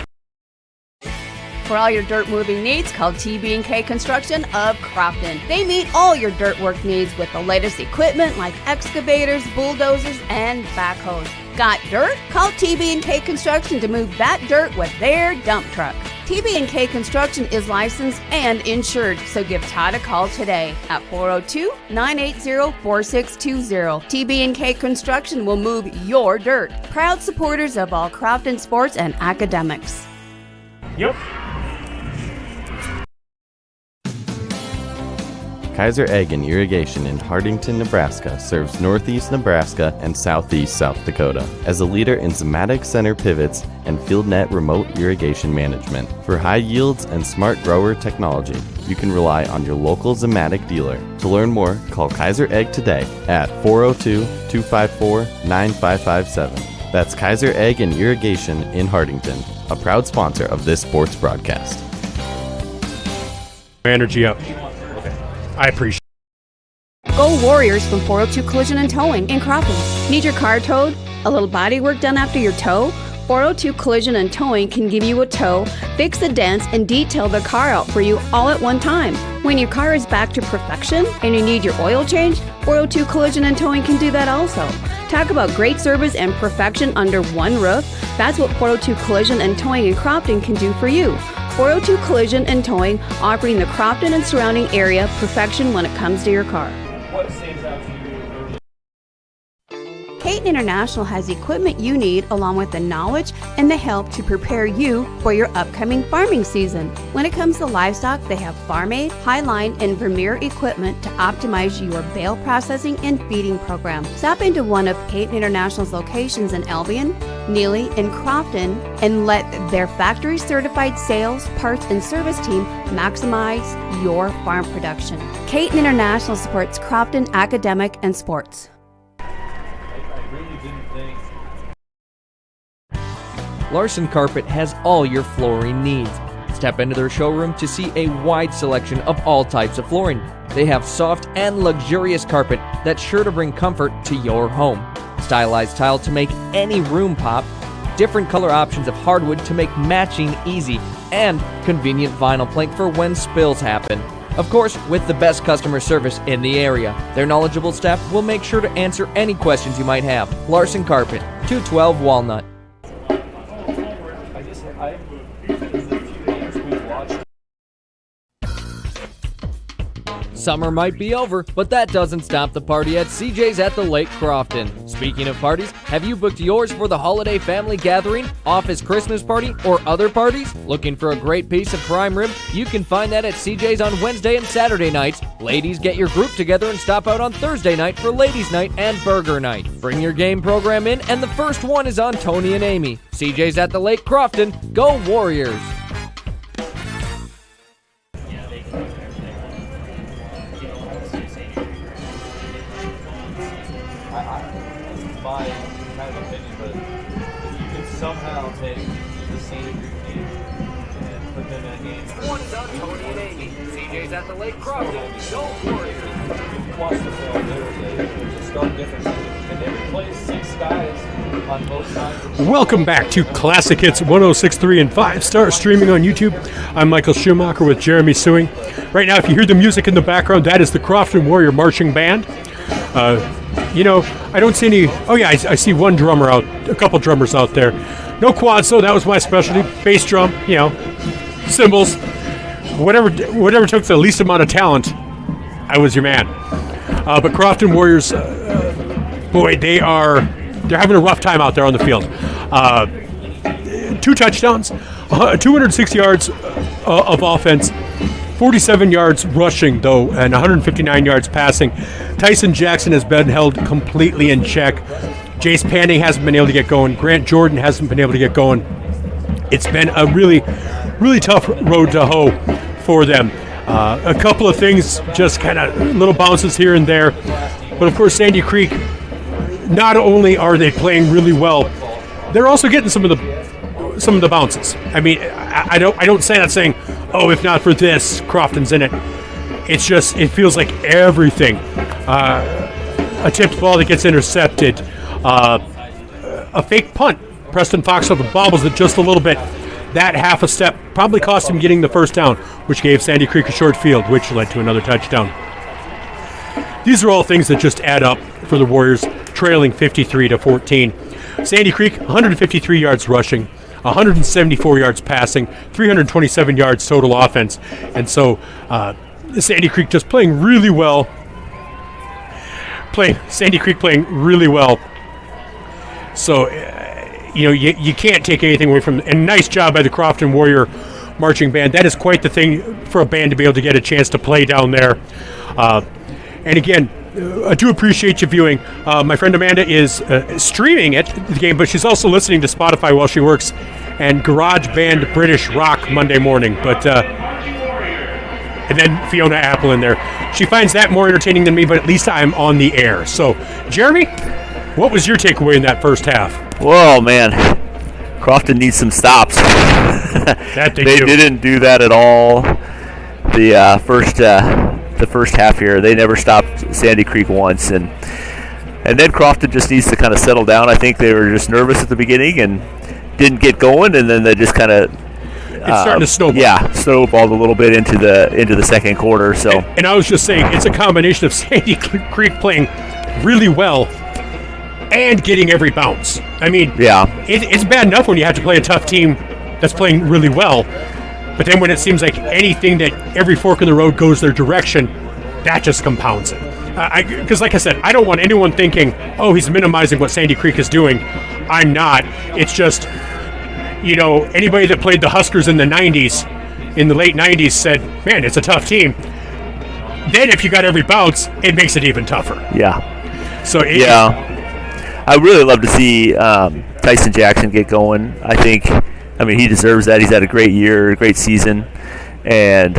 S5: For all your dirt moving needs, call TB&K Construction of Crofton. They meet all your dirt work needs with the latest equipment like excavators, bulldozers, and backhoes. Got dirt? Call TB&K Construction to move that dirt with their dump truck. TB&K Construction is licensed and insured, so give Todd a call today at 402-980-4620. TB&K Construction will move your dirt. Proud supporters of all Crofton sports and academics.
S1: Yep.
S8: Kaiser Egg and Irrigation in Hardington, Nebraska serves northeast Nebraska and southeast South Dakota as a leader in Zematic center pivots and field net remote irrigation management. For high yields and smart grower technology, you can rely on your local Zematic dealer. To learn more, call Kaiser Egg today at 402-254-9557. That's Kaiser Egg and Irrigation in Hardington, a proud sponsor of this sports broadcast.
S1: Energy up. I appreciate
S5: Go Warriors from 402 Collision and Towing in Crofton. Need your car towed? A little body work done after your tow? 402 Collision and Towing can give you a tow, fix the dents, and detail the car out for you all at one time. When your car is back to perfection and you need your oil change, 402 Collision and Towing can do that also. Talk about great service and perfection under one roof. That's what 402 Collision and Towing in Crofton can do for you. 402 Collision and Towing, offering the Crofton and surrounding area perfection when it comes to your car.
S7: What stands out to you?
S5: Caton International has the equipment you need along with the knowledge and the help to prepare you for your upcoming farming season. When it comes to livestock, they have farm aid, highline, and Vermeer equipment to optimize your bale processing and feeding program. Stop into one of Caton International's locations in Albion, Neely, and Crofton and let their factory certified sales, parts, and service team maximize your farm production. Caton International supports Crofton academic and sports.
S4: Larson Carpet has all your flooring needs. Step into their showroom to see a wide selection of all types of flooring. They have soft and luxurious carpet that's sure to bring comfort to your home. Stylized tile to make any room pop. Different color options of hardwood to make matching easy. And convenient vinyl plank for when spills happen. Of course, with the best customer service in the area. Their knowledgeable staff will make sure to answer any questions you might have. Larson Carpet, 212 Walnut. Summer might be over, but that doesn't stop the party at CJ's at the Lake Crofton. Speaking of parties, have you booked yours for the holiday family gathering, office Christmas party, or other parties? Looking for a great piece of prime rib? You can find that at CJ's on Wednesday and Saturday nights. Ladies, get your group together and stop out on Thursday night for ladies' night and burger night. Bring your game program in, and the first one is on Tony and Amy. CJ's at the Lake Crofton. Go Warriors!
S7: My kind of opinion, but if you could somehow take the Sandy Creek team and put them in a game.
S4: One is on Tony and Amy. CJ's at the Lake Crofton. Go Warriors!
S7: If you watch the film, there's a stark difference. And they replaced 6 guys on both sides.
S1: Welcome back to Classic Hits 106.3 and 5-star streaming on YouTube. I'm Michael Schumacher with Jeremy Suing. Right now, if you hear the music in the background, that is the Crofton Warrior Marching Band. I don't see any. Oh yeah, I see one drummer out, a couple drummers out there. No quads though. That was my specialty. Bass drum, cymbals, whatever took the least amount of talent. I was your man. But Crofton Warriors, boy, they're having a rough time out there on the field. 2 touchdowns, 260 yards of offense. 47 yards rushing, though, and 159 yards passing. Tyson Jackson has been held completely in check. Jace Panning hasn't been able to get going. Grant Jordan hasn't been able to get going. It's been a really, really tough road to hoe for them. A couple of things, just kind of little bounces here and there. But, of course, Sandy Creek, not only are they playing really well, they're also getting some of the bounces. I mean, I don't say that saying, oh, if not for this, Crofton's in it. It's just, it feels like everything. A tipped ball that gets intercepted. A fake punt. Preston Foxwell bobbles it just a little bit. That half a step probably cost him getting the first down, which gave Sandy Creek a short field, which led to another touchdown. These are all things that just add up for the Warriors, trailing 53-14. Sandy Creek, 153 yards rushing, 174 yards passing, 327 yards total offense. And so Sandy Creek just playing really well. Sandy Creek playing really well. So, you can't take anything away from it. And nice job by the Crofton Warrior Marching Band. That is quite the thing for a band to be able to get a chance to play down there. And again, I do appreciate you viewing. My friend Amanda is streaming the game, but she's also listening to Spotify while she works, and Garage Band British Rock Monday morning. But and then Fiona Apple in there. She finds that more entertaining than me, but at least I'm on the air. So, Jeremy, what was your takeaway in that first half?
S2: Whoa, man. Crofton needs some stops.
S1: That they
S2: didn't do that at all. the first half here. They never stopped Sandy Creek once, and then Crofton just needs to kind of settle down. I think they were just nervous at the beginning and didn't get going, and then they just kind of
S1: it's starting to snowball.
S2: Yeah, snowballed a little bit into the second quarter. So,
S1: and I was just saying, it's a combination of Sandy Creek playing really well and getting every bounce. I mean,
S2: yeah,
S1: it's bad enough when you have to play a tough team that's playing really well, but then when it seems like anything that every fork in the road goes their direction, that just compounds it. Because like I said, I don't want anyone thinking, oh, he's minimizing what Sandy Creek is doing. I'm not. It's just, anybody that played the Huskers in the 90s, in the late 90s, said, man, it's a tough team. Then if you got every bounce, it makes it even tougher.
S2: Yeah.
S1: So
S2: I really love to see Tyson Jackson get going. I mean, he deserves that. He's had a great year, a great season, and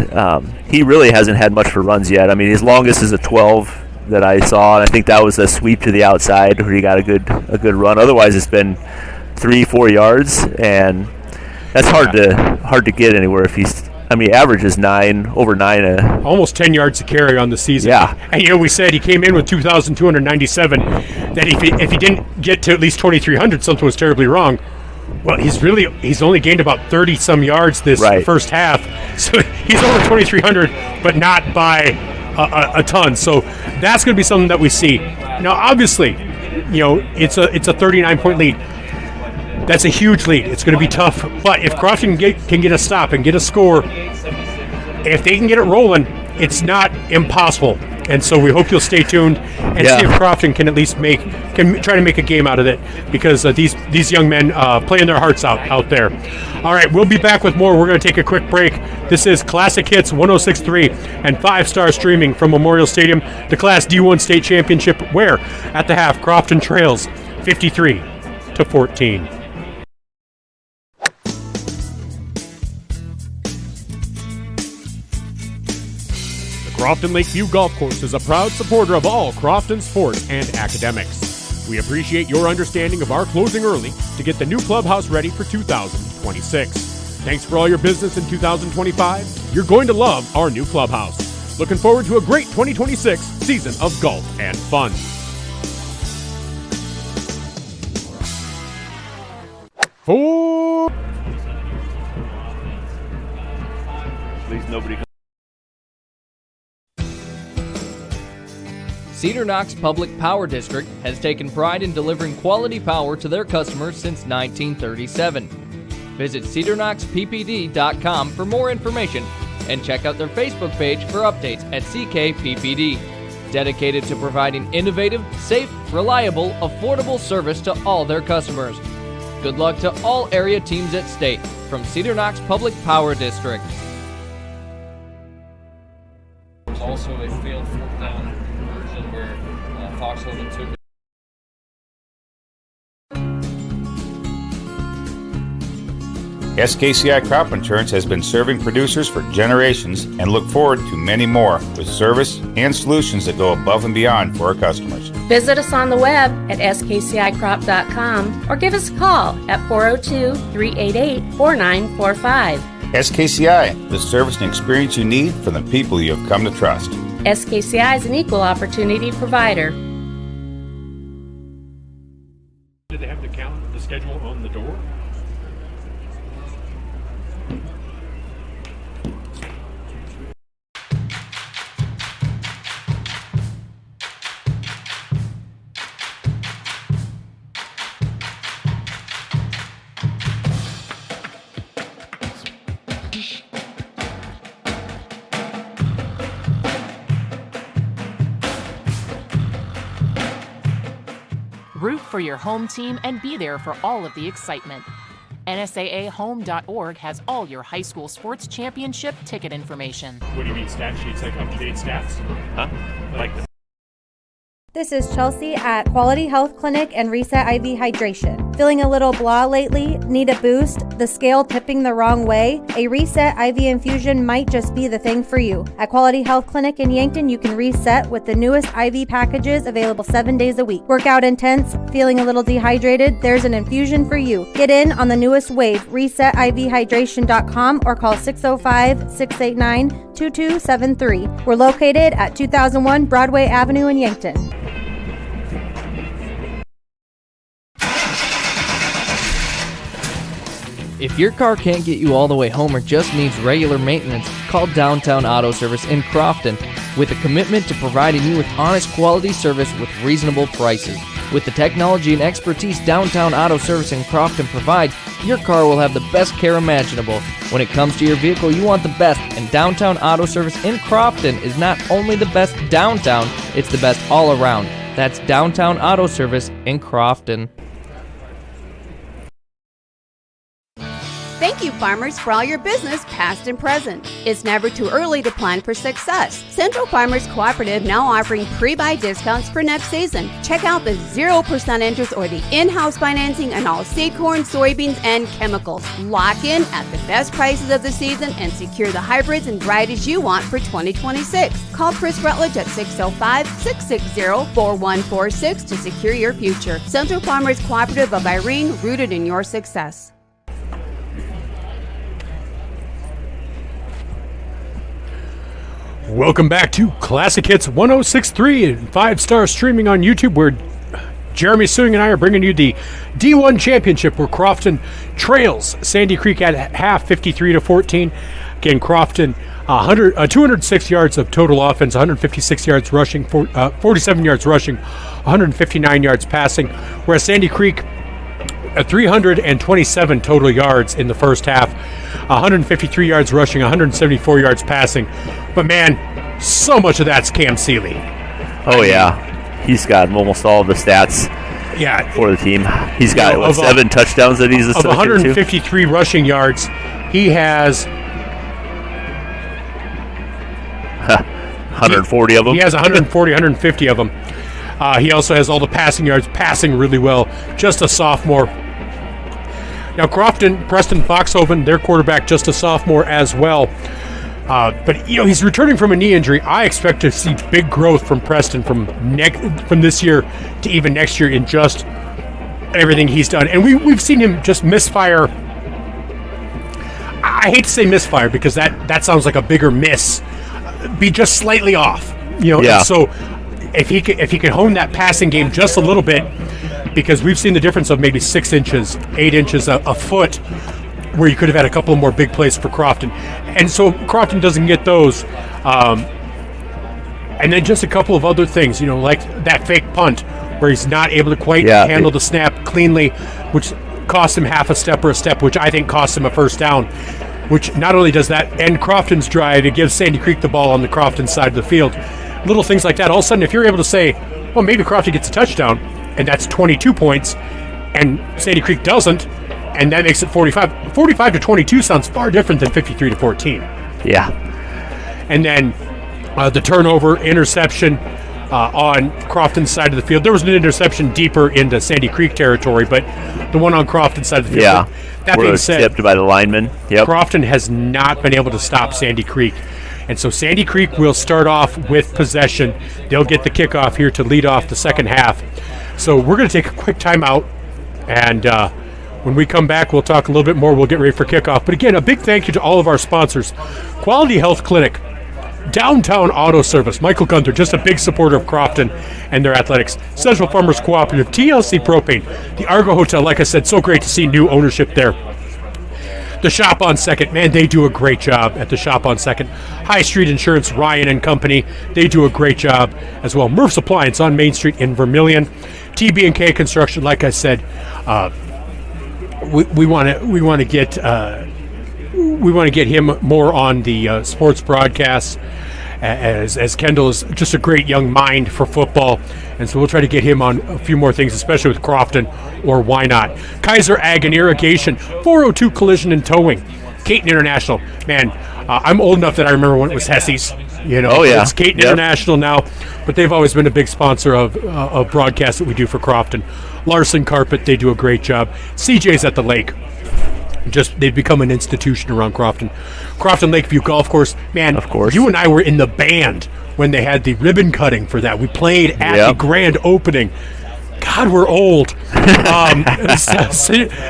S2: he really hasn't had much for runs yet. I mean, his longest is a 12 that I saw, and I think that was a sweep to the outside where he got a good run. Otherwise, it's been 3-4 yards, and that's hard to get anywhere if he's. I mean, average is over 9.
S1: Almost 10 yards to carry on the season.
S2: Yeah.
S1: And we said he came in with 2,297. That if he didn't get to at least 2,300, something was terribly wrong. Well, he's only gained about 30 some yards this first half, so he's over 2,300, but not by a ton. So that's going to be something that we see. Now, obviously, it's a 39-point lead. That's a huge lead. It's going to be tough. But if Crofton can get a stop and get a score, if they can get it rolling, it's not impossible. And so we hope you'll stay tuned and see if Crofton can at least try to make a game out of it, because these young men playing their hearts out there. All right, we'll be back with more. We're going to take a quick break. This is Classic Hits 106.3 and 5-star streaming from Memorial Stadium, the Class D1 State Championship, where at the half Crofton trails 53-14. Crofton Lakeview Golf Course is a proud supporter of all Crofton sports and academics. We appreciate your understanding of our closing early to get the new clubhouse ready for 2026. Thanks for all your business in 2025. You're going to love our new clubhouse. Looking forward to a great 2026 season of golf and fun.
S2: Please, nobody.
S4: Cedar Knox Public Power District has taken pride in delivering quality power to their customers since 1937. Visit cedarknoxppd.com for more information and check out their Facebook page for updates at CKPPD. Dedicated to providing innovative, safe, reliable, affordable service to all their customers. Good luck to all area teams at state from Cedar Knox Public Power District.
S11: There's also a failed fourth down conversion where Foxhole took it.
S9: SKCI Crop Insurance has been serving producers for generations and look forward to many more with service and solutions that go above and beyond for our customers.
S10: Visit us on the web at skcicrop.com or give us a call at 402-388-4945.
S9: SKCI, the service and experience you need from the people you have come to trust.
S10: SKCI is an equal opportunity provider.
S1: Did they have the schedule on the door?
S12: Root for your home team and be there for all of the excitement. NSAAhome.org has all your high school sports championship ticket information.
S1: What do you mean stat sheets? Like up-to-date stats?
S2: Huh? Like
S3: This is Chelsea at Quality Health Clinic and Reset IV Hydration. Feeling a little blah lately? Need a boost? The scale tipping the wrong way? A Reset IV infusion might just be the thing for you. At Quality Health Clinic in Yankton, you can reset with the newest IV packages available 7 days a week. Workout intense? Feeling a little dehydrated? There's an infusion for you. Get in on the newest wave, resetivhydration.com, or call 605-689-2273. We're located at 2001 Broadway Avenue in Yankton.
S4: If your car can't get you all the way home or just needs regular maintenance, call Downtown Auto Service in Crofton with a commitment to providing you with honest quality service with reasonable prices. With the technology and expertise Downtown Auto Service in Crofton provide, your car will have the best care imaginable. When it comes to your vehicle, you want the best, and Downtown Auto Service in Crofton is not only the best downtown, it's the best all around. That's Downtown Auto Service in Crofton.
S5: Thank you, farmers, for all your business, past and present. It's never too early to plan for success. Central Farmers Cooperative now offering pre-buy discounts for next season. Check out the 0% interest or the in-house financing on all seed corn, soybeans, and chemicals. Lock in at the best prices of the season and secure the hybrids and varieties you want for 2026. Call Chris Rutledge at 605-660-4146 to secure your future. Central Farmers Cooperative of Irene, rooted in your success.
S1: Welcome back to Classic Hits 106.3 and 5-star streaming on YouTube, where Jeremy Sewing and I are bringing you the D1 Championship, where Crofton trails Sandy Creek at half 53-14. Again, Crofton 206 yards of total offense, 156 yards rushing, 47 yards rushing, 159 yards passing, whereas Sandy Creek 327 total yards in the first half, 153 yards rushing, 174 yards passing. But man, so much of that's Cam Seeley.
S2: Oh yeah, he's got almost all of the stats.
S1: Yeah,
S2: for the team, he's got 7 touchdowns that he's
S1: of 153 rushing yards. He has
S2: 140 of them.
S1: He has 140, 150 of them. He also has all the passing yards, passing really well. Just a sophomore. Now Crofton, Preston Foxhoven, their quarterback, just a sophomore as well. But he's returning from a knee injury. I expect to see big growth from Preston from this year to even next year in just everything he's done. And we've seen him just misfire. I hate to say misfire because that sounds like a bigger miss. Be just slightly off.
S2: Yeah.
S1: So if he could hone that passing game just a little bit, because we've seen the difference of maybe 6 inches, 8 inches, a foot, where you could have had a couple more big plays for Crofton. And so Crofton doesn't get those. And then just a couple of other things, like that fake punt where he's not able to quite handle the snap cleanly, which cost him half a step or a step, which I think cost him a first down, which not only does that end Crofton's drive, it gives Sandy Creek the ball on the Crofton side of the field. Little things like that. All of a sudden, if you're able to say, well, maybe Crofton gets a touchdown, and that's 22 points, and Sandy Creek doesn't, and that makes it 45. 45 to 22 sounds far different than 53 to 14.
S2: Yeah.
S1: And then the turnover, interception on Crofton's side of the field. There was an interception deeper into Sandy Creek territory, but the one on Crofton's side of the field.
S2: Yeah.
S1: That being said,
S2: tipped by the lineman. Yep.
S1: Crofton has not been able to stop Sandy Creek. And so Sandy Creek will start off with possession. They'll get the kickoff here to lead off the second half. So we're going to take a quick timeout, and when we come back, we'll talk a little bit more. We'll get ready for kickoff. But again, a big thank you to all of our sponsors. Quality Health Clinic, Downtown Auto Service, Michael Gunther, just a big supporter of Crofton and their athletics. Central Farmers Cooperative, TLC Propane, the Argo Hotel. Like I said, so great to see new ownership there. The Shop on Second, man, they do a great job at the Shop on Second. High Street Insurance, Ryan and Company, they do a great job as well. Murph's Appliance on Main Street in Vermilion. TB&K Construction, like I said, we want to get him more on the sports broadcasts, as Kendall is just a great young mind for football, and so we'll try to get him on a few more things, especially with Crofton, or why not. Kaiser Ag and Irrigation, 402 Collision and Towing, Caton International. Man, I'm old enough that I remember when it was Hesse's.
S2: Oh, yeah.
S1: It's Caton
S2: Yep.
S1: International now, but they've always been a big sponsor of broadcasts that we do for Crofton. Larson Carpet, they do a great job. CJ's at the lake. They've become an institution around Crofton. Crofton Lakeview Golf Course, man.
S2: Of course.
S1: You and I were in the band when they had the ribbon cutting for that. We played at the grand opening. God, we're old.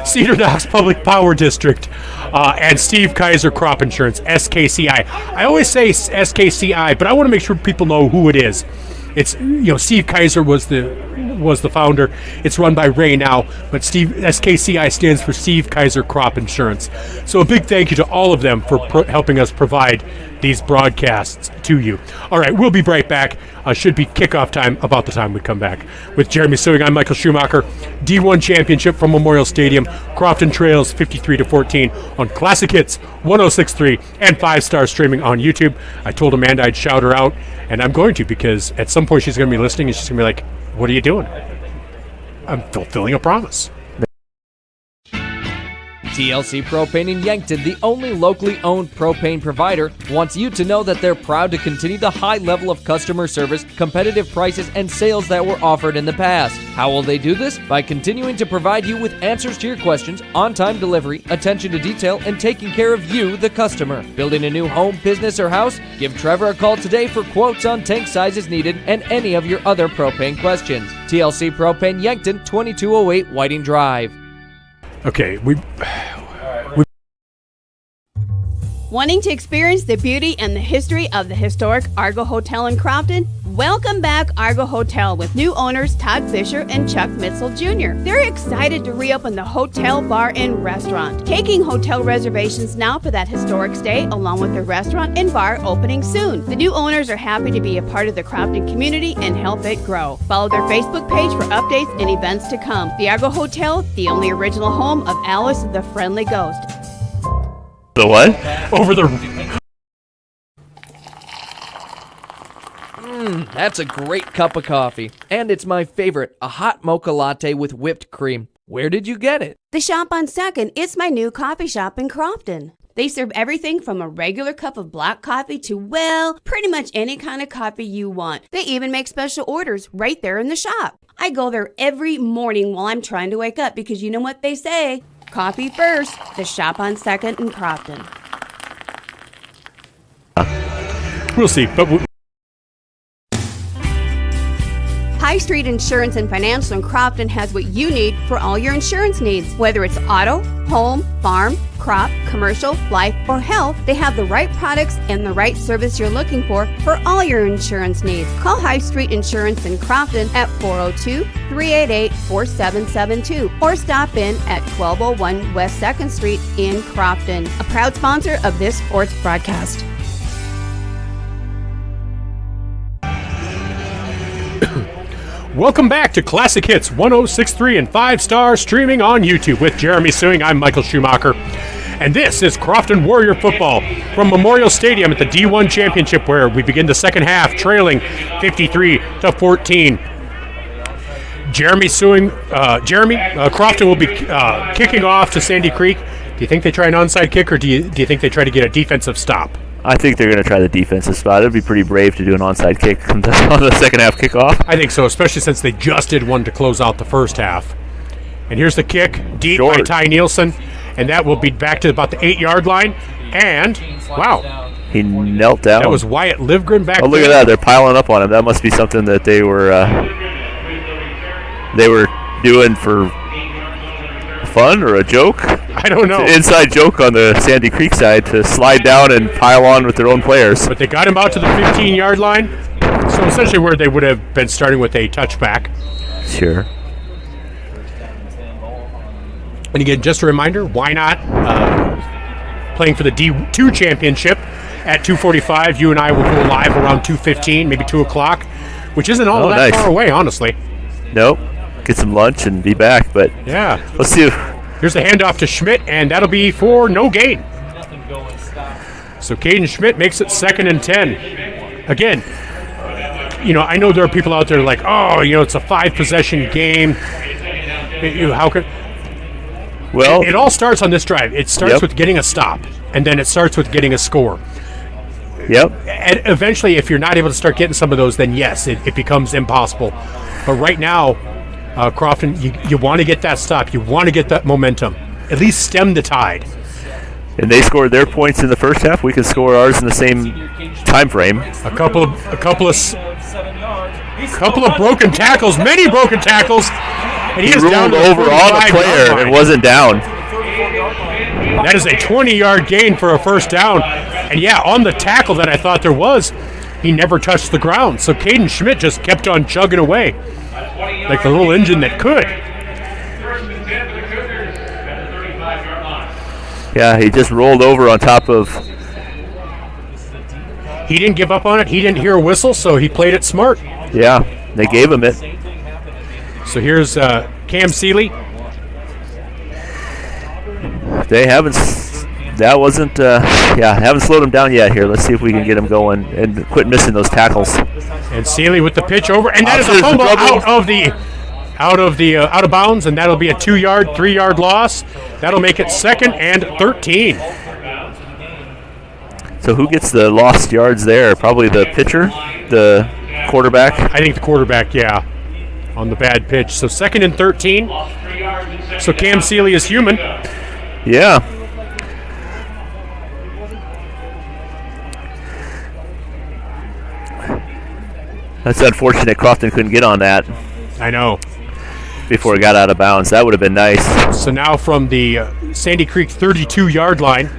S1: Cedar Docks Public Power District and Steve Kaiser Crop Insurance, SKCI. I always say SKCI, but I want to make sure people know who it is. It's Steve Kaiser was the founder. It's run by Ray now, but SKCI stands for Steve Kaiser Crop Insurance. So a big thank you to all of them for helping us provide these broadcasts to you. All right, we'll be right back. Should be kickoff time about the time we come back. With Jeremy Suing, I'm Michael Schumacher. D1 Championship from Memorial Stadium. Crofton Trails 53-14 on Classic Hits 106.3 and 5-star streaming on YouTube. I told Amanda I'd shout her out, and I'm going to, because at some point she's going to be listening and she's going to be like, what are you doing? I'm fulfilling a promise.
S4: TLC Propane in Yankton, the only locally owned propane provider, wants you to know that they're proud to continue the high level of customer service, competitive prices, and sales that were offered in the past. How will they do this? By continuing to provide you with answers to your questions, on-time delivery, attention to detail, and taking care of you, the customer. Building a new home, business, or house? Give Trevor a call today for quotes on tank sizes needed and any of your other propane questions. TLC Propane Yankton, 2208 Whiting Drive.
S1: Okay,
S5: Wanting to experience the beauty and the history of the historic Argo Hotel in Crofton? Welcome back Argo Hotel with new owners Todd Fisher and Chuck Mitzel Jr. They're excited to reopen the hotel, bar, and restaurant, taking hotel reservations now for that historic stay, along with the restaurant and bar opening soon. The new owners are happy to be a part of the Crofton community and help it grow. Follow their Facebook page for updates and events to come. The Argo Hotel, the only original home of Alice the Friendly Ghost.
S2: The what?
S1: Over the...
S4: That's a great cup of coffee. And it's my favorite, a hot mocha latte with whipped cream. Where did you get it?
S5: The Shop on 2nd, it's my new coffee shop in Crofton. They serve everything from a regular cup of black coffee to, well, pretty much any kind of coffee you want. They even make special orders right there in the shop. I go there every morning while I'm trying to wake up because you know what they say? Coffee first, the Shop on 2nd in Crofton.
S1: We'll see, but...
S5: High Street Insurance and Financial in Crofton has what you need for all your insurance needs. Whether it's auto, home, farm, crop, commercial, life, or health, they have the right products and the right service you're looking for all your insurance needs. Call High Street Insurance in Crofton at 402-388-4772 or stop in at 1201 West 2nd Street in Crofton. A proud sponsor of this sports broadcast.
S1: Welcome back to Classic Hits 106.3 and 5-star streaming on YouTube with Jeremy Suing. I'm Michael Schumacher. And this is Crofton Warrior Football from Memorial Stadium at the D1 Championship, where we begin the second half trailing 53-14. Jeremy Suing, Crofton will be kicking off to Sandy Creek. Do you think they try an onside kick, or do you think they try to get a defensive stop?
S2: I think they're going to try the defensive spot. It would be pretty brave to do an onside kick on the second half kickoff.
S1: I think so, especially since they just did one to close out the first half. And here's the kick, deep by Ty Nielsen, and that will be back to about the 8-yard line. And, wow.
S2: He knelt down.
S1: That was Wyatt Livgren back there.
S2: Oh, look at that. They're piling up on him. That must be something that they were doing for fun or a joke.
S1: I don't know.
S2: It's an inside joke on the Sandy Creek side to slide down and pile on with their own players.
S1: But they got him out to the 15-yard line. So essentially where they would have been starting with a touchback.
S2: Sure.
S1: And again, just a reminder, why not playing for the D2 championship at 2:45. You and I will go live around 2:15, maybe 2 o'clock, which isn't all that far away, honestly.
S2: Nope. Get some lunch and be back, but
S1: yeah.
S2: Let's see.
S1: Here's the handoff to Schmidt, and that'll be for no gain. So Caden Schmidt makes it 2nd and 10. Again, I know there are people out there like, it's a 5-possession game. How could...
S2: Well,
S1: it all starts on this drive. It starts with getting a stop, and then it starts with getting a score.
S2: Yep.
S1: And eventually, if you're not able to start getting some of those, then yes, it becomes impossible. But right now, Crofton, you want to get that stop. You want to get that momentum. At least stem the tide.
S2: And they scored their points in the first half. We could score ours in the same time frame.
S1: A couple of broken tackles, many broken tackles. And
S2: he
S1: is
S2: ruled
S1: down to
S2: over on a player and wasn't down.
S1: That is a 20-yard gain for a first down. And yeah, on the tackle that I thought there was, he never touched the ground. So Caden Schmidt just kept on chugging away like the little engine that could.
S2: Yeah, he just rolled over on top of...
S1: He didn't give up on it. He didn't hear a whistle, so he played it smart.
S2: Yeah, they gave him it.
S1: So here's Cam Seeley.
S2: They haven't... That wasn't... haven't slowed him down yet here. Let's see if we can get him going and quit missing those tackles.
S1: And Seeley with the pitch over, and that is a fumble out of bounds, and that'll be a 2-yard, 3-yard loss. That'll make it 2nd and 13.
S2: So who gets the lost yards there? Probably the pitcher, the quarterback?
S1: I think the quarterback, yeah, on the bad pitch. So 2nd and 13. So Cam Seeley is human.
S2: Yeah. That's unfortunate Crofton couldn't get on that.
S1: I know.
S2: Before it got out of bounds. That would have been nice.
S1: So now from the Sandy Creek 32-yard line,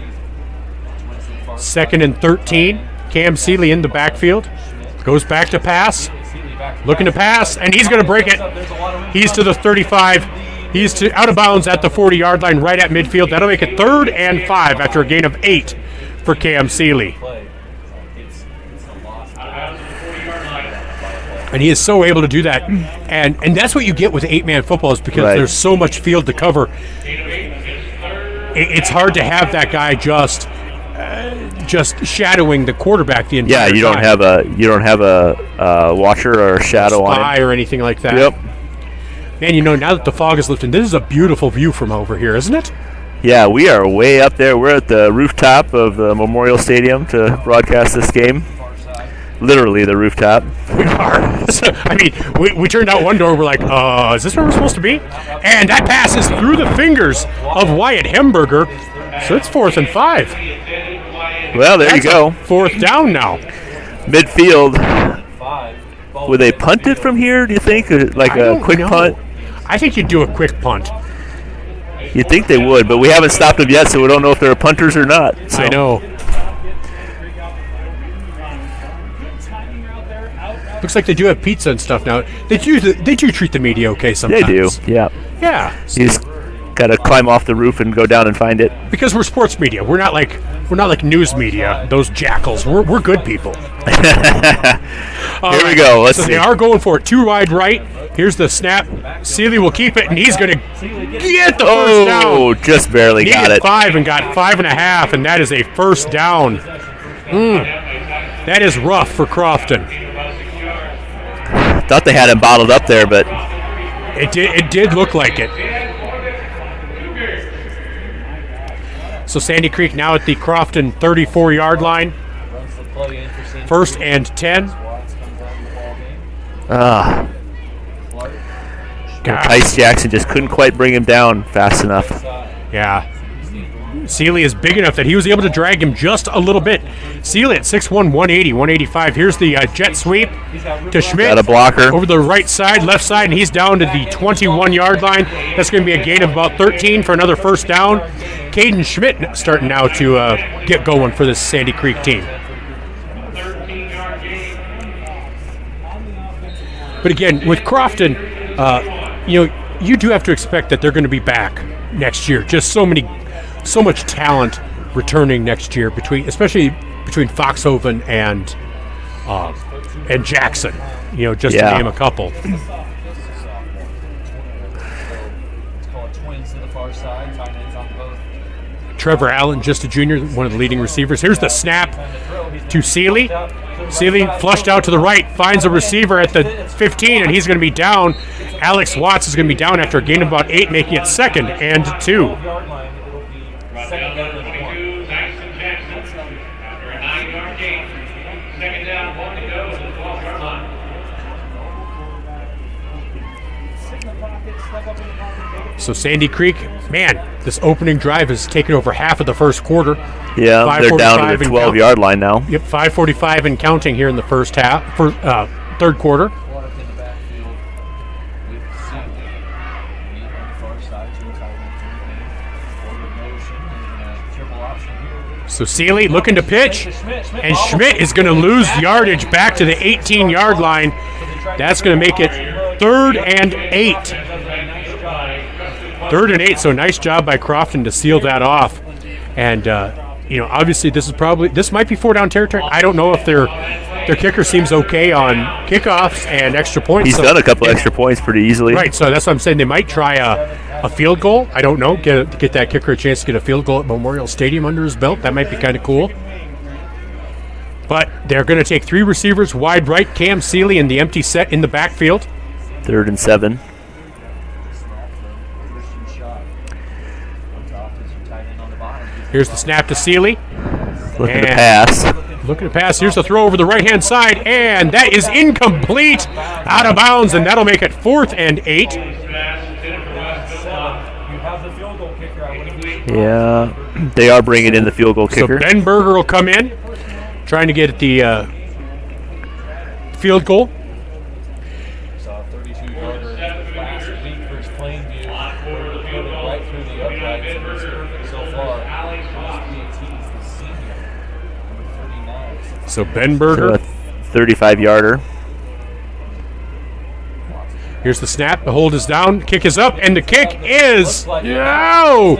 S1: 2nd and 13. Cam Seeley in the backfield. Goes back to pass. Looking to pass, and he's going to break it. He's to the 35. He's out of bounds at the 40-yard line right at midfield. That'll make it 3rd and 5 after a gain of 8 for Cam Seeley. And he is so able to do that. And that's what you get with 8-man football is because there's so much field to cover. It's hard to have that guy just shadowing the quarterback the entire time.
S2: You don't have a watcher or a shadow on
S1: him. Or anything like that.
S2: Yep.
S1: Man, now that the fog is lifting, this is a beautiful view from over here, isn't it?
S2: Yeah, we are way up there. We're at the rooftop of the Memorial Stadium to broadcast this game. Literally the rooftop.
S1: We are. We turned out one door. We're like, is this where we're supposed to be? And that passes through the fingers of Wyatt Hemberger. So it's 4th and 5.
S2: Well, there you go.
S1: 4th down now.
S2: Midfield. Would they punt it from here, do you think? Like a quick punt?
S1: I think you'd do a quick punt.
S2: You'd think they would, but we haven't stopped them yet, so we don't know if they're punters or not. So.
S1: I know. Looks like they do have pizza and stuff now. They do treat the media okay sometimes.
S2: They do, yeah.
S1: Yeah.
S2: You just got to climb off the roof and go down and find it.
S1: Because we're sports media. We're not like news media, those jackals. We're good people.
S2: Here we go. Let's see.
S1: They are going for it. 2 wide right. Here's the snap. Seeley will keep it, and he's going to get the first down.
S2: Oh, just barely got it.
S1: 5 and got 5.5, and that is a first down. That is rough for Crofton.
S2: Thought they had him bottled up there, but
S1: it did look like it. So Sandy Creek now at the Crofton 34-yard line. 1st and 10.
S2: Tice Jackson just couldn't quite bring him down fast enough.
S1: Yeah. Seeley is big enough that he was able to drag him just a little bit. Seeley at 6'1", 180, 185. Here's the jet sweep to Schmidt.
S2: Got a blocker.
S1: Over the right side, left side, and he's down to the 21-yard line. That's going to be a gain of about 13 for another first down. Caden Schmidt starting now to get going for this Sandy Creek team. But again, with Crofton, you do have to expect that they're going to be back next year. Just so much talent returning next year, especially between Foxhoven and Jackson. To name a couple. Trevor Allen, just a junior, one of the leading receivers. Here's the snap to Seeley. Seeley flushed out to the right, finds a receiver at the 15, and he's going to be down Alex Watts is going to be down after a gain of about 8, making it 2nd and 2.
S7: 12-yard line, it'll be second down and 1.
S6: Tyson Jackson, after a 9-yard gain. Second down, 1 to go to the 12-yard line.
S1: So Sandy Creek, man, this opening drive has taken over half of the first quarter.
S2: Yeah, they're down to the 12-yard line now.
S1: Yep, 5:45 and counting here in the first half, third quarter. So Seeley looking to pitch, and Schmidt is going to lose yardage back to the 18-yard line. That's going to make it 3rd and 8. 3rd and 8, so nice job by Crofton to seal that off. And, obviously this might be 4-down territory. I don't know if their kicker seems okay on kickoffs and extra points.
S2: He's done a couple extra points pretty easily.
S1: Right, so that's what I'm saying. They might try a field goal. I don't know, get that kicker a chance to get a field goal at Memorial Stadium under his belt. That might be kind of cool. But they're going to take 3 receivers wide right, Cam Seeley in the empty set in the backfield.
S2: 3rd and 7.
S1: Here's the snap to Seeley.
S2: Looking to pass.
S1: Looking to pass. Here's the throw over the right-hand side, and that is incomplete, out of bounds, and that'll make it 4th and 8.
S2: Yeah, they are bringing in the field goal kicker.
S1: So Ben Berger will come in, trying to get at the field goal.
S7: Saw a 32-yarder last week versus Plainview. Right through the uprights. It's perfect so far. He's the senior, number 39.
S1: So Ben Berger.
S2: So a 35-yarder.
S1: Here's the snap. The hold is down. Kick is up, and the kick is
S2: no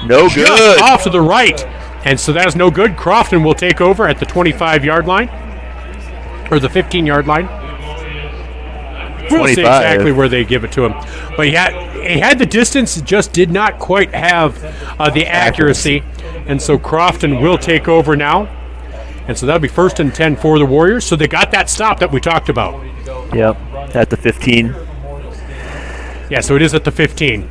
S1: just
S2: good.
S1: off to the right. And so that is no good. Crofton will take over at the 25-yard line, or the 15-yard line. We'll see exactly where they give it to him. But he had the distance, just did not quite have the accuracy. And so Crofton will take over now. And so that'll be 1st and 10 for the Warriors. So they got that stop that we talked about.
S2: Yep, at the 15.
S1: Yeah, so it is at the 15.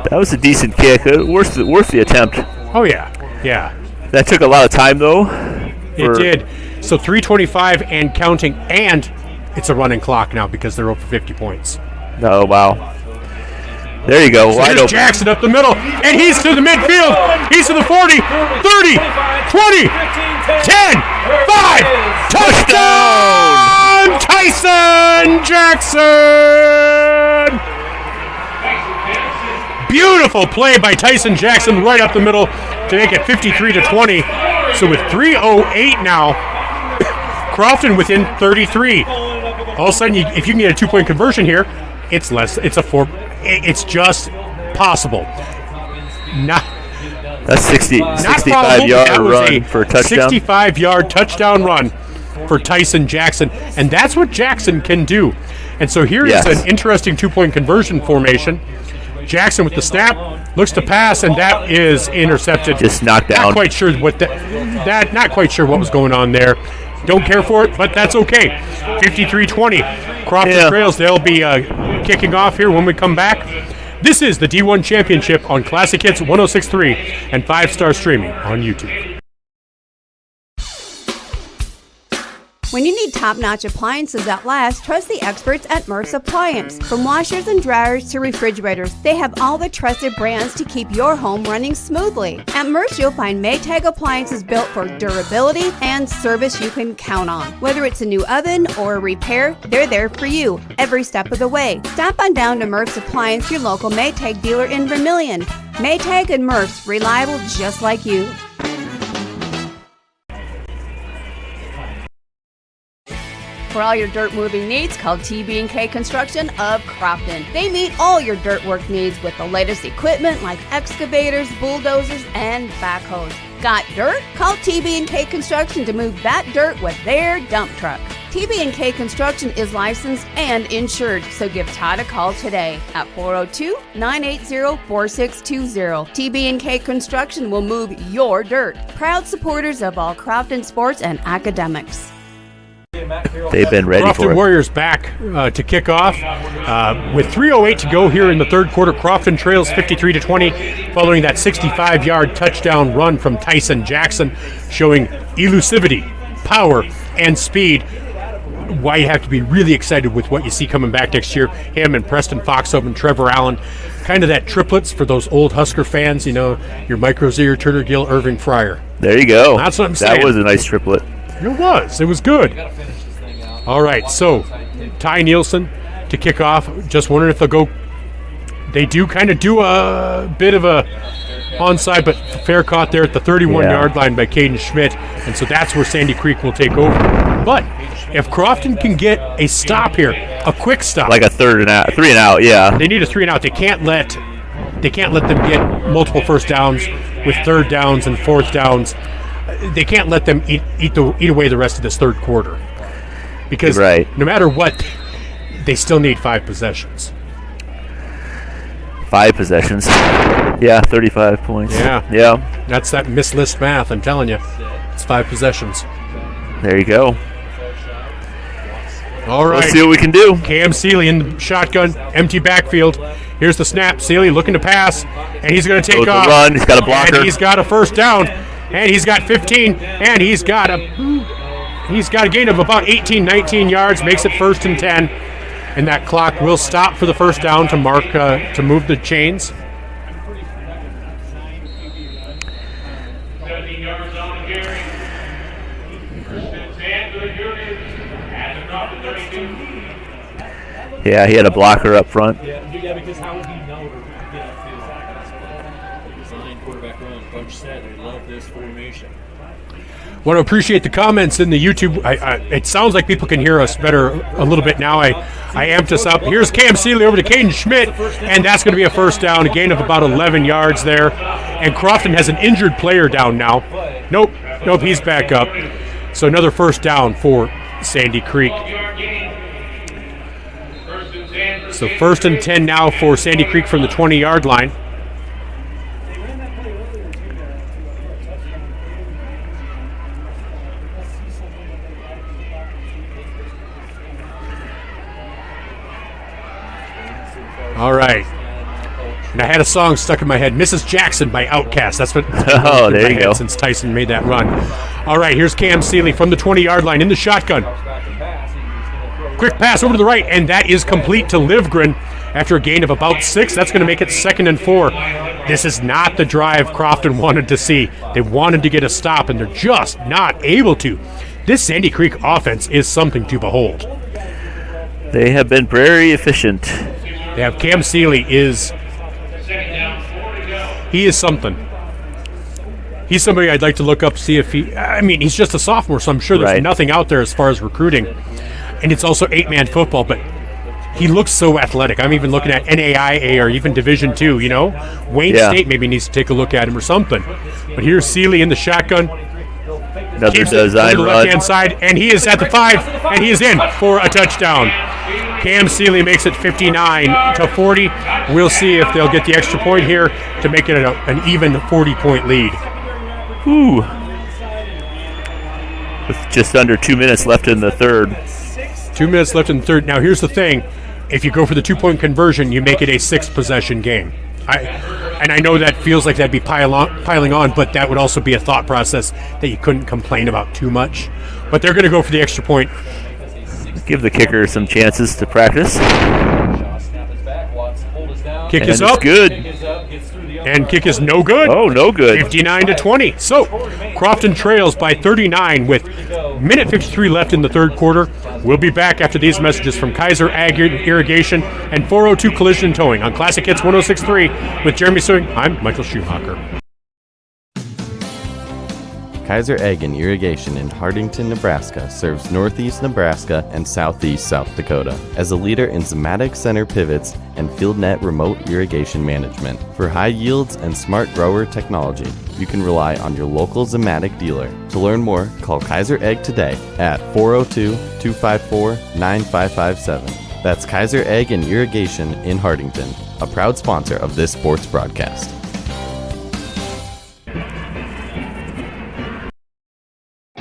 S2: That was a decent kick. Worth the attempt.
S1: Oh, yeah. Yeah.
S2: That took a lot of time, though.
S1: It did. So 3:25 and counting, and it's a running clock now because they're over 50 points.
S2: Oh, wow. There you go.
S1: So
S2: Wide
S1: here's
S2: open.
S1: Jackson up the middle, and he's to the midfield. He's to the 40, 30, 20, 10, 5. Touchdown! Tyson Jackson! Beautiful play by Tyson Jackson right up the middle to make it 53-20. So with 3:08 now, Crofton within 33. All of a sudden, if you can get a 2-point conversion here, it's less. It's a 4. It's just possible.
S2: That's 65-yard run for a touchdown.
S1: 65-yard touchdown run for Tyson Jackson, and that's what Jackson can do. And so here is an interesting 2-point conversion formation. Jackson with the snap, looks to pass, and that is intercepted.
S2: Just knocked down.
S1: Not quite sure what not quite sure what was going on there. Don't care for it, but that's okay. 53-20. Crofton trails. They'll be kicking off here when we come back. This is the D1 Championship on Classic Hits 106.3 and 5-star streaming on YouTube.
S5: When you need top-notch appliances that last, trust the experts at Murph's Appliance. From washers and dryers to refrigerators, they have all the trusted brands to keep your home running smoothly. At Murph's, you'll find Maytag appliances built for durability and service you can count on. Whether it's a new oven or a repair, they're there for you every step of the way. Stop on down to Murph's Appliance, your local Maytag dealer in Vermilion. Maytag and Murph's, reliable just like you. For all your dirt moving needs, call TB&K Construction of Crofton. They meet all your dirt work needs with the latest equipment like excavators, bulldozers, and backhoes. Got dirt? Call TB&K Construction to move that dirt with their dump truck. TB&K Construction is licensed and insured, so give Todd a call today at 402-980-4620. TB&K Construction will move your dirt. Proud supporters of all Crofton sports and academics.
S2: they've been ready
S1: Crofton
S2: for it.
S1: Warriors back to kick off. With 3:08 to go here in the third quarter, Crofton trails 53-20 following that 65-yard touchdown run from Tyson Jackson, showing elusivity, power, and speed. Why you have to be really excited with what you see coming back next year. Him and Preston Foxhope and Trevor Allen, kind of that triplets for those old Husker fans, your Mike Rozier, Turner Gill, Irving Fryer.
S2: There you go.
S1: That's what I'm saying.
S2: That was a nice triplet.
S1: It was good. All right, so Ty Nielsen to kick off. Just wondering if they'll go. They do kind of do a bit of a onside, but fair caught there at the 31-yard line by Caden Schmidt, and so that's where Sandy Creek will take over. But if Crofton can get a stop here, a quick stop,
S2: like a 3 and out, yeah.
S1: They need a 3 and out. They can't let them get multiple first downs with third downs and fourth downs. They can't let them eat away the rest of this third quarter, because no matter what, they still need 5 possessions.
S2: 5 possessions. Yeah, 35 points.
S1: Yeah. That's that mislist math, I'm telling you. It's 5 possessions.
S2: There you go.
S1: All right.
S2: Let's see what we can do.
S1: Cam Seeley in the shotgun, empty backfield. Here's the snap. Seeley looking to pass, and he's going to take off.
S2: Run. He's got a blocker.
S1: And he's got a first down, and he's got 15, and he's got a gain of about 18, 19 yards, makes it 1st and 10. And that clock will stop for the first down to mark to move the chains.
S6: 17 yards on the carry. First and 10 to the unit at the top of 32.
S2: Yeah, he had a blocker up front.
S7: Yeah, because how would he know to get upfield? Design, quarterback run, coach said they love this formation.
S1: Want to appreciate the comments in the YouTube. It sounds like people can hear us better a little bit now. I amped us up. Here's Cam Seeley over to Caden Schmidt, and that's going to be a first down, a gain of about 11 yards there. And Crofton has an injured player down now. Nope, he's back up. So another first down for Sandy Creek. So 1st and 10 now for Sandy Creek from the 20-yard line. All right. And I had a song stuck in my head, Mrs. Jackson by Outkast. That's what
S2: there you go.
S1: Since Tyson made that run. All right, here's Cam Seeley from the 20-yard line in the shotgun. Quick pass over to the right, and that is complete to Livgren after a gain of about 6. That's going to make it 2nd and 4. This is not the drive Crofton wanted to see. They wanted to get a stop, and they're just not able to. This Sandy Creek offense is something to behold.
S2: They have been very efficient.
S1: They have Cam Seeley he is something. He's somebody I'd like to look up, see if he's just a sophomore, so I'm sure there's nothing out there as far as recruiting. And it's also 8-man football, but he looks so athletic. I'm even looking at NAIA or even Division II, Wayne State maybe needs to take a look at him or something. But here's Seeley in the shotgun.
S2: Another design run.
S1: Left-hand side, and he is at the 5, and he is in for a touchdown. Cam Seeley makes it 59-40. We'll see if they'll get the extra point here to make it an even 40-point lead.
S2: Ooh. With just under 2 minutes left in the third.
S1: 2 minutes left in the third. Now, here's the thing. If you go for the 2-point conversion, you make it a 6-possession game. I know that feels like that'd be piling on, but that would also be a thought process that you couldn't complain about too much. But they're going to go for the extra point.
S2: Give the kicker some chances to practice.
S1: Kick is up.
S2: Good.
S1: And kick is no good.
S2: Oh, no good.
S1: 59-20. So, Crofton trails by 39 with minute 53 left in the third quarter. We'll be back after these messages from Kaiser Ag Irrigation and 402 Collision and Towing on Classic Hits 106.3 with Jeremy Sewing. I'm Michael Schumacher.
S8: Kaiser Ag and Irrigation in Hardington, Nebraska serves northeast Nebraska and southeast South Dakota as a leader in Zematic center pivots and FieldNet remote irrigation management. For high yields and smart grower technology, you can rely on your local Zematic dealer. To learn more, call Kaiser Ag today at 402-254-9557. That's Kaiser Ag and Irrigation in Hardington, a proud sponsor of this sports broadcast.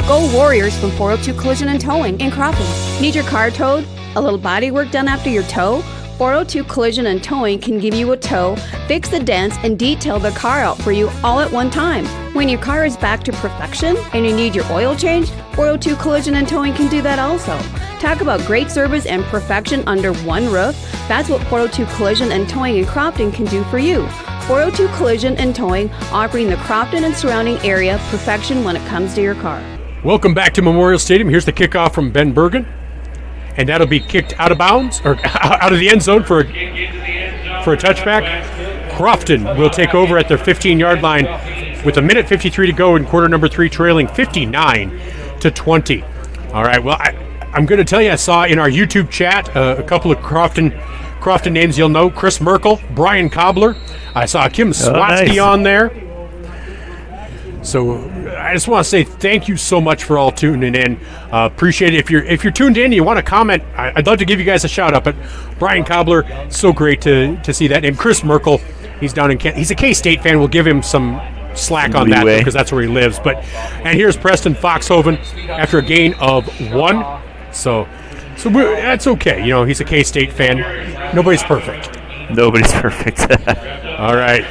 S5: Go Go Warriors from 402 Collision and Towing in Crofton. Need your car towed? A little body work done after your tow? 402 Collision and Towing can give you a tow, fix the dents, and detail the car out for you all at one time. When your car is back to perfection and you need your oil changed, 402 Collision and Towing can do that also. Talk about great service and perfection under one roof. That's what 402 Collision and Towing in Crofton can do for you. 402 Collision and Towing, offering the Crofton and surrounding area perfection when it comes to your car.
S1: Welcome back to Memorial Stadium. Here's the kickoff from Ben Bergen. And that'll be kicked out of bounds, or out of the end zone for a touchback. Crofton will take over at their 15-yard line with 1:53 to go in quarter number 3, trailing 59-20. All right, well, I'm going to tell you, I saw in our YouTube chat a couple of Crofton names you'll know. Chris Merkel, Brian Cobbler. I saw Kim Swatsky on there. So I just want to say thank you so much for all tuning in. Appreciate it. If you're tuned in and you want to comment, I'd love to give you guys a shout out. But Brian Cobbler, so great to see that. And Chris Merkel, he's down in Kent. He's a K-State fan. We'll give him some slack on that because that's where he lives. And here's Preston Foxhoven after a gain of 1. So that's okay. You know, he's a K-State fan. Nobody's perfect.
S2: Nobody's perfect.
S1: All right.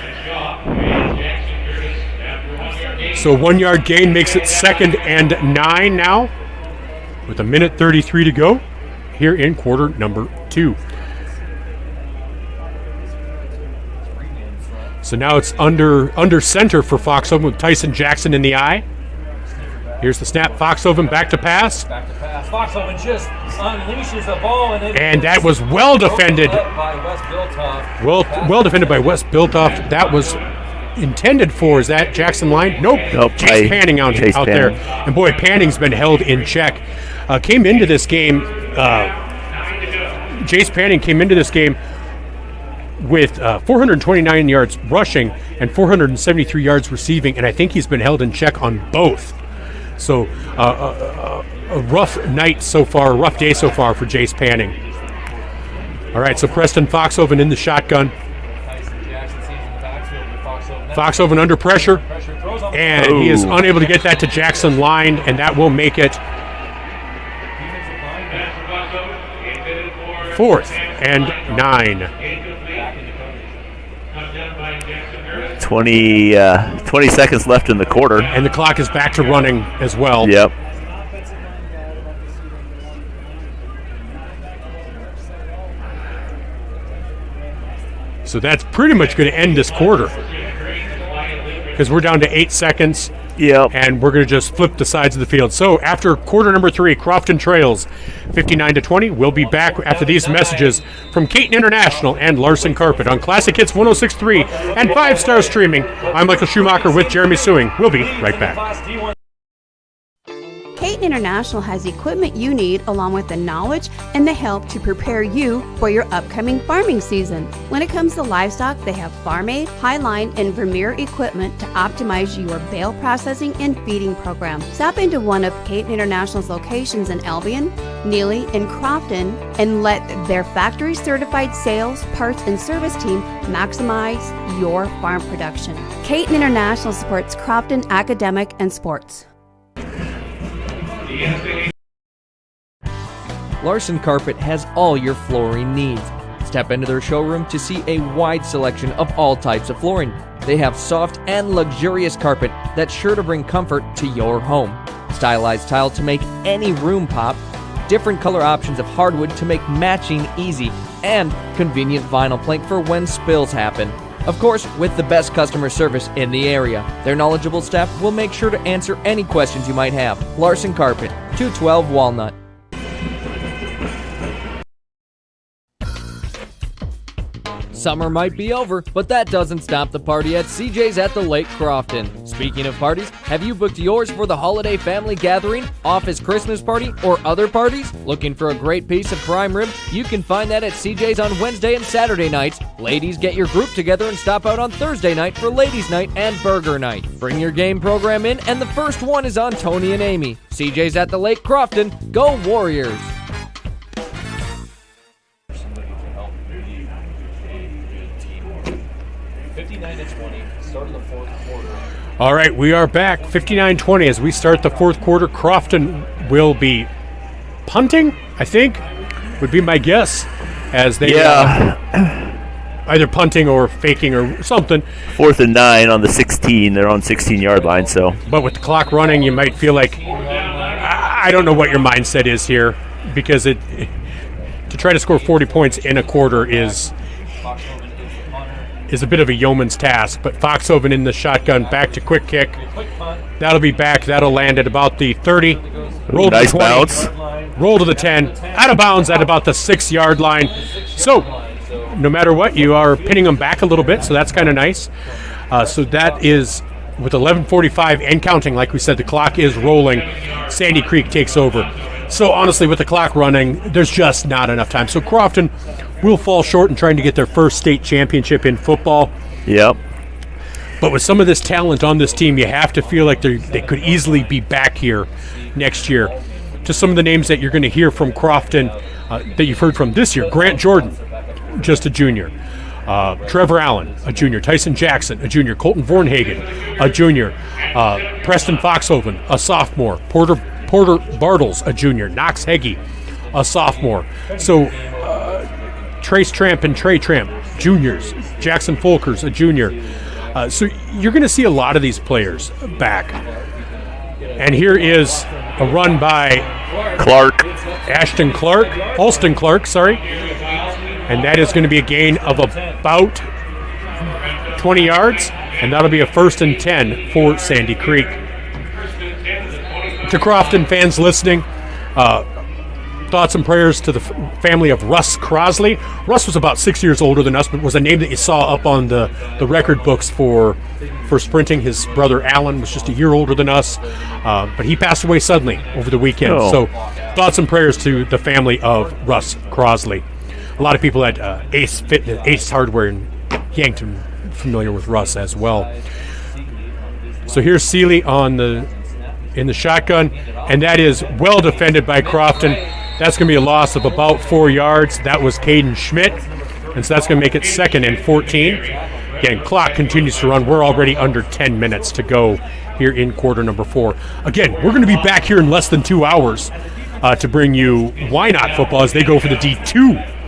S1: So 1 yard gain makes it 2nd and 9 now with 1:33 to go here in quarter number 2. So now it's under center for Foxhoven with Tyson Jackson in the eye. Here's the snap. Foxhoven back to pass.
S7: Foxhoven just unleashes the ball.
S1: And that was well defended. Well defended by Wes Biltoff. That was intended for, is that Jackson line? Nope. Chase Panning out there. And boy, Panning's been held in check. Came into this game, Jace Panning came into this game with 429 yards rushing and 473 yards receiving, and I think he's been held in check on both. So a rough night so far, a rough day so far for Jace Panning. All right, so Preston Foxhoven in the shotgun. Foxhoven under pressure, and he is unable to get that to Jackson line, and that will make it 4th and 9.
S2: 20 seconds left in the quarter.
S1: And the clock is back to running as well.
S2: Yep.
S1: So that's pretty much going to end this quarter, because we're down to 8 seconds.
S2: Yep.
S1: And we're going to just flip the sides of the field. So after quarter number 3, Crofton trails 59-20. We'll be back after these messages from Caton International and Larson Carpet on Classic Hits 106.3 and 5-Star Streaming. I'm Michael Schumacher with Jeremy Suing. We'll be right back.
S5: Caton International has the equipment you need, along with the knowledge and the help to prepare you for your upcoming farming season. When it comes to livestock, they have farm aid, highline, and Vermeer equipment to optimize your bale processing and feeding program. Stop into one of Caton International's locations in Albion, Neely, and Crofton and let their factory-certified sales, parts, and service team maximize your farm production. Caton International supports Crofton academic and sports.
S4: Larson Carpet has all your flooring needs. Step into their showroom to see a wide selection of all types of flooring. They have soft and luxurious carpet that's sure to bring comfort to your home. Stylized tile to make any room pop. Different color options of hardwood to make matching easy. And convenient vinyl plank for when spills happen. Of course, with the best customer service in the area. Their knowledgeable staff will make sure to answer any questions you might have. Larson Carpet, 212 Walnut. Summer might be over, but that doesn't stop the party at CJ's at the Lake Crofton. Speaking of parties, have you booked yours for the holiday family gathering, office Christmas party, or other parties? Looking for a great piece of prime rib? You can find that at CJ's on Wednesday and Saturday nights. Ladies, get your group together and stop out on Thursday night for Ladies' Night and Burger Night. Bring your game program in, and the first one is on Tony and Amy. CJ's at the Lake Crofton. Go Warriors!
S7: 59-20, start of the fourth quarter.
S1: All right, we are back. 59-20 as we start the fourth quarter. Crofton will be punting, I think, would be my guess, as they either punting or faking or something.
S2: 4th and 9 on the 16. They're on 16-yard line. So,
S1: but with the clock running, you might feel like I don't know what your mindset is here, because to try to score 40 points in a quarter is a bit of a yeoman's task. But Foxhoven in the shotgun, back to quick kick. That'll be back. That'll land at about the 30. Roll to
S2: nice
S1: the 20.
S2: bounce.
S1: Roll to the 10. Out of bounds at about the 6-yard line. So, no matter what, you are pinning them back a little bit, so that's kind of nice. So that is, with 11:45 and counting, like we said, the clock is rolling. Sandy Creek takes over. So honestly, with the clock running, there's just not enough time. So Crofton will fall short in trying to get their first state championship in football.
S2: Yep.
S1: But with some of this talent on this team, you have to feel like they could easily be back here next year. Just some of the names that you're going to hear from Crofton that you've heard from this year. Grant Jordan, just a junior. Trevor Allen, a junior. Tyson Jackson, a junior. Colton Vornhagen, a junior. Preston Foxhoven, a sophomore. Porter Bartles, a junior. Knox Heggie, a sophomore. So Trace Tramp and Trey Tramp, juniors. Jackson Folkers, a junior. So you're going to see a lot of these players back. And here is a run by Alston Clark, sorry. And that is going to be a gain of about 20 yards, and that'll be a 1st and 10 for Sandy Creek. To Crofton fans listening, thoughts and prayers to the family of Russ Crosley. Russ was about 6 years older than us, but was a name that you saw up on the record books for sprinting. His brother Alan was just a year older than us, but he passed away suddenly over the weekend. So thoughts and prayers to the family of Russ Crosley. A lot of people at Ace Hardware in Yankton familiar with Russ as well. So here's Seeley in the shotgun, and that is well defended by Crofton. That's going to be a loss of about 4 yards. That was Caden Schmidt, and so that's going to make it 2nd and 14. Again, clock continues to run. We're already under 10 minutes to go here in quarter number 4. Again, we're going to be back here in less than 2 hours to bring you Why Not football as they go for the D2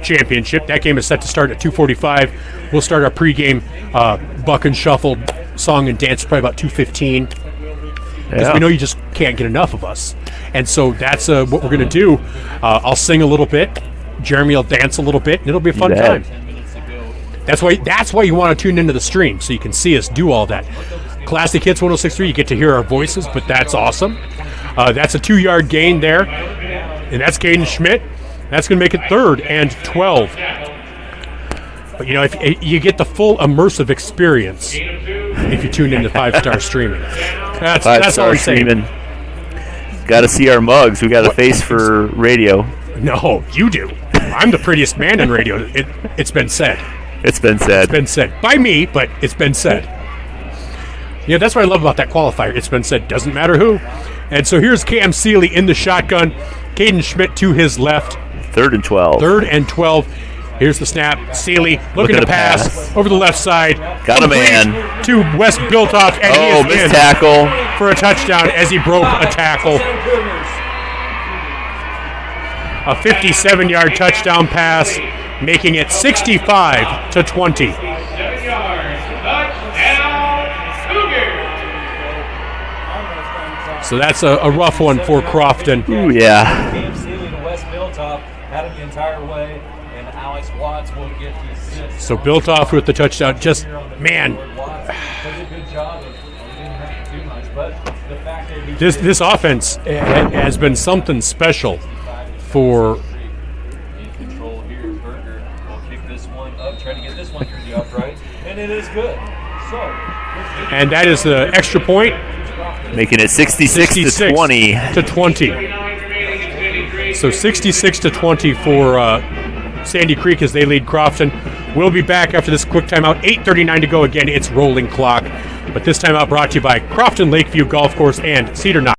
S1: championship. That game is set to start at 2:45. We'll start our pregame buck and shuffle song and dance probably about 2:15. Because we know you just can't get enough of us. And so that's what we're going to do. I'll sing a little bit. Jeremy will dance a little bit, and it'll be a fun time. That's why you want to tune into the stream, so you can see us do all that. Classic Hits 106.3, you get to hear our voices, but that's awesome. That's a 2-yard gain there, and that's Caden Schmidt. That's going to make it 3rd and 12. But, if you get the full immersive experience if you tune into 5-star streaming. That's all I'm saying.
S2: Got to see our mugs. We got a face for radio.
S1: No, you do. I'm the prettiest man in radio. It's been said.
S2: It's been said.
S1: It's been said. By me, but it's been said. That's what I love about that qualifier. It's been said. Doesn't matter who. And so here's Cam Seeley in the shotgun. Caden Schmidt to his left.
S2: 3rd and 12.
S1: 3rd and 12. Here's the snap. Seeley looking to pass over the left side.
S2: Got a man.
S1: To Wes Biltoff. And he is
S2: missed tackle.
S1: For a touchdown as he broke a tackle. A 57-yard touchdown pass, making it 65-20. So that's a rough one for Crofton.
S2: Ooh, yeah.
S7: Wes Biltoff had it the entire way, and Alex Watts will get the assist.
S1: So Biltoff with the touchdown. Just, man. This offense has been something special for.
S7: Control here. Berger will kick this one up, try to get this one through the upright, and it is good. So.
S1: And that is the extra point.
S2: Making it 66-20.
S1: To 20. So 66-20 for Sandy Creek as they lead Crofton. We'll be back after this quick timeout. 8:39 to go. Again, it's rolling clock. But this timeout brought to you by Crofton Lakeview Golf Course and Cedar Knot.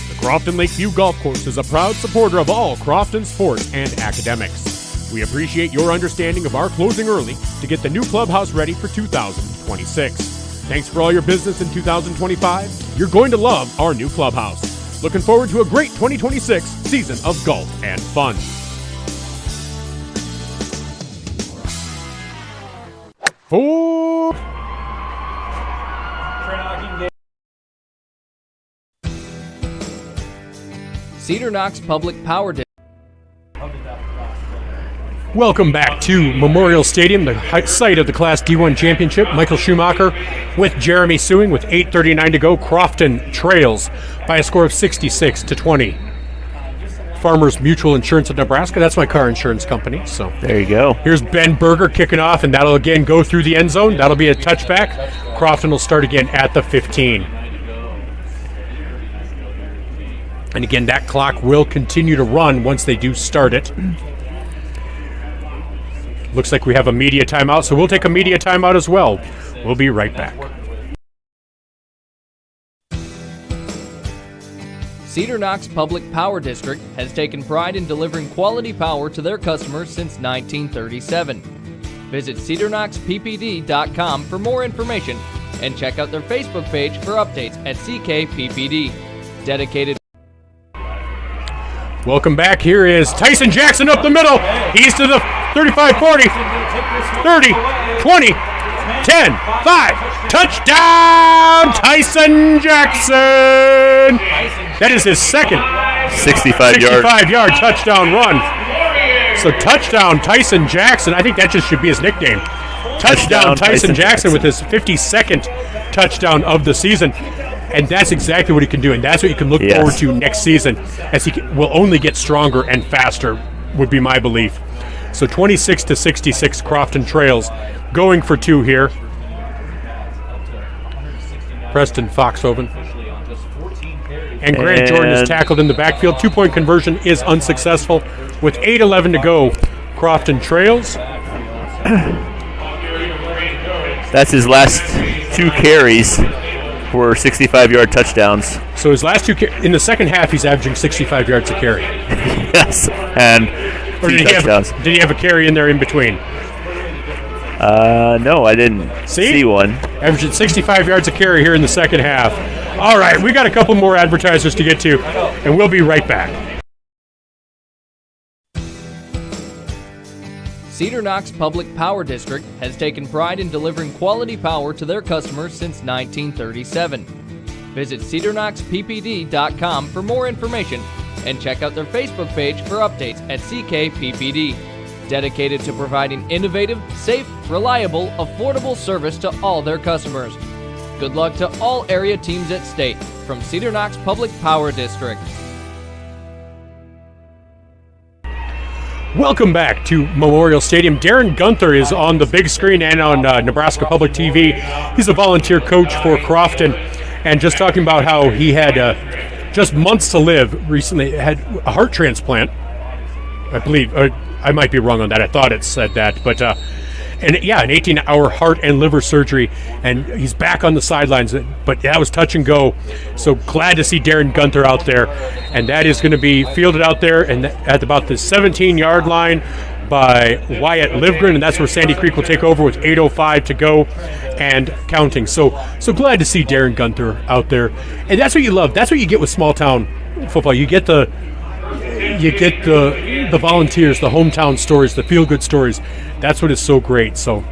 S1: The Crofton Lakeview Golf Course is a proud supporter of all Crofton sports and academics. We appreciate your understanding of our closing early to get the new clubhouse ready for 2026. Thanks for all your business in 2025. You're going to love our new clubhouse. Looking forward to a great 2026 season of golf and fun. For
S4: Cedar Knox Public Power District.
S1: Welcome back to Memorial Stadium, the site of the Class D1 Championship. Michael Schumacher with Jeremy Sewing with 8:39 to go. Crofton trails by a score of 66-20. Farmers Mutual Insurance of Nebraska, that's my car insurance company. So
S2: there you go.
S1: Here's Ben Berger kicking off, and that'll again go through the end zone. That'll be a touchback. Crofton will start again at the 15. And again, that clock will continue to run once they do start it. Looks like we have a media timeout, so we'll take a media timeout as well. We'll be right back.
S4: Cedar Knox Public Power District has taken pride in delivering quality power to their customers since 1937. Visit cedarknoxppd.com for more information and check out their Facebook page for updates at CKPPD. Dedicated.
S1: Welcome back. Here is Tyson Jackson up the middle. He's to the 35, 40, 30, 20, 10, 5. Touchdown, Tyson Jackson. That is his second 65-yard touchdown run. So touchdown, Tyson Jackson. I think that just should be his nickname. Touchdown, Tyson Jackson with his 52nd touchdown of the season. And that's exactly what he can do, and that's what you can look forward to next season, as he will only get stronger and faster, would be my belief. So 26-66, Crofton trails, going for two here. Preston Foxhoven. And Grant Jordan is tackled in the backfield. Two-point conversion is unsuccessful. With 8:11 to go, Crofton trails.
S2: That's his last two carries for 65-yard touchdowns.
S1: So his last two in the second half, he's averaging 65 yards a carry.
S2: Yes, and
S1: two touchdowns. Did he have a carry in there in between?
S2: No, I didn't see one.
S1: Averaging 65 yards a carry here in the second half. All right, we got a couple more advertisers to get to, and we'll be right back.
S4: Cedar Knox Public Power District has taken pride in delivering quality power to their customers since 1937. Visit cedarknoxppd.com for more information and check out their Facebook page for updates at CKPPD. Dedicated to providing innovative, safe, reliable, affordable service to all their customers. Good luck to all area teams at state from Cedar Knox Public Power District.
S1: Welcome back to Memorial Stadium. Darren Gunther is on the big screen and on Nebraska Public TV. He's a volunteer coach for Crofton, and just talking about how he had just months to live. Recently had a heart transplant, I believe. I might be wrong on that. I thought it said that, but an 18-hour heart and liver surgery, and he's back on the sidelines. But that was touch and go. So glad to see Darren Gunther out there, and that is going to be fielded out there and at about the 17-yard line by Wyatt Livgren, and that's where Sandy Creek will take over with 8:05 to go and counting. So glad to see Darren Gunther out there, and that's what you love. That's what you get with small town football. You get the volunteers, the hometown stories, the feel-good stories. That's what is so great. So,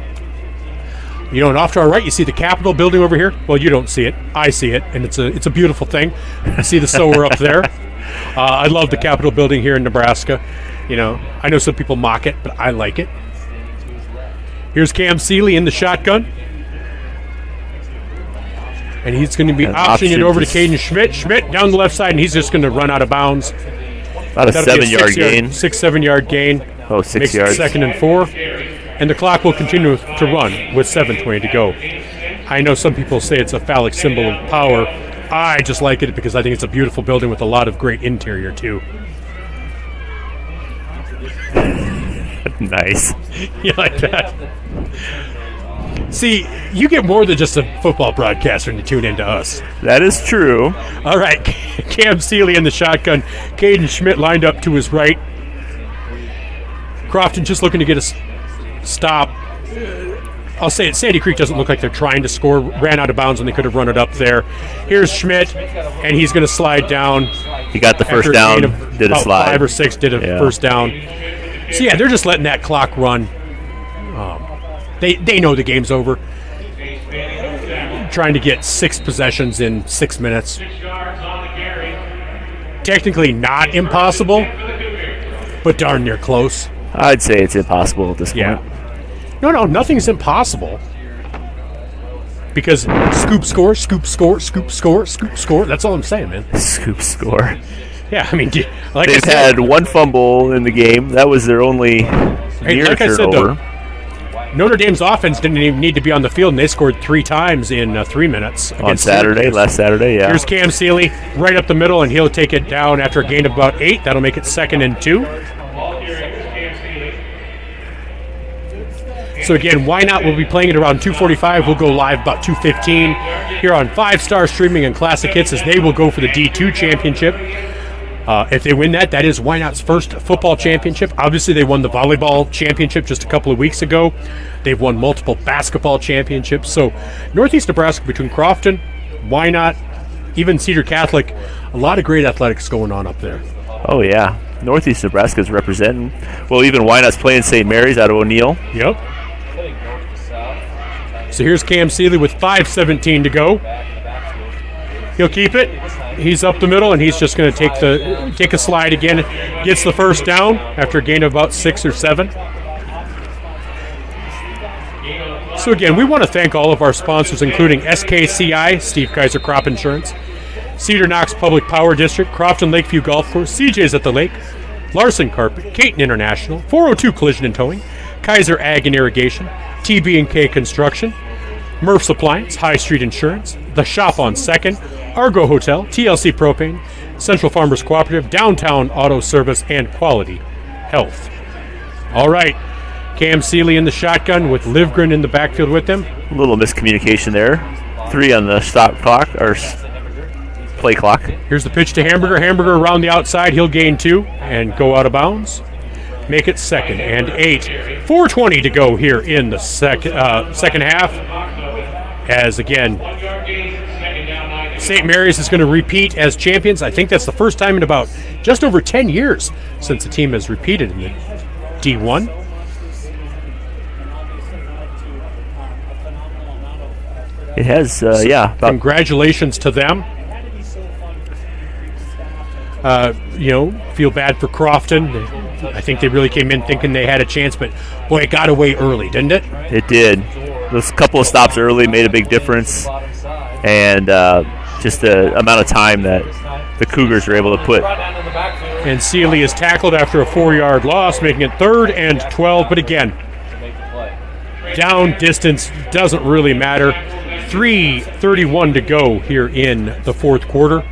S1: and off to our right, you see the Capitol building over here. Well, you don't see it. I see it, and it's a beautiful thing. I see the sower up there. I love the Capitol building here in Nebraska. I know some people mock it, but I like it. Here's Cam Seeley in the shotgun. And he's going to be optioning it over to Caden Schmidt. Schmidt down the left side, and he's just going to run out of bounds.
S2: About a 7-yard gain.
S1: 6-7 yard gain.
S2: Oh, 6
S1: Makes
S2: yards.
S1: It 2nd and 4. And the clock will continue to run with 7:20 to go. I know some people say it's a phallic symbol of power. I just like it because I think it's a beautiful building with a lot of great interior, too.
S2: Nice.
S1: You like that? See, you get more than just a football broadcaster when you tune into us.
S2: That is true.
S1: All right, Cam Seeley in the shotgun. Caden Schmidt lined up to his right. Crofton just looking to get a stop. I'll say it, Sandy Creek doesn't look like they're trying to score. Ran out of bounds when they could have run it up there. Here's Schmidt, and he's going to slide down.
S2: He got the first down, did a slide.
S1: 5 or 6 did a first down. So, yeah, they're just letting that clock run. They know the game's over. Trying to get 6 possessions in 6 minutes. Technically not impossible, but darn near close.
S2: I'd say it's impossible at this point.
S1: No, nothing's impossible. Because scoop score, scoop score, scoop score, scoop score. That's all I'm saying, man.
S2: Scoop score.
S1: Yeah, I mean, like
S2: they've had one fumble in the game. That was their only near turnover.
S1: Notre Dame's offense didn't even need to be on the field, and they scored 3 times in 3 minutes.
S2: On Saturday, last Saturday, yeah.
S1: Here's Cam Seeley right up the middle, and he'll take it down after a gain of about 8. That'll make it 2nd and 2. So again, why not? We'll be playing it around 2:45. We'll go live about 2:15 here on 5-Star Streaming and Classic Hits as they will go for the D2 championship. If they win that is Why Not's first football championship. Obviously, they won the volleyball championship just a couple of weeks ago. They've won multiple basketball championships. So Northeast Nebraska, between Crofton, Why Not, even Cedar Catholic, a lot of great athletics going on up there.
S2: Oh, yeah. Northeast Nebraska's representing. Well, even Why Not's playing St. Mary's out of O'Neill.
S1: Yep. So here's Cam Seeley with 5:17 to go. He'll keep it. He's up the middle, and he's just going to take a slide again. Gets the first down after a gain of about 6 or 7. So again, we want to thank all of our sponsors, including SKCI, Steve Kaiser Crop Insurance, Cedar Knox Public Power District, Crofton Lakeview Golf Course, CJ's at the Lake, Larson Carpet, Caton International, 402 Collision and Towing, Kaiser Ag and Irrigation, TB&K Construction, Murph's Appliance, High Street Insurance, The Shop on 2nd, Argo Hotel, TLC Propane, Central Farmers Cooperative, Downtown Auto Service, and Quality Health. All right, Cam Seeley in the shotgun with Livgren in the backfield with him.
S2: A little miscommunication there. 3 on the stop clock, or play clock.
S1: Here's the pitch to Hamburger. Hamburger around the outside. He'll gain 2 and go out of bounds. Make it 2nd and 8. 4:20 to go here in the second half. As again, St. Mary's is going to repeat as champions. I think that's the first time in about just over 10 years since the team has repeated in the D1.
S2: It has,
S1: Congratulations to them. Feel bad for Crofton. I think they really came in thinking they had a chance, but boy, it got away early, didn't it?
S2: It did. Those couple of stops early made a big difference, and just the amount of time that the Cougars were able to put.
S1: And Seeley is tackled after a 4-yard loss, making it 3rd and 12. But again, down distance doesn't really matter. 3:31 to go here in the 4th quarter.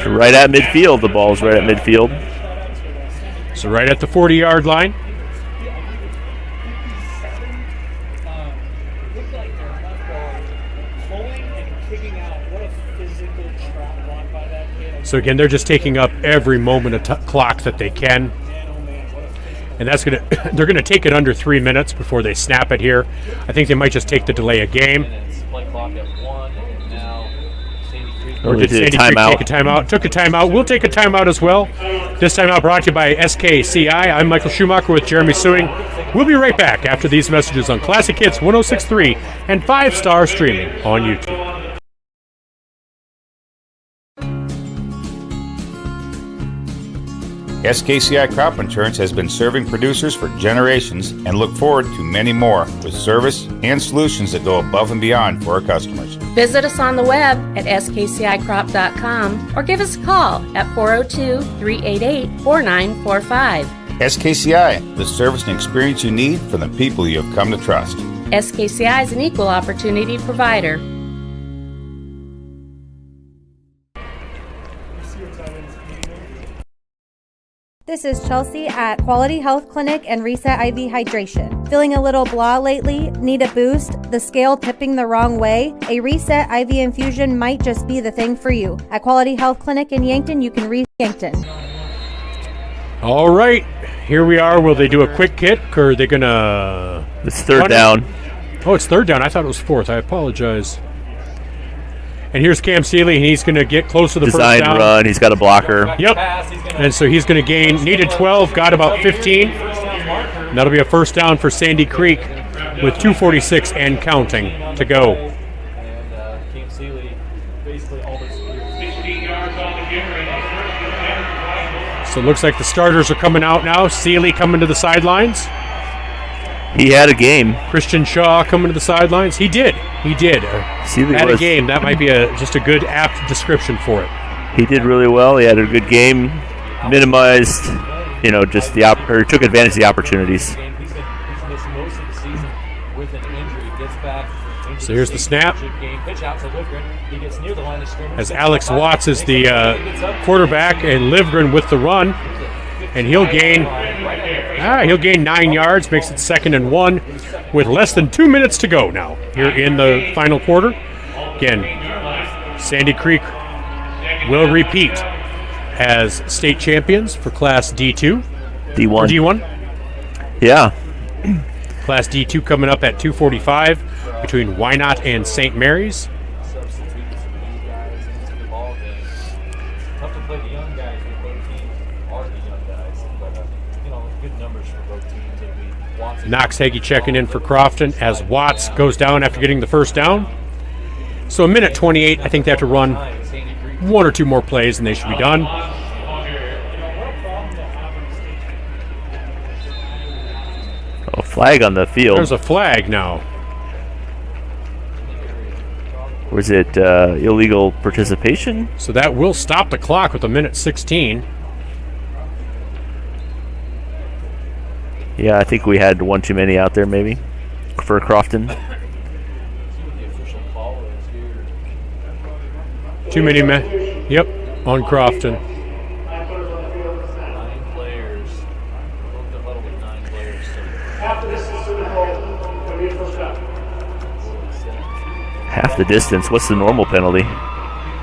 S2: So right at midfield, the ball's right at midfield.
S1: So right at the 40-yard line. So again, they're just taking up every moment of clock that they can. And they're gonna take it under 3 minutes before they snap it here. I think they might just take the delay of game. Or did Sandy Creek take a timeout? Took a timeout. We'll take a timeout as well. This timeout brought to you by SKCI. I'm Michael Schumacher with Jeremy Suing. We'll be right back after these messages on Classic Hits 106.3 and 5-Star Streaming on YouTube.
S9: SKCI Crop Insurance has been serving producers for generations and look forward to many more with service and solutions that go above and beyond for our customers.
S10: Visit us on the web at skcicrop.com or give us a call at 402-388-4945.
S9: SKCI, the service and experience you need from the people you have come to trust.
S10: SKCI is an equal opportunity provider.
S3: This is Chelsea at Quality Health Clinic and Reset IV Hydration. Feeling a little blah lately? Need a boost? The scale tipping the wrong way? A Reset IV infusion might just be the thing for you. At Quality Health Clinic in Yankton, you can reach Yankton.
S1: All right, here we are. Will they do a quick kick, or are they going to...
S2: It's third down.
S1: Oh, it's third down. I thought it was fourth. I apologize. And here's Cam Seeley, and he's going to get close to the first down.
S2: Design run. He's got a blocker.
S1: Yep. And so he's going to gain, needed 12, got about 15. And that'll be a first down for Sandy Creek with 2:46 and counting to go.
S7: And Cam Seeley basically all this.
S6: 16 yards on the kick return.
S1: So it looks like the starters are coming out now. Seeley coming to the sidelines.
S2: He had a game.
S1: Christian Shaw coming to the sidelines. He did.
S2: Seeley
S1: had a game. That might be just a good apt description for it.
S2: He did really well. He had a good game. Minimized, just took advantage of the opportunities.
S7: He's missed most of the season with an injury. Gets back.
S1: So here's the snap.
S7: Pitch out to Livgren. He gets near the line of scrimmage.
S1: As Alex Watts is the quarterback, and Livgren with the run, and he'll gain 9 yards, makes it 2nd and 1 with less than 2 minutes to go now here in the final quarter. Again, Sandy Creek will repeat as state champions for Class D2.
S2: D1.
S1: Or D1?
S2: Yeah.
S1: Class D2 coming up at 2:45 between Wynot and St. Mary's.
S7: Tough to play the young guys when both teams are the young guys, but good numbers for both teams.
S1: Knox Hagee checking in for Crofton as Watts goes down after getting the first down. So a minute 28, I think they have to run 1 or 2 more plays and they should be done.
S2: A flag on the field.
S1: There's a flag now.
S2: Was it illegal participation?
S1: So that will stop the clock with a minute 16.
S2: Yeah, I think we had one too many out there maybe for Crofton.
S1: Too many men. Yep, on Crofton.
S7: 9 players. Broke the huddle with 9 players.
S2: Half the distance. What's the normal penalty?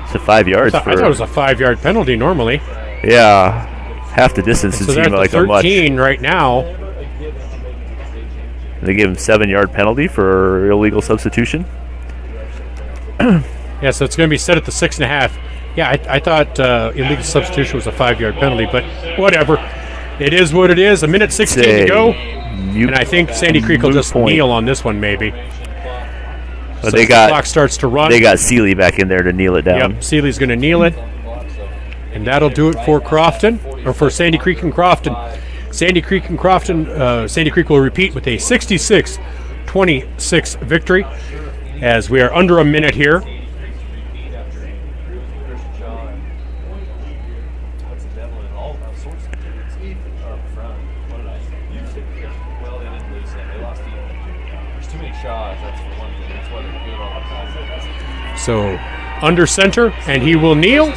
S2: It's a 5 yards.
S1: I thought it was a 5-yard penalty normally.
S2: Yeah, half the distance. It seemed like a much.
S1: 13 right now.
S2: They gave him 7-yard penalty for illegal substitution.
S1: Yeah, so it's going to be set at the 6.5. Yeah, I thought illegal substitution was a 5-yard penalty, but whatever. It is what it is. A minute 16 to go. And I think Sandy Creek will just kneel on this one, maybe.
S2: But
S1: so the clock starts to run.
S2: They got Seeley back in there to kneel it down.
S1: Yep, Seeley's going to kneel it. And that'll do it for Crofton, or for Sandy Creek and Crofton. Sandy Creek and Crofton, Sandy Creek will repeat with a 66-26 victory as we are under a minute here. So under center, and he will kneel,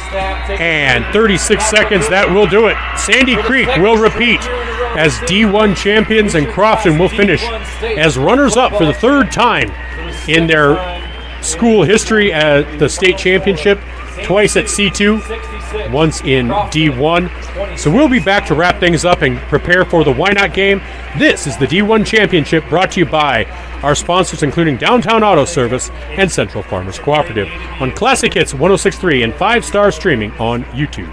S1: and 36 seconds, that will do it. Sandy Creek will repeat as D1 champions, and Crofton will finish as runners-up for the 3rd time in their school history at the state championship, twice at C2, once in D1. So we'll be back to wrap things up and prepare for the Wynot game. This is the D1 Championship, brought to you by our sponsors, including Downtown Auto Service and Central Farmers Cooperative, on Classic Hits 106.3 and 5-star streaming on YouTube.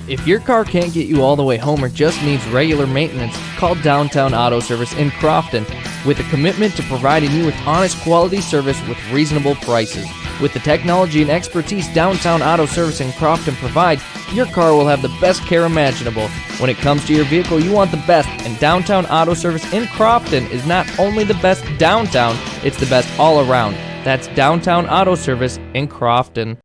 S4: If your car can't get you all the way home or just needs regular maintenance, call Downtown Auto Service in Crofton with a commitment to providing you with honest quality service with reasonable prices. With the technology and expertise Downtown Auto Service in Crofton provide, your car will have the best care imaginable. When it comes to your vehicle, you want the best, and Downtown Auto Service in Crofton is not only the best downtown, it's the best all around. That's Downtown Auto Service in Crofton.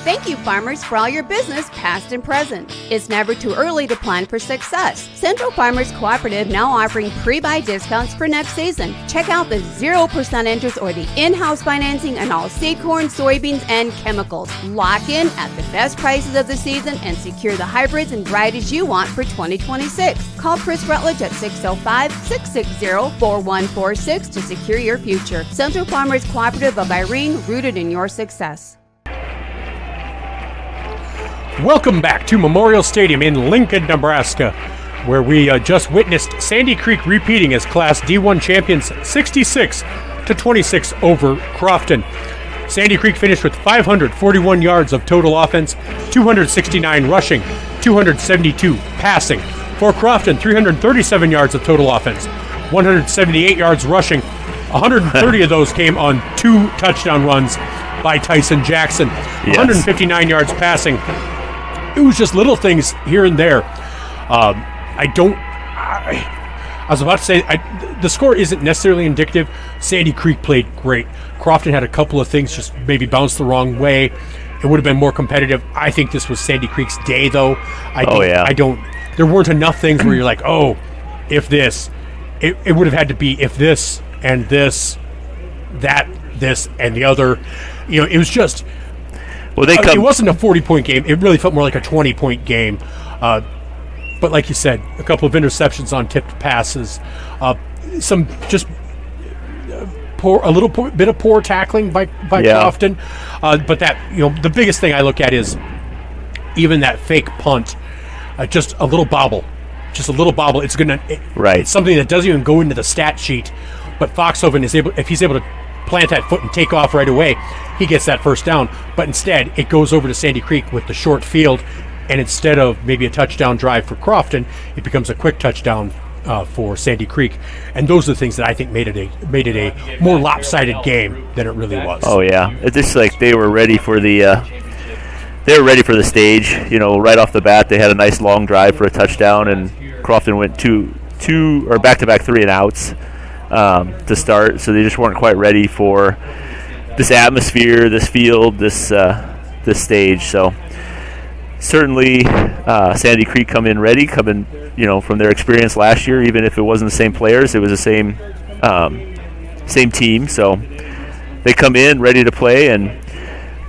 S5: Thank you, farmers, for all your business, past and present. It's never too early to plan for success. Central Farmers Cooperative now offering pre-buy discounts for next season. Check out the 0% interest or the in-house financing on all seed corn, soybeans, and chemicals. Lock in at the best prices of the season and secure the hybrids and varieties you want for 2026. Call Chris Rutledge at 605-660-4146 to secure your future. Central Farmers Cooperative of Irene, rooted in your success.
S1: Welcome back to Memorial Stadium in Lincoln, Nebraska, where we just witnessed Sandy Creek repeating as Class D1 champions 66-26 over Crofton. Sandy Creek finished with 541 yards of total offense, 269 rushing, 272 passing. For Crofton, 337 yards of total offense, 178 yards rushing, 130 of those came on 2 touchdown runs by Tyson Jackson, 159 yards passing. It was just little things here and there. I was about to say, the score isn't necessarily indicative. Sandy Creek played great. Crofton had a couple of things just maybe bounced the wrong way. It would have been more competitive. I think this was Sandy Creek's day, though. There weren't enough things where you're like, oh, if this. It would have had to be if this and this, that, this, and the other. You know, it was just... Well, it wasn't a 40-point game. It really felt more like a 20-point game. But like you said, a couple of interceptions on tipped passes, some just a little bit of poor tackling by Crofton. But that, the biggest thing I look at is even that fake punt, just a little bobble. It's it's something that doesn't even go into the stat sheet. But Foxhoven if he's able to plant that foot and take off right away, he gets that first down. But instead, it goes over to Sandy Creek with the short field, and instead of maybe a touchdown drive for Crofton, it becomes a quick touchdown for Sandy Creek. And those are the things that I think made it a more lopsided game than it really was.
S2: Oh yeah, it's just like they were ready for the stage. Right off the bat, they had a nice long drive for a touchdown, and Crofton went two or back-to-back 3-and-outs. To start, so they just weren't quite ready for this atmosphere, this field, this stage. So certainly Sandy Creek come in from their experience last year. Even if it wasn't the same players, it was the same team. So they come in ready to play and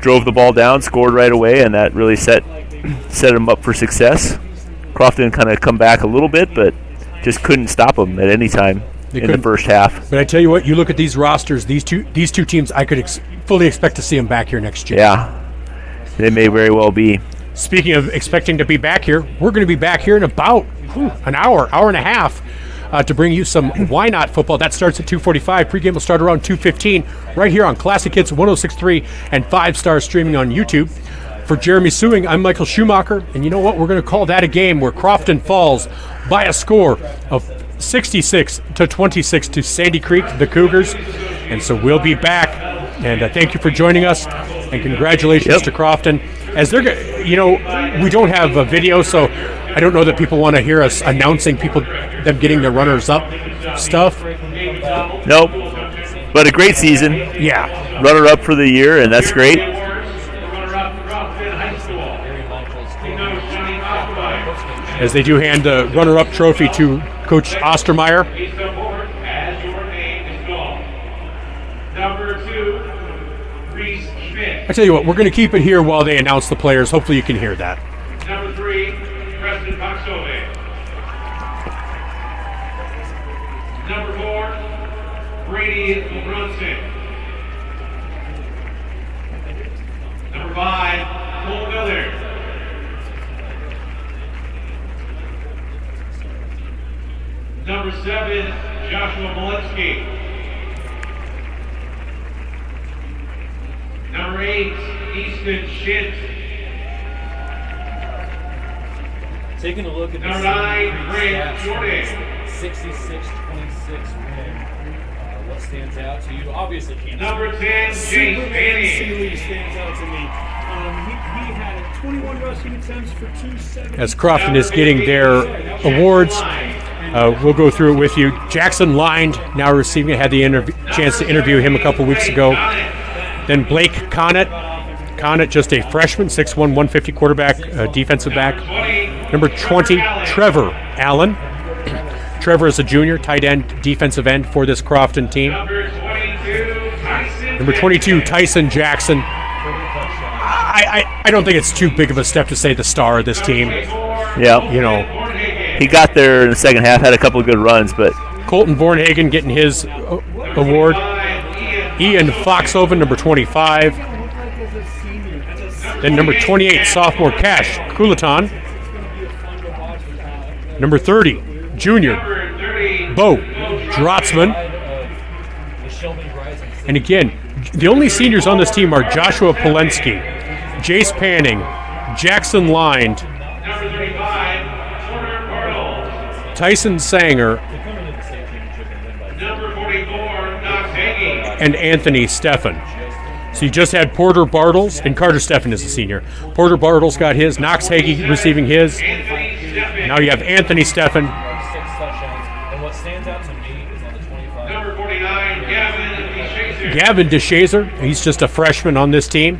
S2: drove the ball down, scored right away, and that really set them up for success. Crofton kind of come back a little bit, but just couldn't stop them at any time. In the first half.
S1: But I tell you what, you look at these rosters, these two teams, I could fully expect to see them back here next year.
S2: Yeah, they may very well be.
S1: Speaking of expecting to be back here, we're going to be back here in about an hour and a half to bring you some Why Not football. That starts at 2:45. Pregame will start around 2:15 right here on Classic Hits 106.3 and 5-star streaming on YouTube. For Jeremy Sewing, I'm Michael Schumacher, and you know what? We're going to call that a game where Crofton falls by a score of 66-26 to Sandy Creek, the Cougars. And so we'll be back. And thank you for joining us. And congratulations to Crofton. As they're, we don't have a video, so I don't know that people want to hear us announcing them getting their runners-up stuff.
S2: Nope. But a great season.
S1: Yeah.
S2: Runner-up for the year, and that's great.
S1: As they do hand the runner-up trophy to Coach Ostermeyer. I tell you what, we're going to keep it here while they announce the players. Hopefully you can hear that.
S6: Number 3, Preston Foxhoven. Number 4, Brady Brunson. Number 5, Cole Miller. Number 7, Joshua Malinsky. Number 8, Easton Shint.
S7: Taking a look at
S6: number 9, Grant Jordan.
S7: 66-26 win. What stands out to you? Obviously, Kansas.
S6: Number 10, Chase Manning.
S13: Seeley stands out to me. He had 21 rushing attempts for 270.
S1: As Crofton is getting their awards, we'll go through it with you. Jackson Lined, now receiving, had the chance to interview him a couple weeks ago. Then Blake Connett, Connett, just a freshman, 6'1", 150 quarterback, defensive back. Number 20, Trevor Allen. Trevor is a junior, tight end, defensive end for this Crofton team. Number 22, Tyson Jackson. I don't think it's too big of a step to say the star of this team.
S2: Yeah.
S1: You know,
S2: he got there in the second half, had a couple of good runs, but
S1: Colton Vornhagen getting his award. Ian Foxhoven, number 25. Then number 28, sophomore Cash Kulitan. Number 30, junior Bo Drotzman. And again, the only seniors on this team are Joshua Polensky, Jace Panning, Jackson Lind, Tyson Sanger, and Anthony Steffen. So you just had Porter Bartles, and Carter Steffen is a senior. Porter Bartles got his, Knox Hagee receiving his. Now you have Anthony Steffen.
S7: And what stands out to me is on the 25.
S6: Number 49,
S1: Gavin DeShazer, he's just a freshman on this team.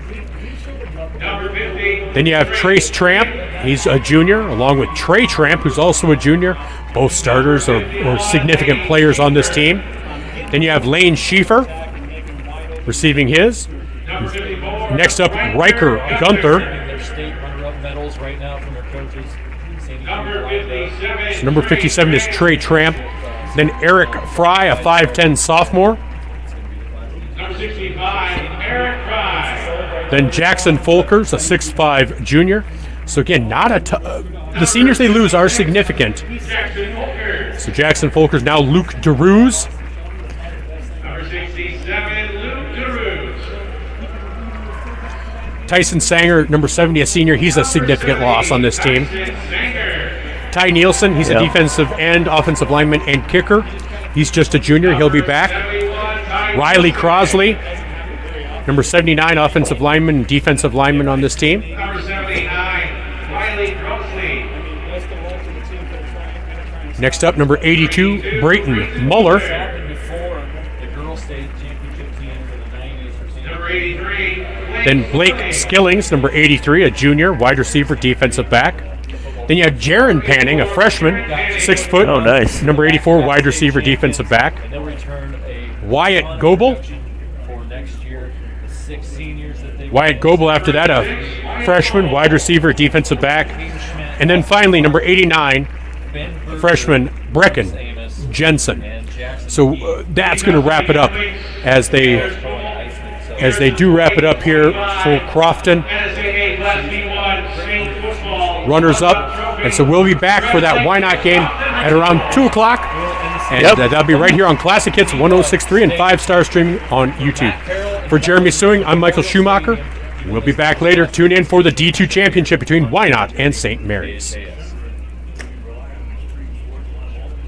S6: Number 50.
S1: Then you have Trace Tramp, he's a junior, along with Trey Tramp, who's also a junior. Both starters or significant players on this team. Then you have Lane Schieffer receiving his. Next up, Riker Gunther.
S7: Their state runner-up medals right now from their coaches.
S6: Number 57.
S1: So number 57 is Trey Tramp. Then Eric Fry, a 5'10 sophomore.
S6: Number 65, Eric Fry.
S1: Then Jackson Folkers, a 6'5 junior. So again, not a the seniors they lose are significant.
S6: Jackson Folkers.
S1: So Jackson Folkers, now Luke DeRuse.
S6: Number 67, Luke DeRuse.
S1: Tyson Sanger, number 70, a senior. He's a significant loss on this team. Ty Nielsen, he's a defensive end, offensive lineman, and kicker. He's just a junior. He'll be back. Riley Crosley, number 79, offensive lineman and defensive lineman on this team.
S6: Number 79, Riley Crosley.
S1: Next up, number 82, Brayton Muller.
S7: Before the girls' state championship team for the 90s for senior.
S6: Number 83,
S1: Then Blake Skillings, number 83, a junior, wide receiver, defensive back. Then you have Jaron Panning, a freshman, 6 foot.
S2: Oh, nice.
S1: Number 84, wide receiver, defensive back.
S7: And they'll return a
S1: Wyatt Goebel.
S7: for next year. The 6 seniors that they
S1: Wyatt Goebel after that, a freshman, wide receiver, defensive back. And then finally, number 89, freshman Brecken Jensen. So that's going to wrap it up as they do wrap it up here for Crofton.
S6: NSAA Class B1 state football.
S1: Runners up. And so we'll be back for that Why Not game at around 2 o'clock. And that'll be right here on Classic Hits 106.3 and 5-star streaming on YouTube. For Jeremy Suing, I'm Michael Schumacher. We'll be back later. Tune in for the D2 championship between Why Not and St. Mary's.